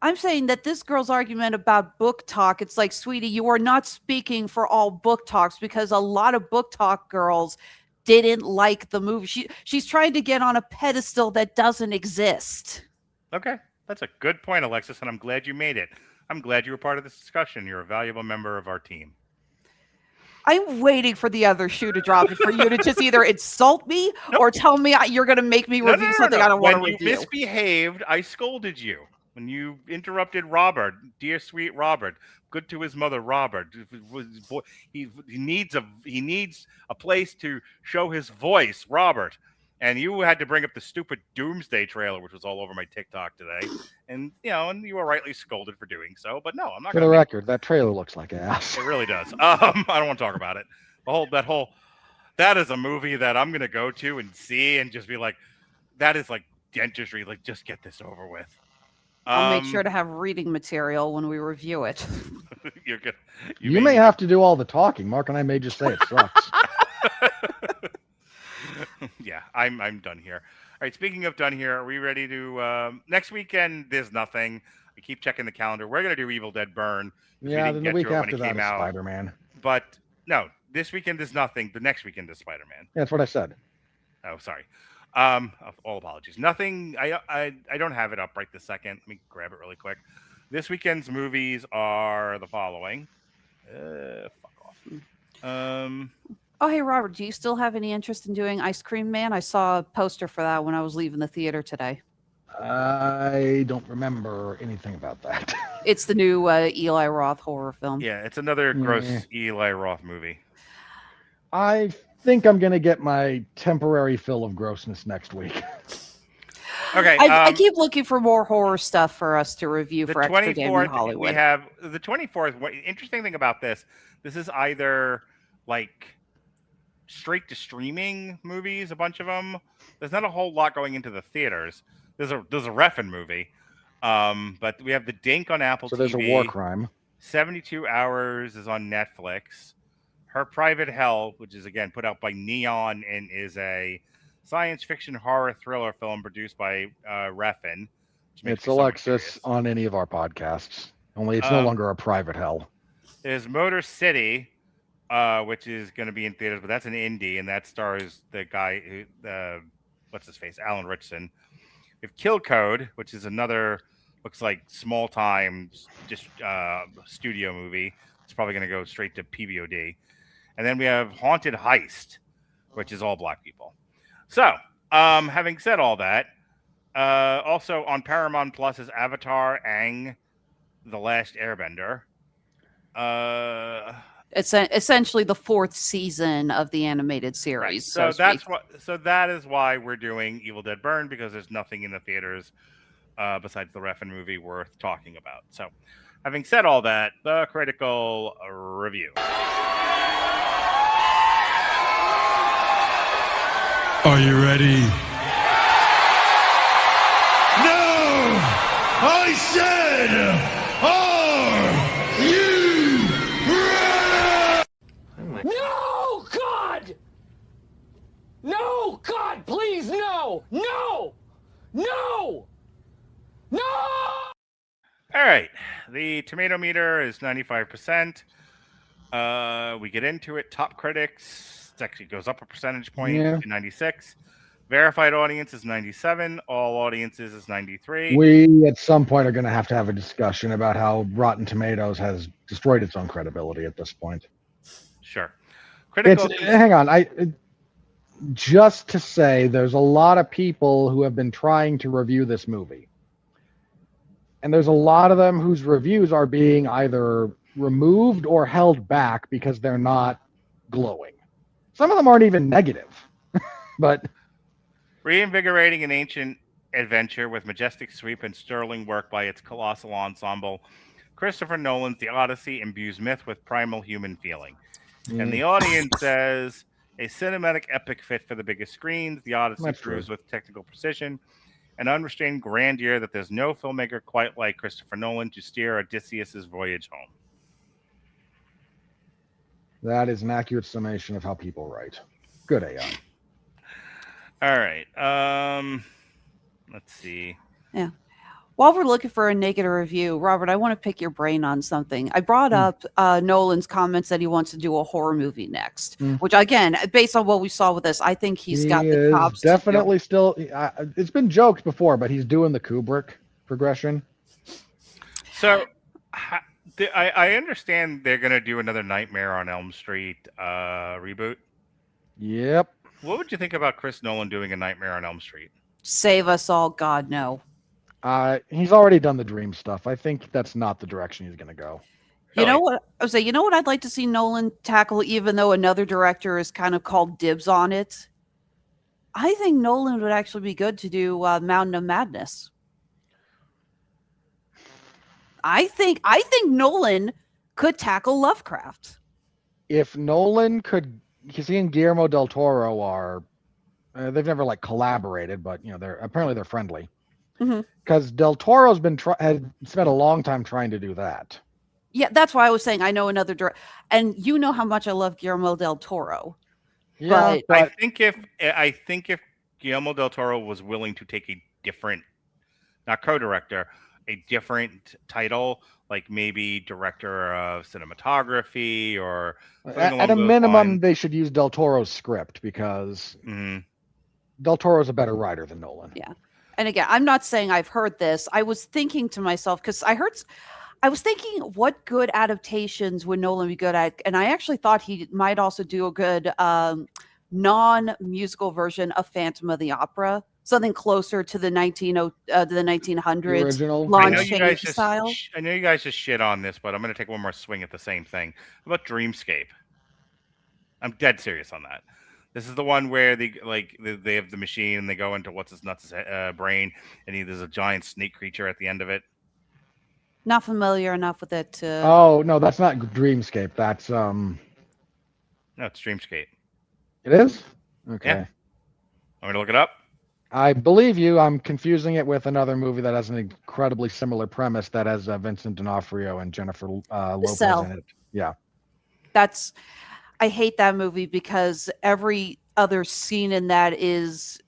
I'm saying that this girl's argument about book talk, it's like, sweetie, you are not speaking for all book talks, because a lot of book talk girls didn't like the movie. She's trying to get on a pedestal that doesn't exist. Okay, that's a good point, Alexis, and I'm glad you made it. I'm glad you were part of this discussion. You're a valuable member of our team. I'm waiting for the other shoe to drop for you to just either insult me or tell me you're going to make me review something I don't want to review. When you misbehaved, I scolded you. When you interrupted Robert, dear sweet Robert, good to his mother, Robert. He needs a place to show his voice, Robert. And you had to bring up the stupid Doomsday trailer, which was all over my TikTok today. And you were rightly scolded for doing so. But no, I'm not. For the record, that trailer looks like ass. It really does. I don't want to talk about it. That is a movie that I'm gonna go to and see and just be like, that is like dentistry. Like, just get this over with. I'll make sure to have reading material when we review it. You're good. You may have to do all the talking. Mark and I may just say it sucks. Yeah, I'm done here. All right, speaking of done here, are we ready to next weekend? There's nothing. We keep checking the calendar. We're going to do Evil Dead Burn. Yeah, then the week after that is Spider-Man. But no, this weekend is nothing. The next weekend is Spider-Man. Yeah, that's what I said. Oh, sorry. All apologies. Nothing. I don't have it up right this second. Let me grab it really quick. This weekend's movies are the following. Fuck off. Oh, hey, Robert, do you still have any interest in doing Ice Cream Man? I saw a poster for that when I was leaving the theater today. I don't remember anything about that. It's the new Eli Roth horror film. Yeah, it's another gross Eli Roth movie. I think I'm going to get my temporary fill of grossness next week. Okay. I keep looking for more horror stuff for us to review for Extra Game in Hollywood. We have the 24th. What interesting thing about this is either like straight to streaming movies, a bunch of them. There's not a whole lot going into the theaters. There's a Refn movie, but we have The Dink on Apple TV. So there's a war crime. 72 Hours is on Netflix. Her Private Hell, which is again put out by Neon and is a science fiction horror thriller film produced by Refn. It's Alexis on any of our podcasts. Only it's no longer a Private Hell. There's Motor City, which is going to be in theaters, but that's an indie, and that stars the guy who, what's his face, Alan Richson. We have Kill Code, which is another, looks like small time just studio movie. It's probably going to go straight to PVOD. And then we have Haunted Heist, which is all black people. So, having said all that, also on Paramount Plus is Avatar: Aang, The Last Airbender. It's essentially the 4th season of the animated series. Right. So that is why we're doing Evil Dead Burn, because there's nothing in the theaters besides the Refn movie worth talking about. So, having said all that, the critical review. Are you ready? No! I said, are you ready? No, God! No, God, please, no! No! No! No! All right. The tomato meter is 95%. We get into it. Top critics. It actually goes up a percentage point to 96. Verified audience is 97. All audiences is 93. We, at some point, are going to have a discussion about how Rotten Tomatoes has destroyed its own credibility at this point. Sure. Hang on. Just to say, there's a lot of people who have been trying to review this movie. And there's a lot of them whose reviews are being either removed or held back because they're not glowing. Some of them aren't even negative, but reinvigorating an ancient adventure with majestic sweep and sterling work by its colossal ensemble, Christopher Nolan's The Odyssey imbues myth with primal human feeling. And the audience says, a cinematic epic fit for the biggest screens, The Odyssey proves with technical precision and unrestrained grandeur that there's no filmmaker quite like Christopher Nolan to steer Odysseus' voyage home. That is an accurate summation of how people write. Good AI. All right. Let's see. Yeah. While we're looking for a negative review, Robert, I want to pick your brain on something. I brought up Nolan's comments that he wants to do a horror movie next, which, again, based on what we saw with this, I think he got the chops. Definitely still. It's been joked before, but he's doing the Kubrick progression. So I understand they're going to do another Nightmare on Elm Street reboot. Yep. What would you think about Chris Nolan doing a Nightmare on Elm Street? Save us all, God, no. He's already done the Dream stuff. I think that's not the direction he's going to go. You know what? I would say, you know what I'd like to see Nolan tackle, even though another director is kind of called dibs on it? I think Nolan would actually be good to do Mountain of Madness. I think Nolan could tackle Lovecraft. If Nolan could, because he and Guillermo del Toro are, they've never like collaborated, but they're friendly. Because Del Toro's had spent a long time trying to do that. Yeah, that's why I was saying I know another director, and you know how much I love Guillermo del Toro. Yeah, but I think if Guillermo del Toro was willing to take a different, not co-director, a different title, like maybe director of cinematography or something along At a those minimum, lines. they should use Del Toro's script because Del Toro's a better writer than Nolan. Yeah. And again, I'm not saying I've heard this. I was thinking to myself, because I was thinking, what good adaptations would Nolan be good at? And I actually thought he might also do a good non-musical version of Phantom of the Opera, something closer to the 1900s The original. launch change style. I know you guys just shit on this, but I'm going to take one more swing at the same thing. How about Dreamscape? I'm dead serious on that. This is the one where they have the machine and they go into what's his nuts brain, and there's a giant snake creature at the end of it. Not familiar enough with it to. Oh no, that's not Dreamscape. That's No, it's Dreamscape. It is? Okay. Yeah. I'm gonna look it up. I believe you. I'm confusing it with another movie that has an incredibly similar premise that has Vincent D'Onofrio and Jennifer Lopez Cell. in it. Yeah. I hate that movie because every other scene in that is,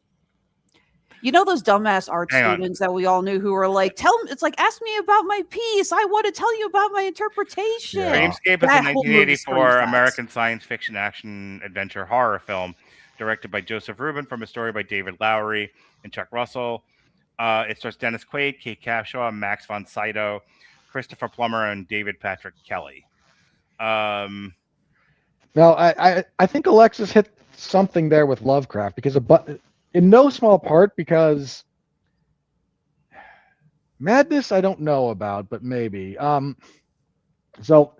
those dumbass art students that we all knew who were like, it's like, ask me about my piece. I want to tell you about my interpretation. Yeah. Dreamscape is a 1984 American science fiction action adventure horror film directed by Joseph Rubin from a story by David Lowery and Chuck Russell. It stars Dennis Quaid, Kate Capshaw, Max von Sydow, Christopher Plummer, and David Patrick Kelly. Now, I think Alexis hit something there with Lovecraft because in no small part because Madness I don't know about, but maybe. So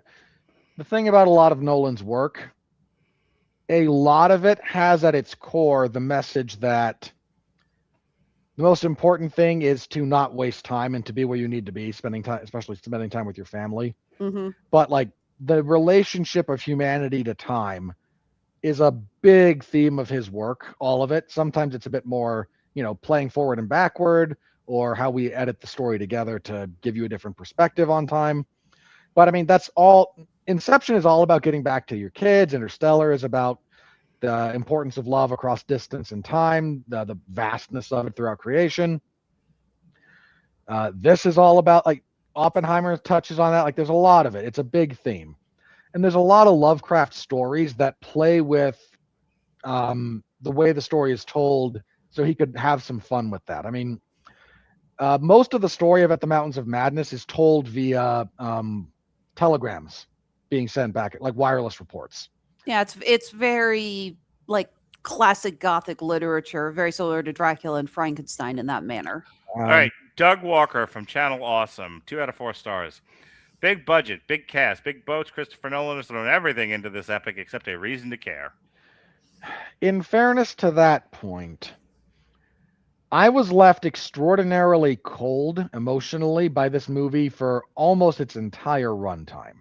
the thing about a lot of Nolan's work, a lot of it has at its core the message that the most important thing is to not waste time and to be where you need to be, especially spending time with your family. Mm-hmm. But like the relationship of humanity to time is a big theme of his work, all of it. Sometimes it's a bit more, playing forward and backward, or how we edit the story together to give you a different perspective on time. But I mean, that's all. Inception is all about getting back to your kids. Interstellar is about the importance of love across distance and time, the vastness of it throughout creation. This is all about, like, Oppenheimer touches on that. Like, there's a lot of it. It's a big theme. And there's a lot of Lovecraft stories that play with the way the story is told, so he could have some fun with that. I mean, most of the story of At the Mountains of Madness is told via telegrams being sent back, like wireless reports. Yeah, it's very like classic Gothic literature, very similar to Dracula and Frankenstein in that manner. All right, Doug Walker from Channel Awesome, 2 out of 4 stars. Big budget, big cast, big boats. Christopher Nolan has thrown everything into this epic except a reason to care. In fairness to that point, I was left extraordinarily cold emotionally by this movie for almost its entire runtime.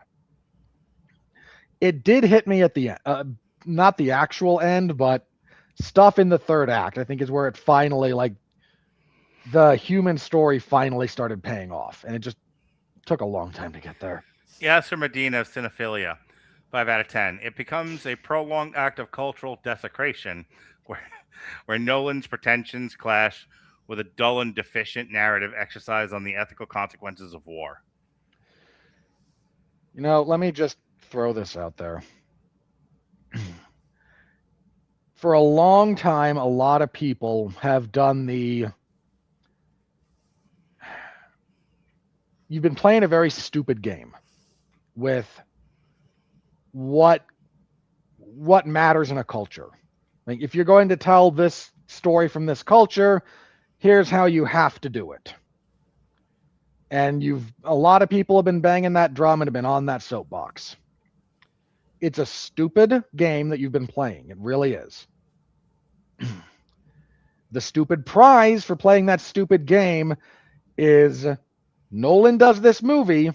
It did hit me at the end, not the actual end, but stuff in the third act, I think, is where it finally, like, the human story finally started paying off, and it just took a long time to get there. Yasser Medina of Cinephilia, 5 out of 10. It becomes a prolonged act of cultural desecration where Nolan's pretensions clash with a dull and deficient narrative exercise on the ethical consequences of war. Let me just throw this out there. For a long time, a lot of people have done you've been playing a very stupid game with what matters in a culture. Like, if you're going to tell this story from this culture, here's how you have to do it. And a lot of people have been banging that drum and have been on that soapbox. It's a stupid game that you've been playing. It really is. The stupid prize for playing that stupid game is Nolan does this movie,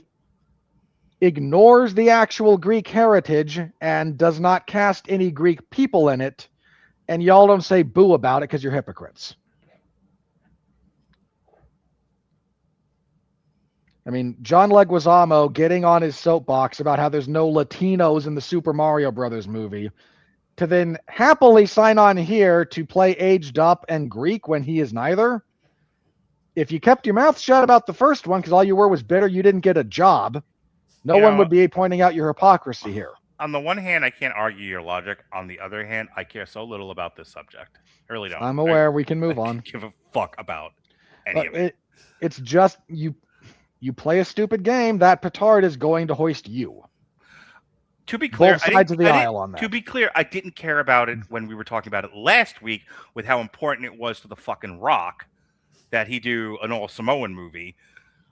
ignores the actual Greek heritage, and does not cast any Greek people in it, and y'all don't say boo about it because you're hypocrites. I mean, John Leguizamo getting on his soapbox about how there's no Latinos in the Super Mario Brothers movie, to then happily sign on here to play aged up and Greek when he is neither. if you kept your mouth shut about the first one because all you were was bitter, you didn't get a job, no one would be pointing out your hypocrisy here. On the one hand, I can't argue your logic. On the other hand, I care so little about this subject. I really don't. I'm aware. We can move on. Give a fuck about any of it. It's just you play a stupid game, that petard is going to hoist you. To be clear, both sides of the aisle on that. To be clear, I didn't care about it when we were talking about it last week with how important it was to the fucking Rock that he do an all Samoan movie.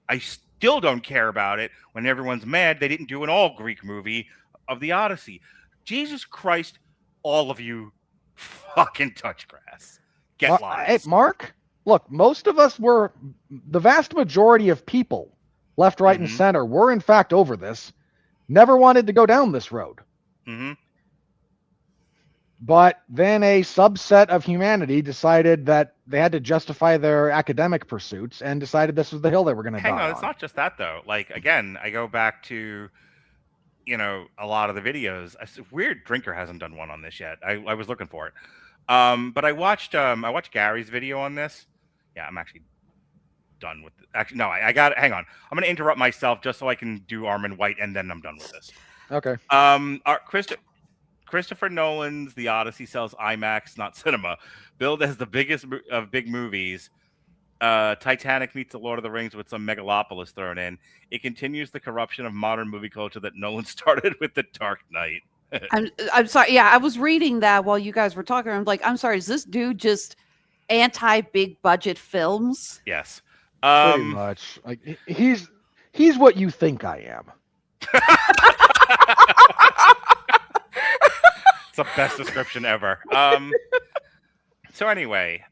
I still don't care about it when everyone's mad they didn't do an all Greek movie of the Odyssey. Jesus Christ, all of you fucking touch grass. Get lives. Hey, Mark, look, most of us were, the vast majority of people, left, right, and center, were in fact over this. Never wanted to go down this road. But then a subset of humanity decided that they had to justify their academic pursuits and decided this was the hill they were going to die on. Hang on, it's not just that, though. Like, again, I go back to, a lot of the videos. Weird Drinker hasn't done one on this yet. I was looking for it. But I watched Gary's video on this. Yeah, I'm actually done with it. Actually, no, I got it. Hang on. I'm going to interrupt myself just so I can do Armin White, and then I'm done with this. Okay. Christopher Nolan's The Odyssey sells IMAX, not cinema. Billed as the biggest of big movies. Titanic meets The Lord of the Rings with some megalopolis thrown in. It continues the corruption of modern movie culture that Nolan started with The Dark Knight. I'm sorry. Yeah, I was reading that while you guys were talking. I'm like, I'm sorry. Is this dude just anti-big budget films? Yes. Pretty much. Like he's what you think I am. It's the best description ever. So anyway,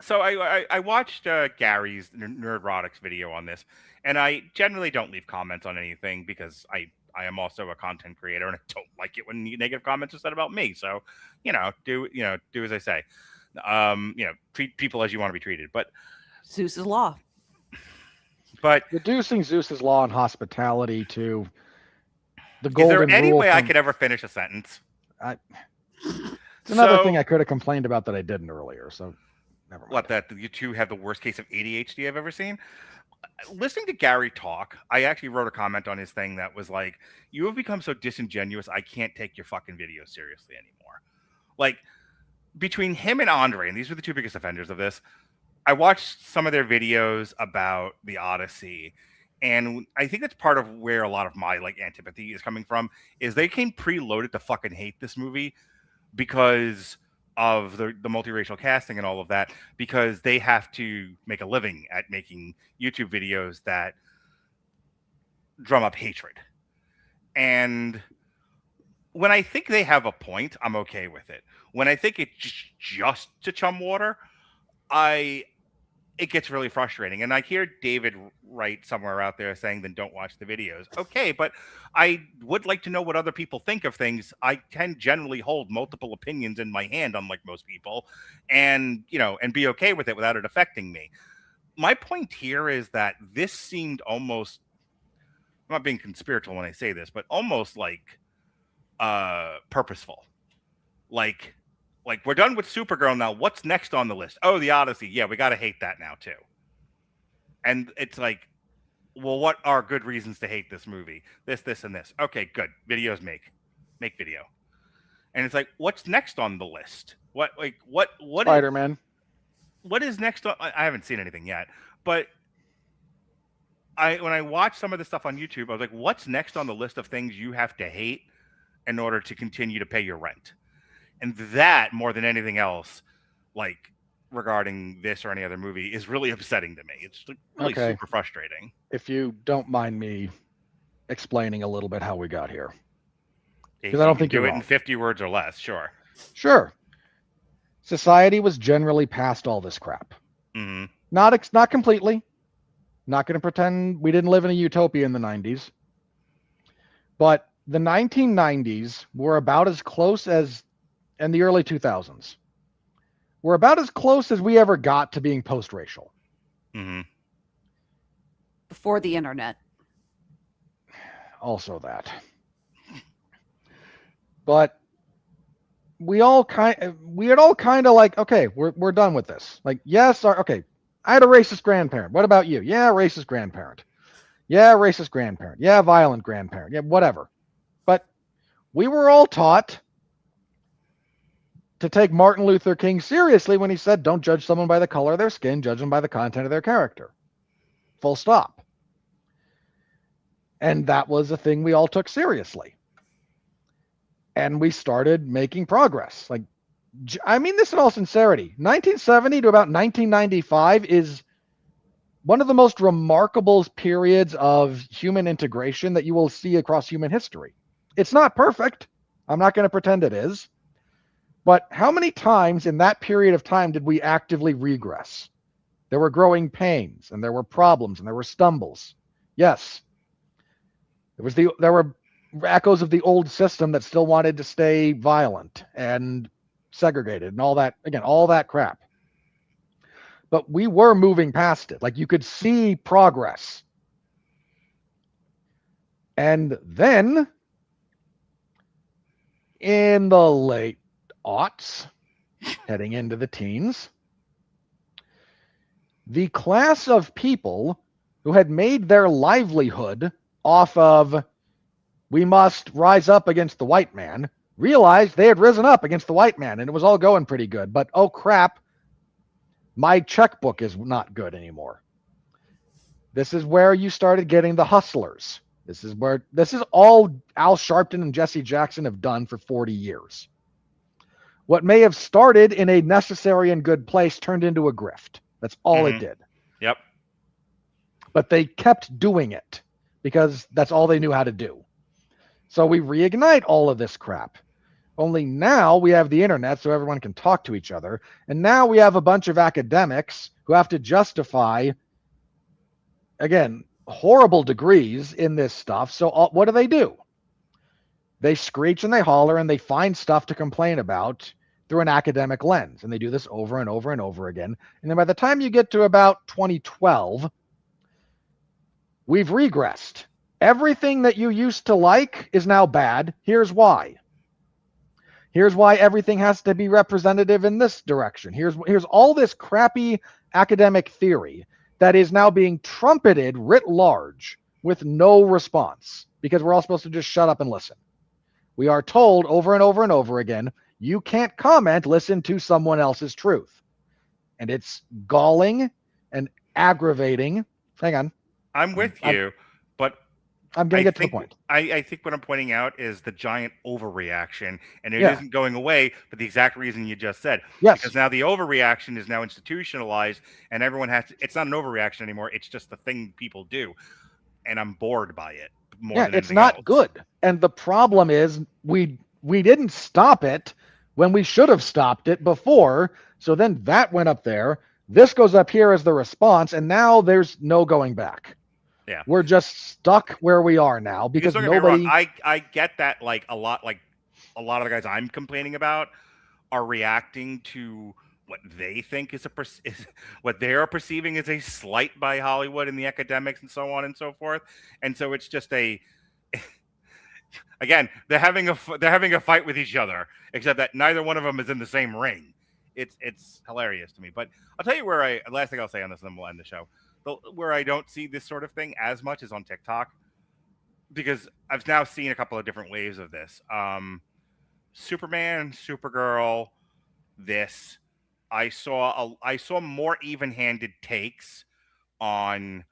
I watched Gary's Nerdrotics video on this, and I generally don't leave comments on anything because I am also a content creator, and I don't like it when negative comments are said about me. So, do as I say. Treat people as you want to be treated. But Zeus's law. But reducing Zeus's law and hospitality to the golden rule. Is there any way I could ever finish a sentence? It's another thing I could have complained about that I didn't earlier. So never mind. What, that you two have the worst case of ADHD I've ever seen? Listening to Gary talk, I actually wrote a comment on his thing that was like, "You have become so disingenuous, I can't take your fucking videos seriously anymore." Like, between him and Andre, and these were the two biggest offenders of this, I watched some of their videos about the Odyssey, and I think that's part of where a lot of my antipathy is coming from, is they came preloaded to fucking hate this movie because of the multiracial casting and all of that, because they have to make a living at making YouTube videos that drum up hatred. And when I think they have a point, I'm okay with it. When I think it's just to chum water, it gets really frustrating. And I hear David write somewhere out there saying, then don't watch the videos. Okay, but I would like to know what other people think of things. I can generally hold multiple opinions in my hand, unlike most people, and be okay with it without it affecting me. My point here is that this seemed almost, I'm not being conspiratorial when I say this, but almost purposeful. Like we're done with Supergirl now. What's next on the list? Oh, the Odyssey. Yeah, we got to hate that now too. And it's like, well, what are good reasons to hate this movie? This, and this. Okay, good. Videos make video. And it's like, what's next on the list? What Spider-Man. What is next on? I haven't seen anything yet, but when I watched some of the stuff on YouTube, I was like, what's next on the list of things you have to hate in order to continue to pay your rent? And that, more than anything else, regarding this or any other movie, is really upsetting to me. It's really super frustrating. If you don't mind me explaining a little bit how we got here. Because I don't think you you're do it wrong. in 50 words or less, sure. Sure. Society was generally past all this crap. Mm-hmm. Not completely. Not going to pretend we didn't live in a utopia in the 90s. But the 1990s were about as close as, and the early 2000s, were about as close as we ever got to being post-racial. Mm-hmm. Before the internet. Also that. But we had all kind of like, okay, we're done with this. Like, yes, okay, I had a racist grandparent. What about you? Yeah, racist grandparent. Yeah, racist grandparent. Yeah, violent grandparent. Yeah, whatever. But we were all taught to take Martin Luther King seriously when he said, don't judge someone by the color of their skin, judge them by the content of their character. Full stop. And that was a thing we all took seriously. And we started making progress. Like, I mean this in all sincerity. 1970 to about 1995 is one of the most remarkable periods of human integration that you will see across human history. It's not perfect. I'm not going to pretend it is. But how many times in that period of time did we actively regress? There were growing pains, and there were problems, and there were stumbles. Yes. There were echoes of the old system that still wanted to stay violent and segregated and all that, again, all that crap. But we were moving past it. Like, you could see progress. And then in the late aughts, heading into the teens, the class of people who had made their livelihood off of we must rise up against the white man realized they had risen up against the white man and it was all going pretty good. But oh crap, my checkbook is not good anymore. This is where you started getting the hustlers. This is all Al Sharpton and Jesse Jackson have done for 40 years. What may have started in a necessary and good place turned into a grift. That's all it did. Yep. But they kept doing it because that's all they knew how to do. So we reignite all of this crap. Only now we have the internet so everyone can talk to each other. And now we have a bunch of academics who have to justify, again, horrible degrees in this stuff. So what do? They screech and they holler and they find stuff to complain about through an academic lens. And they do this over and over and over again. And then by the time you get to about 2012, we've regressed. Everything that you used to like is now bad. Here's why. Here's why everything has to be representative in this direction. Here's all this crappy academic theory that is now being trumpeted writ large with no response because we're all supposed to just shut up and listen. We are told over and over and over again, you can't comment, listen to someone else's truth. And it's galling and aggravating. Hang on. I'm with you, but I'm going to get to the point. I think what I'm pointing out is the giant overreaction, and it Yeah. isn't going away for the exact reason you just said. Yes. Because now the overreaction is now institutionalized, and everyone has to. It's not an overreaction anymore. It's just the thing people do, and I'm bored by it more than it's anything not else. good. And the problem is we didn't stop it when we should have stopped it before. So then that went up there. This goes up here as the response, and now there's no going back. Yeah. We're just stuck where we are now because don't get me nobody. wrong, I get that like a lot of the guys I'm complaining about are reacting to what they think is what they are perceiving as a slight by Hollywood and the academics and so on and so forth. And so it's just again, they're having a fight with each other, except that neither one of them is in the same ring. It's hilarious to me. But I'll tell you last thing I'll say on this, and then we'll end the show. Where I don't see this sort of thing as much is on TikTok, because I've now seen a couple of different waves of this. Superman, Supergirl, this. I saw more even-handed takes on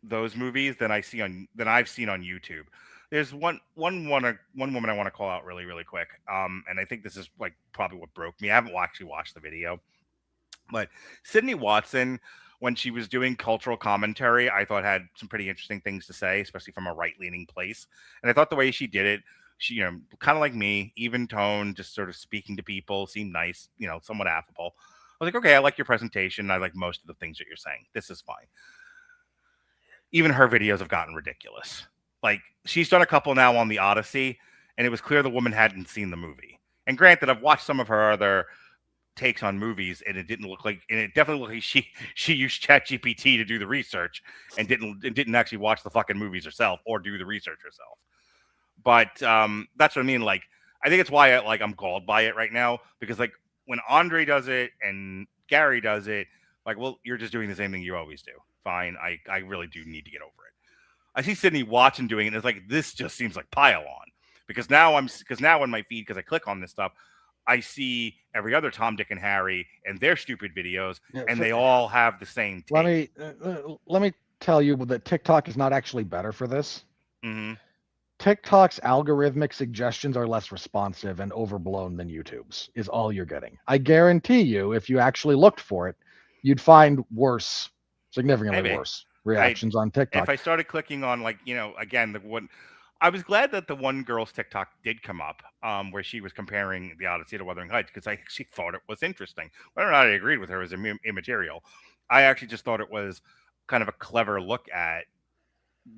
those movies than I've seen on YouTube. There's one woman I want to call out really, really quick. And I think this is like probably what broke me. I haven't actually watched the video, but Sydney Watson, when she was doing cultural commentary, I thought had some pretty interesting things to say, especially from a right-leaning place. And I thought the way she did it, she, kind of like me, even tone, just sort of speaking to people, seemed nice, somewhat affable. I was like, okay, I like your presentation. I like most of the things that you're saying. This is fine. Even her videos have gotten ridiculous. Like, she's done a couple now on the Odyssey, and it was clear the woman hadn't seen the movie. And granted, I've watched some of her other takes on movies, and it definitely looked like she used ChatGPT to do the research and didn't actually watch the fucking movies herself or do the research herself. But that's what I mean. Like, I think it's why I'm galled by it right now, because like when Andre does it and Gary does it, Like, well, you're just doing the same thing you always do. Fine, I really do need to get over it. I see Sydney watching doing it, and it's like, this just seems like pile on. Because now on my feed, because I click on this stuff, I see every other Tom, Dick, and Harry and their stupid videos, and they all have the same take. Let me tell you that TikTok is not actually better for this. Mm-hmm. TikTok's algorithmic suggestions are less responsive and overblown than YouTube's, is all you're getting. I guarantee you, if you actually looked for it, you'd find worse, significantly worse reactions on TikTok. If I started clicking on, like, again, I was glad that the one girl's TikTok did come up, where she was comparing the Odyssey to Wuthering Heights, because I actually thought it was interesting. Whether or not I agreed with her is immaterial. I actually just thought it was kind of a clever look at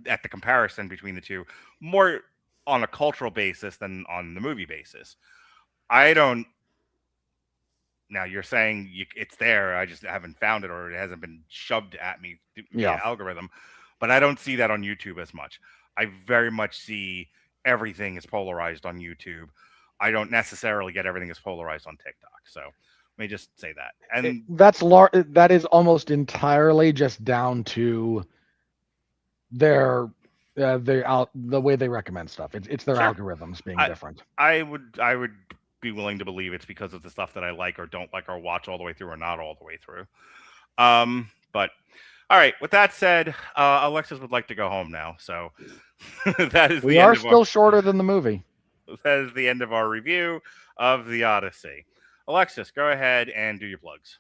the comparison between the two, more on a cultural basis than on the movie basis. Now you're saying it's there. I just haven't found it, or it hasn't been shoved at me through the algorithm. But I don't see that on YouTube as much. I very much see everything is polarized on YouTube. I don't necessarily get everything is polarized on TikTok. So let me just say that. And that is almost entirely just down to the way they recommend stuff. It's their algorithms being different. I would be willing to believe it's because of the stuff that I like or don't like or watch all the way through or not all the way through. But all right, with that said, Alexis would like to go home now. So that is we are still shorter than the movie. That is the end of our review of the Odyssey. Alexis, go ahead and do your plugs.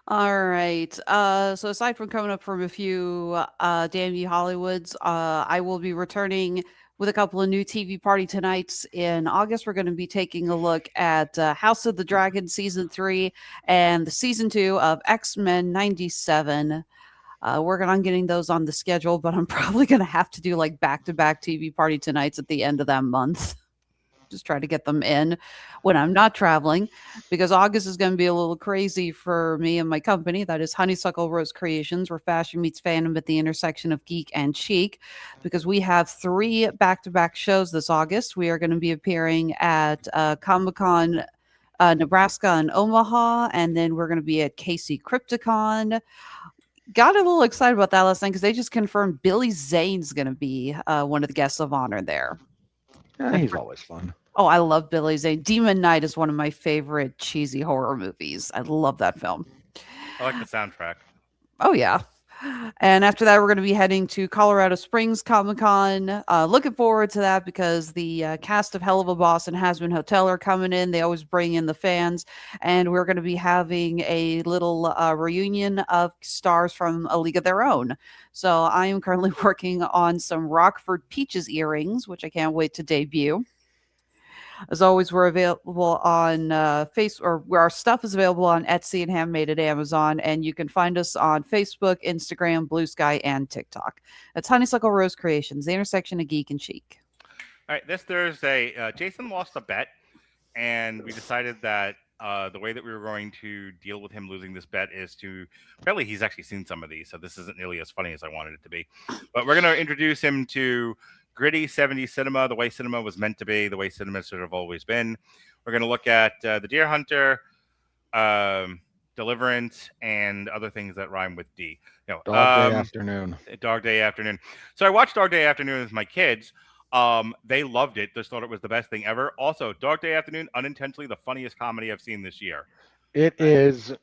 All right. So aside from coming up from a few Damn You Hollywoods, I will be returning with a couple of new TV party tonights in August. We're going to be taking a look at House of the Dragon Season 3 and the Season 2 of X-Men 97. Working on getting those on the schedule, but I'm probably going to have to do like back-to-back TV party tonights at the end of that month. Just try to get them in when I'm not traveling, because August is going to be a little crazy for me and my company. That is Honeysuckle Rose Creations, where fashion meets fandom at the intersection of geek and chic, because we have 3 back-to-back shows this August. We are going to be appearing at Comic-Con Nebraska and Omaha, and then we're going to be at KC Crypticon. Got a little excited about that last night because they just confirmed Billy Zane's going to be one of the guests of honor there. Yeah, he's always fun. Oh, I love Billy Zane. Demon Knight is one of my favorite cheesy horror movies. I love that film. I like the soundtrack. Oh, yeah. And after that, we're going to be heading to Colorado Springs Comic-Con. Looking forward to that because the cast of Hell of a Boss and Has-Been Hotel are coming in. They always bring in the fans. And we're going to be having a little reunion of stars from A League of Their Own. So I am currently working on some Rockford Peaches earrings, which I can't wait to debut. As always, we're available on Facebook, or where our stuff is available on Etsy and handmade at Amazon. And you can find us on Facebook, Instagram, Blue Sky, and TikTok. That's Honeysuckle Rose Creations, the intersection of geek and chic. All right, this Thursday, Jason lost a bet, and we decided that the way that we were going to deal with him losing this bet is to, apparently he's actually seen some of these, so this isn't nearly as funny as I wanted it to be. But we're going to introduce him to gritty 70s cinema, the way cinema was meant to be, the way cinema should have always been. We're going to look at The Deer Hunter, Deliverance, and other things that rhyme with D. Dog Day Afternoon. Dog Day Afternoon. So I watched Dog Day Afternoon with my kids. They loved it. Just thought it was the best thing ever. Also, Dog Day Afternoon, unintentionally the funniest comedy I've seen this year. It is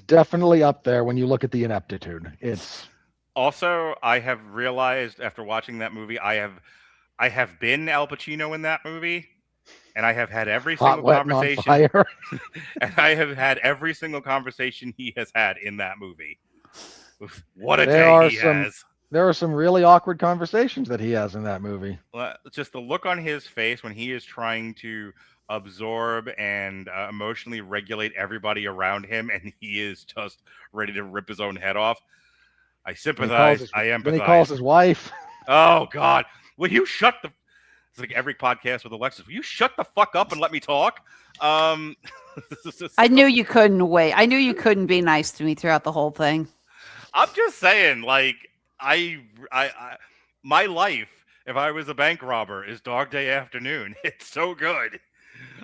definitely up there when you look at the ineptitude. It's also, I have realized after watching that movie, I have been Al Pacino in that movie, and I have had every single conversation. And I have had every single conversation he has had in that movie. What a day he has. There are some really awkward conversations that he has in that movie. Well, just the look on his face when he is trying to absorb and emotionally regulate everybody around him, and he is just ready to rip his own head off. I sympathize. I empathize. Then he calls his wife. Oh, God. Will you shut the... It's like every podcast with Alexis. Will you shut the fuck up and let me talk? I knew you couldn't wait. I knew you couldn't be nice to me throughout the whole thing. I'm just saying, like, my life, if I was a bank robber, is Dog Day Afternoon. It's so good.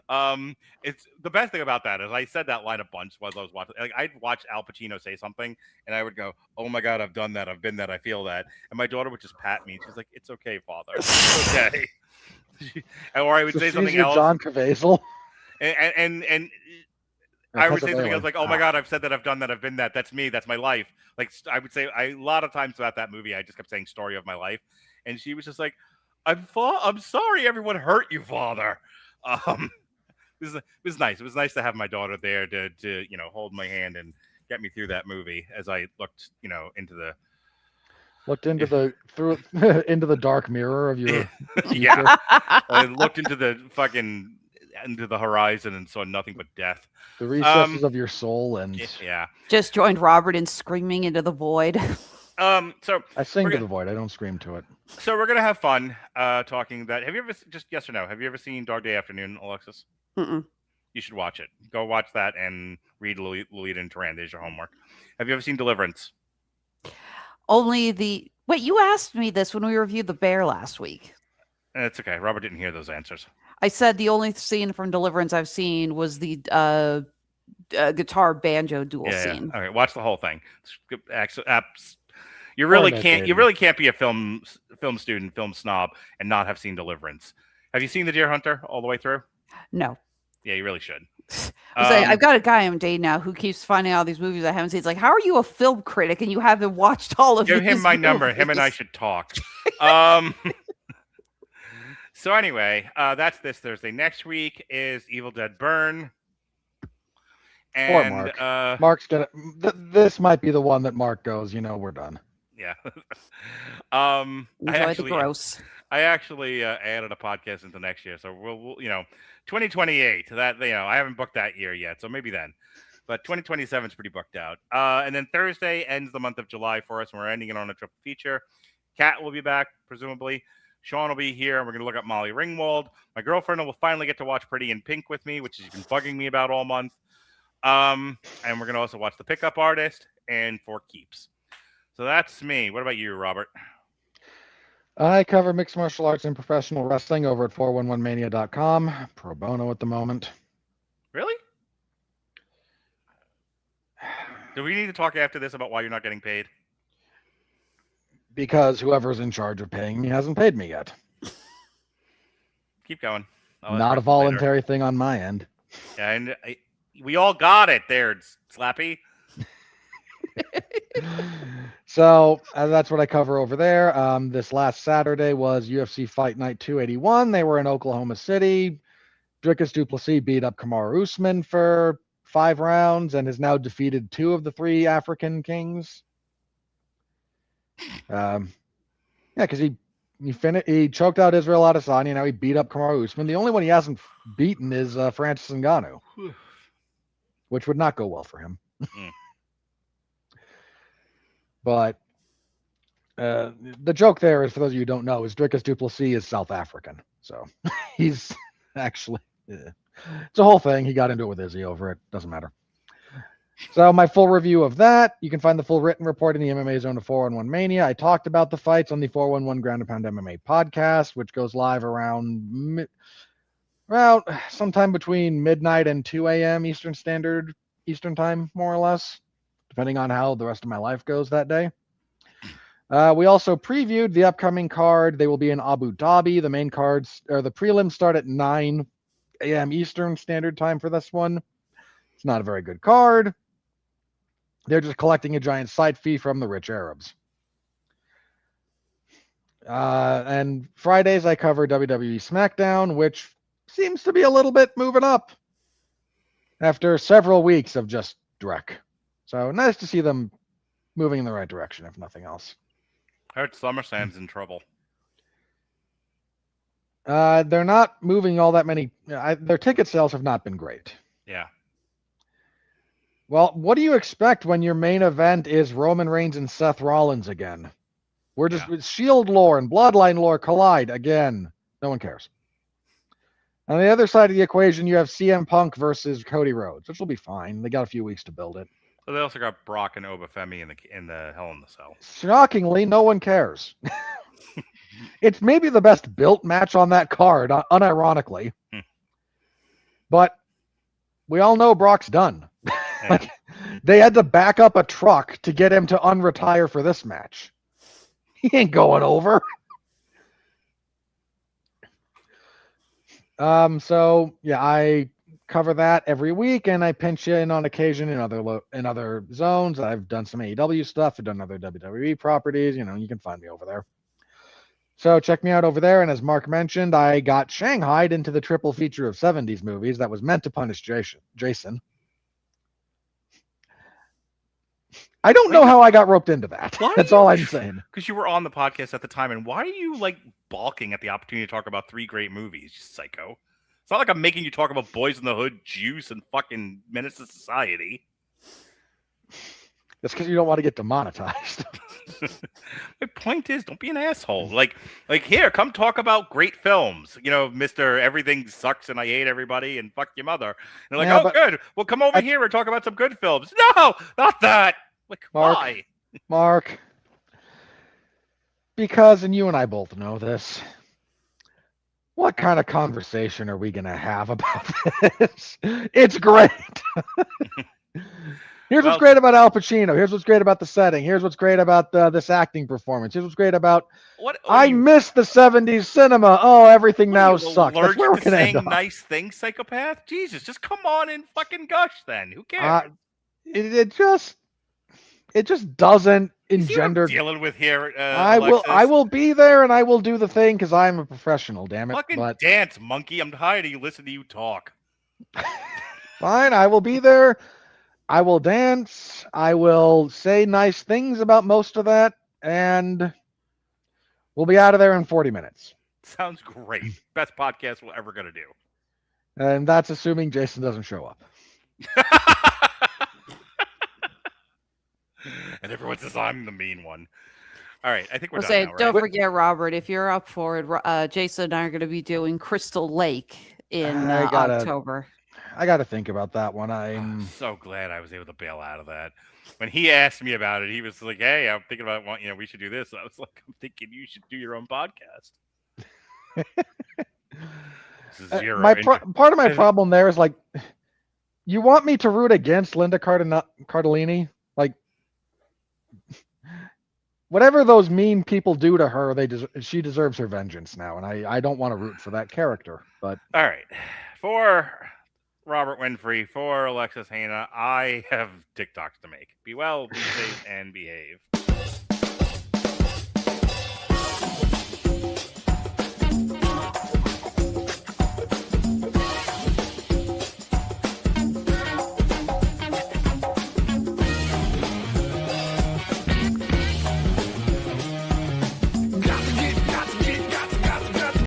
It's the best thing about that is I said that line a bunch while I was watching. Like I'd watch Al Pacino say something, and I would go, "Oh my God, I've done that. I've been that. I feel that." And my daughter would just pat me. She's like, "It's okay, father. It's okay." Or I would So say she's something your else, John Caviezel. and I would say something else like, "Oh my God, I've said that. I've done that. I've been that. That's me. That's my life." Like I would say a lot of times about that movie, I just kept saying "story of my life," and she was just like, "I'm sorry, everyone hurt you, father." It was nice. It was nice to have my daughter there to hold my hand and get me through that movie as I looked into the into the dark mirror of your future. yeah. I looked into the horizon and saw nothing but death. The recesses of your soul, and yeah. Just joined Robert in screaming into the void. So I sing to the void. I don't scream to it. So we're gonna have fun talking that. Have you ever just yes or no? Have you ever seen Dog Day Afternoon, Alexis? Mm-mm. You should watch it. Go watch that and read Lolita and Turan. There's your homework. Have you ever seen Deliverance? Wait, you asked me this when we reviewed The Bear last week. It's okay. Robert didn't hear those answers. I said the only scene from Deliverance I've seen was the guitar banjo duel scene. Okay, watch the whole thing. You really can't be a film student, film snob, and not have seen Deliverance. Have you seen The Deer Hunter all the way through? No. Yeah, you really should. I've got a guy I'm dating now who keeps finding all these movies I haven't seen. It's like, how are you a film critic and you haven't watched all of Give these him my movies? number. Him and I should talk. So anyway, that's this Thursday. Next week is Evil Dead Burn. And Mark. Mark's gonna. This might be the one that Mark goes. We're done. Yeah. Enjoy the gross. I actually added a podcast into next year, so we'll 2028. That I haven't booked that year yet, so maybe then. But 2027 is pretty booked out. And then Thursday ends the month of July for us, and we're ending it on a triple feature. Kat will be back, presumably. Sean will be here, and we're going to look at Molly Ringwald. My girlfriend will finally get to watch Pretty in Pink with me, which she's been bugging me about all month. And we're going to also watch The Pickup Artist and For Keeps. So that's me. What about you, Robert? I cover mixed martial arts and professional wrestling over at 411mania.com. Pro bono at the moment. Really? Do we need to talk after this about why you're not getting paid? Because whoever's in charge of paying me hasn't paid me yet. Keep going. Not a voluntary thing on my end. Yeah, and we all got it there, Slappy. So that's what I cover over there. This last Saturday was UFC Fight Night 281. They were in Oklahoma City. Dricus du Plessis beat up Kamaru Usman for 5 rounds and has now defeated 2 of the 3 African kings. Because he choked out Israel Adesanya. Now he beat up Kamaru Usman. The only one he hasn't beaten is Francis Ngannou, which would not go well for him. But the joke there is, for those of you who don't know, is Dricus du Plessis is South African. So he's actually, it's a whole thing. He got into it with Izzy over it. Doesn't matter. So my full review of that, you can find the full written report in the MMA Zone of 411 Mania. I talked about the fights on the 411 Ground and Pound MMA podcast, which goes live around sometime between midnight and 2 a.m. Eastern Time, more or less, depending on how the rest of my life goes that day. We also previewed the upcoming card. They will be in Abu Dhabi. The main cards, or the prelims, start at 9 a.m. Eastern Standard Time for this one. It's not a very good card. They're just collecting a giant site fee from the rich Arabs. And Fridays, I cover WWE SmackDown, which seems to be a little bit moving up after several weeks of just dreck. So nice to see them moving in the right direction, if nothing else. I heard SummerSlam's in trouble. They're not moving all that many. Their ticket sales have not been great. Yeah. Well, what do you expect when your main event is Roman Reigns and Seth Rollins again? We're just Shield lore and Bloodline lore collide again. No one cares. On the other side of the equation, you have CM Punk versus Cody Rhodes, which will be fine. They got a few weeks to build it. So they also got Brock and Obafemi in the Hell in the Cell. Shockingly, no one cares. It's maybe the best built match on that card, unironically. But we all know Brock's done. Yeah. Like, they had to back up a truck to get him to unretire for this match. He ain't going over. So yeah, I cover that every week, and I pinch you in on occasion in other zones. I've done some AEW stuff. I've done other WWE properties. You can find me over there. So check me out over there. And as Mark mentioned, I got shanghaied into the triple feature of 70s movies that was meant to punish Jason. I don't know how I got roped into that. That's all I'm saying. Because you were on the podcast at the time, and why are you balking at the opportunity to talk about 3 great movies, you psycho? It's not like I'm making you talk about Boys in the Hood, Juice, and fucking Menace to Society. That's because you don't want to get demonetized. My point is, don't be an asshole. Like here, come talk about great films. Mr. Everything Sucks and I Hate Everybody and Fuck Your Mother. And they're like, good. Well, come over here and talk about some good films. No, not that. Like, why? Mark, because, and you and I both know this, what kind of conversation are we going to have about this? It's great. Here's what's great about Al Pacino. Here's what's great about the setting. Here's what's great about this acting performance. Here's what's great about. I miss the 70s cinema. Oh, everything now sucks. That's where we're going to end up. Nice things, psychopath. Jesus, just come on and fucking gush. Then who cares? It just doesn't engender. Dealing with here. I will be there and I will do the thing because I'm a professional. Damn it! Fucking dance, monkey. I'm tired of you listening to you talk. Fine, I will be there. I will dance. I will say nice things about most of that, and we'll be out of there in 40 minutes. Sounds great. Best podcast we're ever gonna do. And that's assuming Jason doesn't show up. And everyone says I'm the mean one. All right, I think we're done now, right? Don't forget, Robert, if you're up for it, Jason and I are going to be doing Crystal Lake in October. I got to think about that one. I'm so glad I was able to bail out of that. When he asked me about it, he was like, "Hey, I'm thinking about we should do this." I was like, "I'm thinking you should do your own podcast." Part of my problem there is you want me to root against Linda Cardellini? Whatever those mean people do to her, she deserves her vengeance now, and I don't want to root for that character. But all right, for Robert Winfrey, for Alexis Hannah, I have TikToks to make. Be well, be safe, and behave.